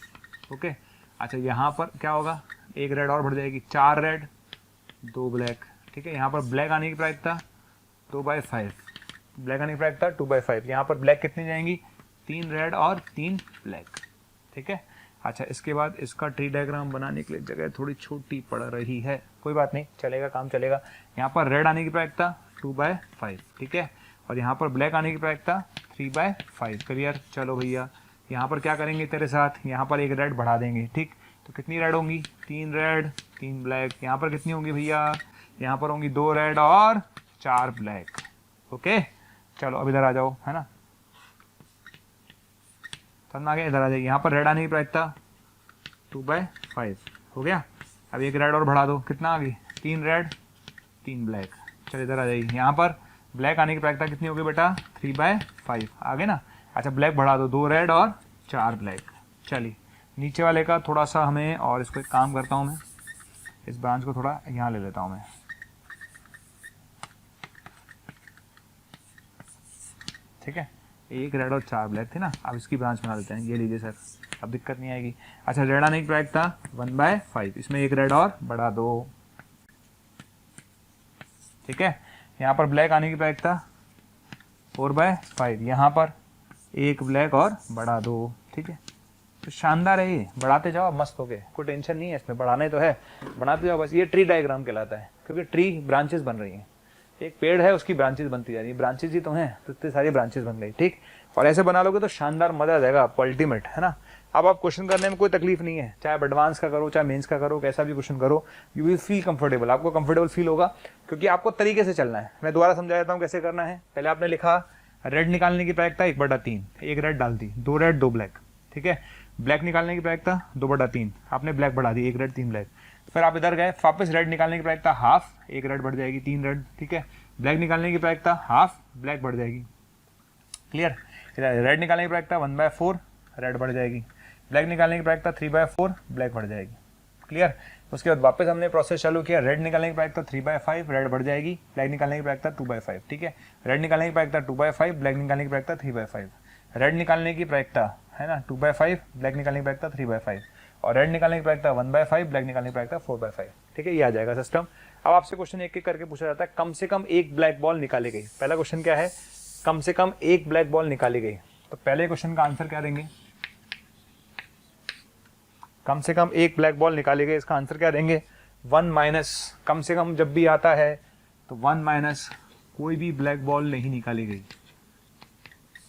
ओके। अच्छा यहाँ पर क्या होगा, एक रेड और बढ़ जाएगी, 4 रेड 2 ब्लैक, ठीक है। यहाँ पर ब्लैक आने की प्रायिकता 2/5, ब्लैक आने की प्रायिकता 2/5। यहाँ पर ब्लैक कितनी जाएंगी, 3 रेड और 3 ब्लैक, ठीक है। अच्छा इसके बाद इसका ट्री डायग्राम बनाने के लिए जगह थोड़ी छोटी पड़ रही है, कोई बात नहीं, चलेगा, काम चलेगा। यहाँ पर रेड आने की प्रायिकता 2/5, ठीक है, और यहाँ पर ब्लैक आने की प्रायिकता 3/5। क्लियर, चलो भैया यहाँ पर क्या करेंगे तेरे साथ, यहाँ पर एक रेड बढ़ा देंगे, ठीक। तो कितनी रेड होंगी, 3 रेड 3 ब्लैक। यहाँ पर कितनी होंगी भैया, यहाँ पर होंगी 2 रेड और 4 ब्लैक, ओके। चलो अब इधर आ जाओ, है ना, समझ आ गया, इधर आ जाइए। यहाँ पर रेड आने की प्रायिकता 2/5 हो गया। अब एक रेड और बढ़ा दो, कितना आ गई, 3 रेड 3 ब्लैक। चलो इधर आ जाइए, यहाँ पर ब्लैक आने की प्रायिकता कितनी होगी बेटा, 3/5 आ गए ना। अच्छा ब्लैक बढ़ा दो, 2 रेड और 4 ब्लैक। चलिए नीचे वाले का थोड़ा सा हमें, और इसको एक काम करता हूँ मैं, इस ब्रांच को थोड़ा यहाँ ले लेता हूँ मैं, ठीक है। एक रेड और 4 ब्लैक थे ना, अब इसकी ब्रांच बना देते हैं, ये लीजिए सर, अब दिक्कत नहीं आएगी। अच्छा रेड आने की प्रायिकता 1/5, इसमें एक रेड और बढ़ा दो, ठीक है। यहाँ पर ब्लैक आने की प्रायिकता 4/5, यहाँ पर एक ब्लैक और बढ़ा दो, ठीक है। तो शानदार है ये, बढ़ाते जाओ, मस्त हो गए, कोई टेंशन नहीं है इसमें, बढ़ाना ही तो है, बढ़ाते जाओ बस। ये ट्री डायग्राम कहलाता है, क्योंकि ट्री ब्रांचेस बन रही हैं, एक पेड़ है उसकी ब्रांचेस बनती जा रही है, ब्रांचेस ही तो हैं, तो इतनी सारी ब्रांचेस बन गई, ठीक। और ऐसे बना लोगे तो शानदार, मजा आ जाएगा आपको, अल्टीमेट, है ना। अब आप क्वेश्चन करने में कोई तकलीफ नहीं है, चाहे आप एडवांस का करो चाहे मेंस का करो, कैसा भी क्वेश्चन करो, यू विल फील कंफर्टेबल, आपको कंफर्टेबल फील होगा, क्योंकि आपको तरीके से चलना है। मैं दोबारा समझा देता हूँ कैसे करना है। पहले आपने लिखा रेड निकालने की प्रायिकता 1/3, एक रेड डाल दी, 2 रेड 2 ब्लैक, ठीक है। ब्लैक निकालने की प्रायिकता 2/3, आपने ब्लैक बढ़ा दी, 1 रेड 3 ब्लैक। फिर आप इधर गए, वापस रेड निकालने की प्रायिकता हाफ, एक रेड बढ़ जाएगी, 3 रेड, ठीक है। ब्लैक निकालने की प्रायिकता हाफ, ब्लैक बढ़ जाएगी, क्लियर। रेड निकालने की प्रायिकता 1/4, रेड बढ़ जाएगी। ब्लैक निकालने की प्रायिकता 3/4, ब्लैक बढ़ जाएगी, क्लियर। उसके बाद वापस हमने प्रोसेस चालू किया, रेड निकालने की प्रायिकता 3/5, रेड बढ़ जाएगी। ब्लैक निकालने की प्रायिकता 2/5, ठीक है। रेड निकालने की प्रायिकता 2/5, ब्लैक निकालने की प्रायिकता 3/5। रेड निकालने की प्रायिकता है ना 2/5, ब्लैक निकालने की प्रायिकता 3/5, और रेड निकालने की प्रायिकता 1/5, ब्लैक निकालने की प्रायिकता 4/5, ठीक है। ये आ जाएगा सिस्टम। अब आपसे क्वेश्चन एक एक करके पूछा जाता है, कम से कम एक ब्लैक बॉल निकाली गई। पहला क्वेश्चन क्या है, कम से कम एक ब्लैक बॉल निकाली गई। तो पहले क्वेश्चन का आंसर क्या देंगे, कम से कम एक ब्लैक बॉल निकाली गई, इसका आंसर क्या देंगे, 1 माइनस, कम से कम जब भी आता है तो 1 माइनस कोई भी ब्लैक बॉल नहीं निकाली गई,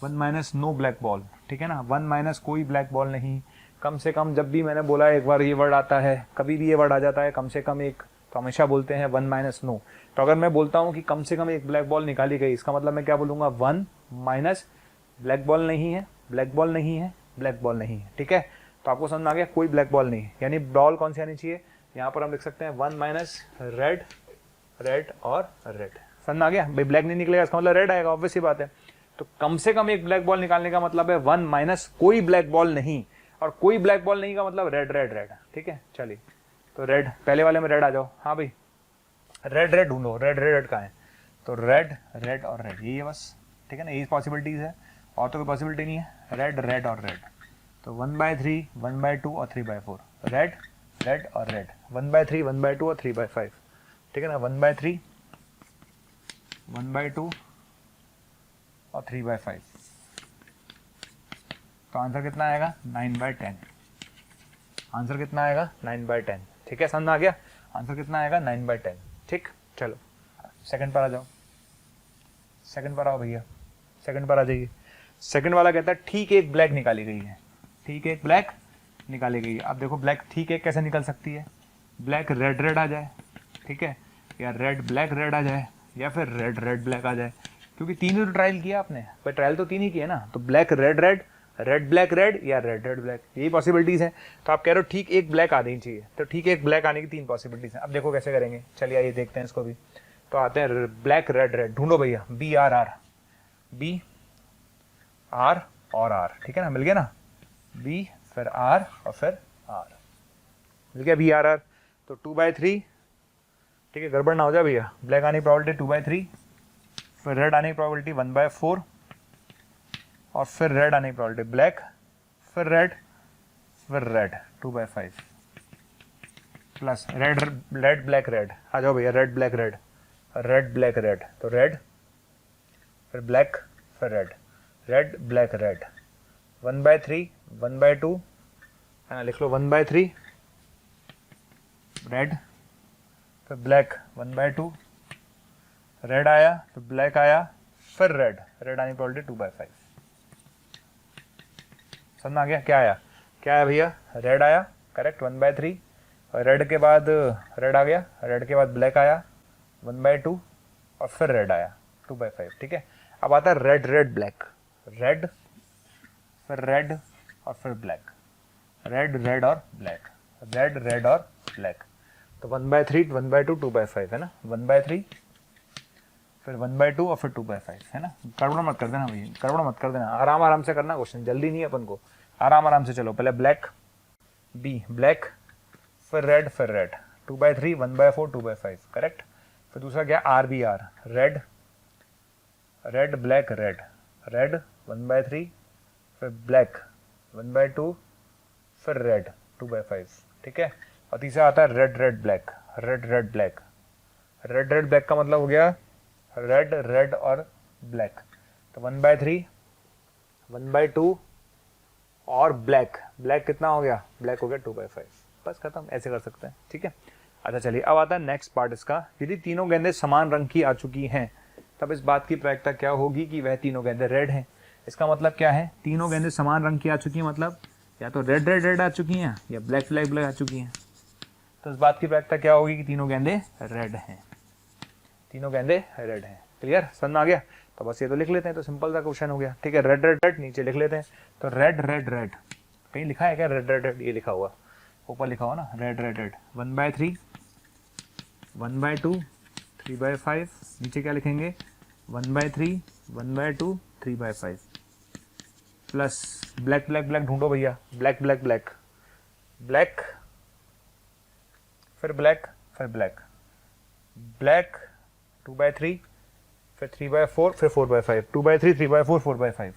1 माइनस नो ब्लैक बॉल, ठीक है ना। 1 माइनस कोई ब्लैक बॉल नहीं, कम से कम जब भी मैंने बोला एक बार ये वर्ड आता है, कभी भी ये वर्ड आ जाता है कम से कम एक, तो हमेशा बोलते हैं 1 माइनस नो। तो अगर मैं बोलता हूँ कि कम से कम एक ब्लैक बॉल निकाली गई, इसका मतलब मैं क्या बोलूँगा, 1 माइनस ब्लैक बॉल नहीं है, ब्लैक बॉल नहीं है, ब्लैक बॉल नहीं है, ठीक है। तो आपको समझ में आ गया, कोई ब्लैक बॉल नहीं है, यानी बॉल कौन सी आनी चाहिए, यहाँ पर हम लिख सकते हैं 1 माइनस रेड, रेड और रेड। समझ में आ गया भाई, ब्लैक नहीं निकलेगा इसका मतलब रेड आएगा, ऑब्वियस सी बात है। तो कम से कम एक ब्लैक बॉल निकालने का मतलब है 1 माइनस कोई ब्लैक बॉल नहीं, और कोई ब्लैक बॉल नहीं का मतलब रेड रेड रेड, ठीक है। चलिए तो रेड, पहले वाले में रेड आ जाओ, हाँ भाई रेड रेड ढूंढो, रेड रेड रेड कहाँ है, तो रेड रेड और रेड, यही है बस, ठीक है ना, यही पॉसिबिलिटीज है, और तो कोई पॉसिबिलिटी नहीं है, रेड रेड और रेड। तो 1/3, 1/2 और 3/4, रेड रेड और रेड, 1/3, 1/2 और 3/5, ठीक है ना, 1/3, 1/2 और 3/5। तो आंसर कितना आएगा, 9/10। आंसर कितना आएगा, 9/10, ठीक है, समझ आ गया, आंसर कितना आएगा, 9/10, ठीक। चलो सेकंड पर आ जाओ, सेकंड पर आओ भैया, सेकंड पर आ जाइए। सेकंड वाला कहता है ठीक एक ब्लैक निकाली गई है, ठीक एक ब्लैक निकाली गई है। अब देखो ब्लैक ठीक एक कैसे निकल सकती है, ब्लैक रेड रेड आ जाए, ठीक है, या रेड ब्लैक रेड आ जाए, या फिर रेड रेड ब्लैक आ जाए, क्योंकि तीन ही तो ट्रायल किया आपने, पर ट्रायल तो तीन ही किया ना, तो black red red, red black red या रेड रेड ब्लैक, यही पॉसिबिलिटीज है। तो आप कह रहे हो ठीक एक ब्लैक आनी चाहिए, तो ठीक एक ब्लैक आने की तीन पॉसिबिलिटीज हैं। अब देखो कैसे करेंगे, चलिए आइए देखते हैं इसको भी। तो आते हैं ब्लैक रेड रेड, ढूंढो भैया, BRR, B R और R, ठीक है ना, मिल गया ना, B फिर R और फिर R, मिल गया VRR। तो 2/3, ठीक है, गड़बड़ ना हो जाए भैया। ब्लैक आने की प्रॉबिलिटी 2/3, फिर रेड आने की प्रॉबिलिटी 1/4, और फिर रेड आने की प्रॉबिलिटी ब्लैक, फिर red 2/5, plus red red black red. आ जाओ भैया, red black red, red black red, तो रेड फिर ब्लैक फिर रेड, रेड ब्लैक रेड, 1/3 1/2 है ना, लिख लो 1/3 रेड, फिर ब्लैक 1/2, रेड आया फिर ब्लैक आया, फिर रेड, रेड आने की प्रॉबिलिटी 2/5। समझ में आ गया क्या आया? क्या आया भैया? रेड आया, करेक्ट, 1/3, और रेड के बाद रेड आ गया, रेड के बाद ब्लैक आया 1/2, और फिर रेड आया 2/5। ठीक है, अब आता है रेड रेड ब्लैक, रेड फिर रेड और फिर ब्लैक, रेड रेड और ब्लैक, रेड रेड और ब्लैक। तो 1/3 1/2 2/5 है ना, 1/3 फिर 1/2 और फिर 2/5 है ना। गड़बड़ मत कर देना भैया, गड़बड़ मत कर देना, आराम आराम से करना क्वेश्चन, जल्दी नहीं है अपन को, आराम आराम से चलो। पहले ब्लैक बी, ब्लैक फिर रेड 2/3 1/4 2/5, करेक्ट। फिर दूसरा क्या? RBR, red red black red, red 1/3 फिर ब्लैक 1/2 फिर रेड 2/5। ठीक है, और तीसरा आता है red red black, red red black, red red black का मतलब हो गया रेड रेड और ब्लैक, तो 1/3 1/2 और ब्लैक, ब्लैक कितना हो गया? ब्लैक हो गया 2/5, बस खत्म, ऐसे कर सकते हैं। ठीक है, अच्छा चलिए, अब आता है नेक्स्ट पार्ट इसका। यदि तीनों गेंदें समान रंग की आ चुकी हैं तब इस बात की प्रायिकता क्या होगी कि वह तीनों गेंदें रेड हैं। इसका मतलब क्या है? तीनों गेंदें समान रंग की आ चुकी हैं, मतलब या तो रेड रेड रेड आ चुकी हैं या ब्लैक ब्लैक ब्लैक आ चुकी हैं। तो इस बात की प्रायिकता क्या होगी कि तीनों गेंदें रेड हैं, तीनों गेंदें रेड हैं। क्लियर, समझ में आ गया? तो बस ये तो लिख लेते हैं, तो सिंपल सा क्वेश्चन हो गया। ठीक है, रेड रेड रेड नीचे लिख लेते हैं, तो रेड रेड रेड कहीं लिखा है क्या? रेड रेड रेड ये लिखा हुआ, ऊपर लिखा हुआ ना, रेड रेड रेड 1/3 1/2 3/5, नीचे क्या लिखेंगे? 1/3 1/2 3/5, प्लस ब्लैक ब्लैक ब्लैक ढूंढो भैया, ब्लैक ब्लैक ब्लैक, ब्लैक फिर ब्लैक फिर ब्लैक, ब्लैक 2/3 फिर 3/4 फिर 4/5, 2/3 3/4 4/5,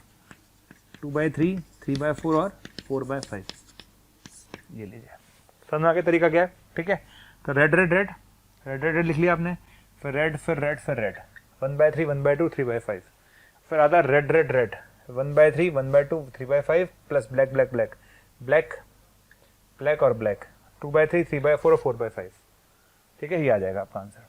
2/3 3/4 और 4/5, ये लीजिए। समझ में आ गया तरीका क्या है? ठीक है, तो red red red, red red red लिख लिया आपने, फिर रेड फिर रेड फिर रेड, 1/3 1/2 3/5, फिर आता है red red red 1/3 1/2 3/5 plus black black black, black black और ब्लैक 2/3 3/4 और 4/5। ठीक है, ये आ जाएगा आपका आंसर,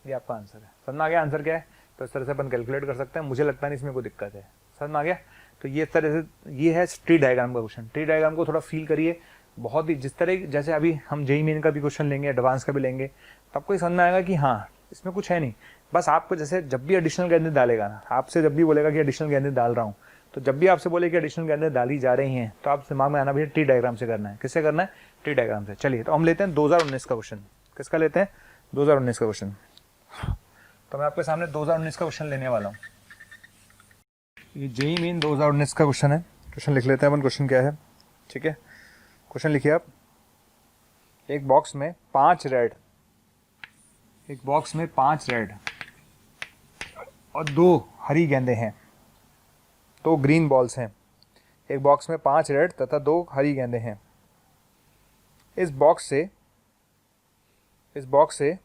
ये आपका आंसर है। समझ में आ गया आंसर क्या है? तो इस तरह से अपन कैलकुलेट कर सकते हैं, मुझे लगता नहीं इसमें कोई दिक्कत है। समझ में आ गया? तो ये इस तरह से, ये है ट्री डायग्राम का क्वेश्चन। ट्री डायग्राम को थोड़ा फील करिए, बहुत ही जिस तरह, जैसे अभी हम जेईई मेन का भी क्वेश्चन लेंगे, एडवांस का भी लेंगे, तो आपको ये समझ में आएगा कि हाँ इसमें कुछ है नहीं। बस आपको जैसे जब भी एडिशनल गेंदें डालेगा ना, आपसे जब भी बोलेगा कि एडिशनल गेंदें डाल रहा हूँ, तो जब भी आपसे बोले कि एडिशनल गेंदें डाली जा रही हैं, तो आप दिमाग में आना भैया ट्री डायग्राम से करना है। किससे करना है? ट्री डायग्राम से। चलिए, तो हम लेते हैं 2019 का क्वेश्चन। किसका लेते हैं? 2019 का क्वेश्चन। तो मैं आपके सामने 2019 का क्वेश्चन लेने वाला हूँ। ये जेईई मेन 2019 का क्वेश्चन है। क्वेश्चन लिख लेते हैं अपन, क्वेश्चन क्या है। ठीक है, क्वेश्चन लिखिए आप। एक बॉक्स में 5 रेड, एक बॉक्स में 5 रेड और 2 हरी गेंदें हैं, 2 ग्रीन बॉल्स हैं। एक बॉक्स में 5 रेड तथा 2 हरी गेंदें हैं। इस बॉक्स से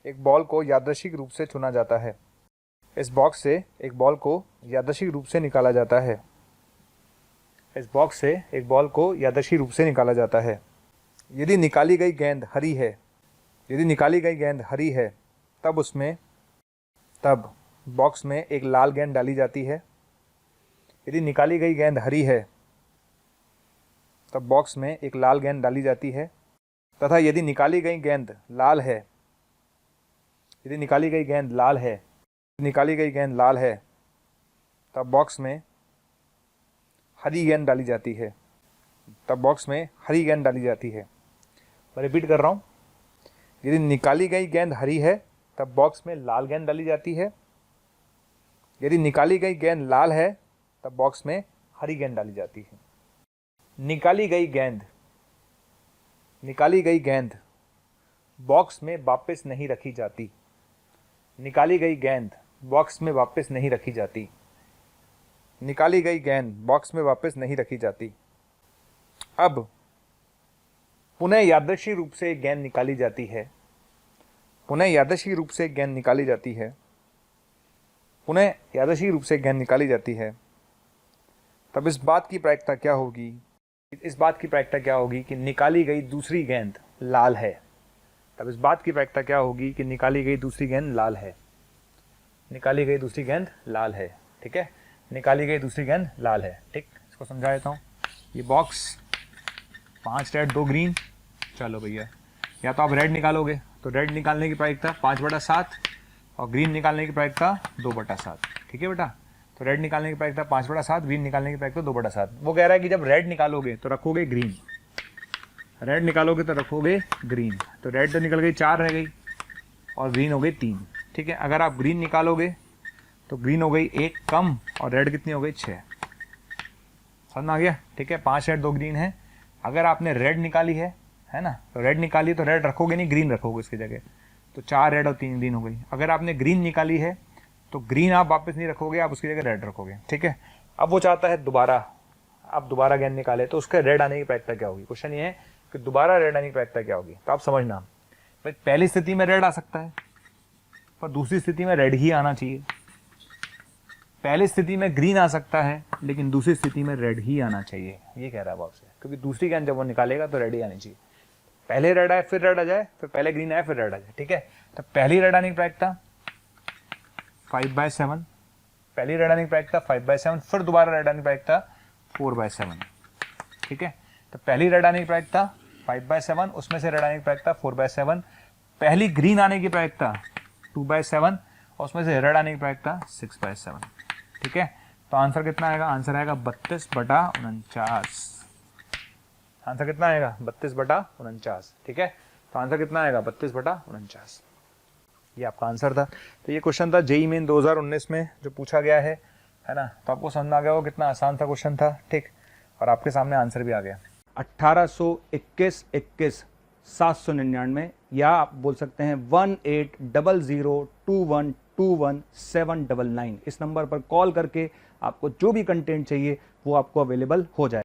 एक बॉल को यादृच्छिक रूप से चुना जाता है। इस बॉक्स से एक बॉल को यादृच्छिक रूप से निकाला जाता है। इस बॉक्स से एक बॉल को यादृच्छिक रूप से निकाला जाता है। यदि निकाली गई गेंद हरी है, यदि निकाली गई गेंद हरी है, तब बॉक्स में एक लाल गेंद डाली जाती है। यदि निकाली गई गेंद हरी है, तब बॉक्स में एक लाल गेंद डाली जाती है, तथा यदि निकाली गई गेंद लाल है, यदि निकाली गई गेंद लाल है, निकाली गई गेंद लाल है, तब बॉक्स में हरी गेंद डाली जाती है। तब बॉक्स में हरी गेंद डाली जाती है। मैं रिपीट कर रहा हूँ, यदि निकाली गई गेंद हरी है तब बॉक्स में लाल गेंद डाली जाती है। यदि निकाली गई गेंद लाल है तब बॉक्स में हरी गेंद डाली जाती है। निकाली गई गेंद, निकाली गई गेंद बॉक्स में वापस नहीं रखी जाती। निकाली गई गेंद बॉक्स में वापस नहीं रखी जाती। निकाली गई गेंद बॉक्स में वापस नहीं रखी जाती। अब पुनः यादृच्छिक रूप से एक गेंद निकाली जाती है। पुनः यादृच्छिक रूप से एक गेंद निकाली जाती है। पुनः यादृच्छिक रूप से एक गेंद निकाली जाती है। तब इस बात की प्रायिकता क्या होगी? इस बात की प्रायिकता क्या होगी कि निकाली गई दूसरी गेंद लाल है। तब इस बात की प्रायिकता क्या होगी कि निकाली गई दूसरी गेंद लाल है। निकाली गई दूसरी गेंद लाल है। ठीक है, निकाली गई दूसरी गेंद लाल है। ठीक, इसको समझा देता हूँ। ये बॉक्स 5 रेड 2 ग्रीन। चलो भैया, या तो आप रेड निकालोगे तो रेड निकालने की प्रायिकता 5/7 और ग्रीन निकालने की प्रायिकता 2/7। ठीक है बेटा, तो रेड निकालने की प्रायिकता 5/7, ग्रीन निकालने की प्रायिकता 2/7। वो कह रहा है कि जब रेड निकालोगे तो रखोगे ग्रीन, रेड निकालोगे तो रखोगे ग्रीन। तो रेड तो निकल गई 4 रह गई और ग्रीन हो गई 3। ठीक है, अगर आप ग्रीन निकालोगे तो ग्रीन हो गई 1 कम और रेड कितनी हो गई 6। समझ में आ गया? ठीक है, 5 रेड 2 ग्रीन है। अगर आपने रेड निकाली है ना, तो रेड निकाली तो रेड रखोगे नहीं, ग्रीन रखोगे इसकी जगह। तो 4 रेड और 3 ग्रीन हो गई। अगर आपने ग्रीन निकाली है तो ग्रीन आप वापस नहीं रखोगे, आप उसकी जगह रेड रखोगे। ठीक है, अब वो चाहता है दोबारा, आप दोबारा गेंद निकाले तो उसका रेड आने की प्रायिकता क्या होगी? क्वेश्चन ये है कि दोबारा रेड आने की प्रायिकता क्या होगी। तो आप समझना, भाई पहली स्थिति में रेड आ सकता है पर दूसरी स्थिति में रेड ही आना चाहिए। पहली स्थिति में ग्रीन आ सकता है लेकिन दूसरी स्थिति में रेड ही आना चाहिए, ये कह रहा है बॉक्स से। क्योंकि दूसरी गेंद जब वो निकालेगा तो रेड ही आनी चाहिए। पहले रेड आए फिर रेड आ जाए, फिर पहले ग्रीन आए फिर रेड आ जाए। ठीक है, तो पहली रेड आने की प्रायिकता 5/7, पहली रेड आने की प्रायिकता 5/7, फिर दोबारा रेड आने की प्रायिकता 4/7। ठीक है, तो पहली रेड आने की प्रायिकता 5/7, उसमें से रेड आने की प्रायिकता 4/7, पहली ग्रीन आने की प्रायिकता 2/7 और उसमें से रेड आने की प्रायिकता 6/7। ठीक है, तो आंसर कितना आएगा? आंसर आएगा 32/49। आंसर कितना आएगा? 32/49। ठीक है, तो आंसर कितना आएगा? 32/49। ये आपका आंसर था। तो ये क्वेश्चन था जेईई मेन 2019 में जो पूछा गया है ना। तो आपको समझ में आ गया वो कितना आसान था क्वेश्चन था। ठीक, और आपके सामने आंसर भी आ गया। 1821 799, या आप बोल सकते हैं 18002121 799। इस नंबर पर कॉल करके आपको जो भी कंटेंट चाहिए वो आपको अवेलेबल हो जाए।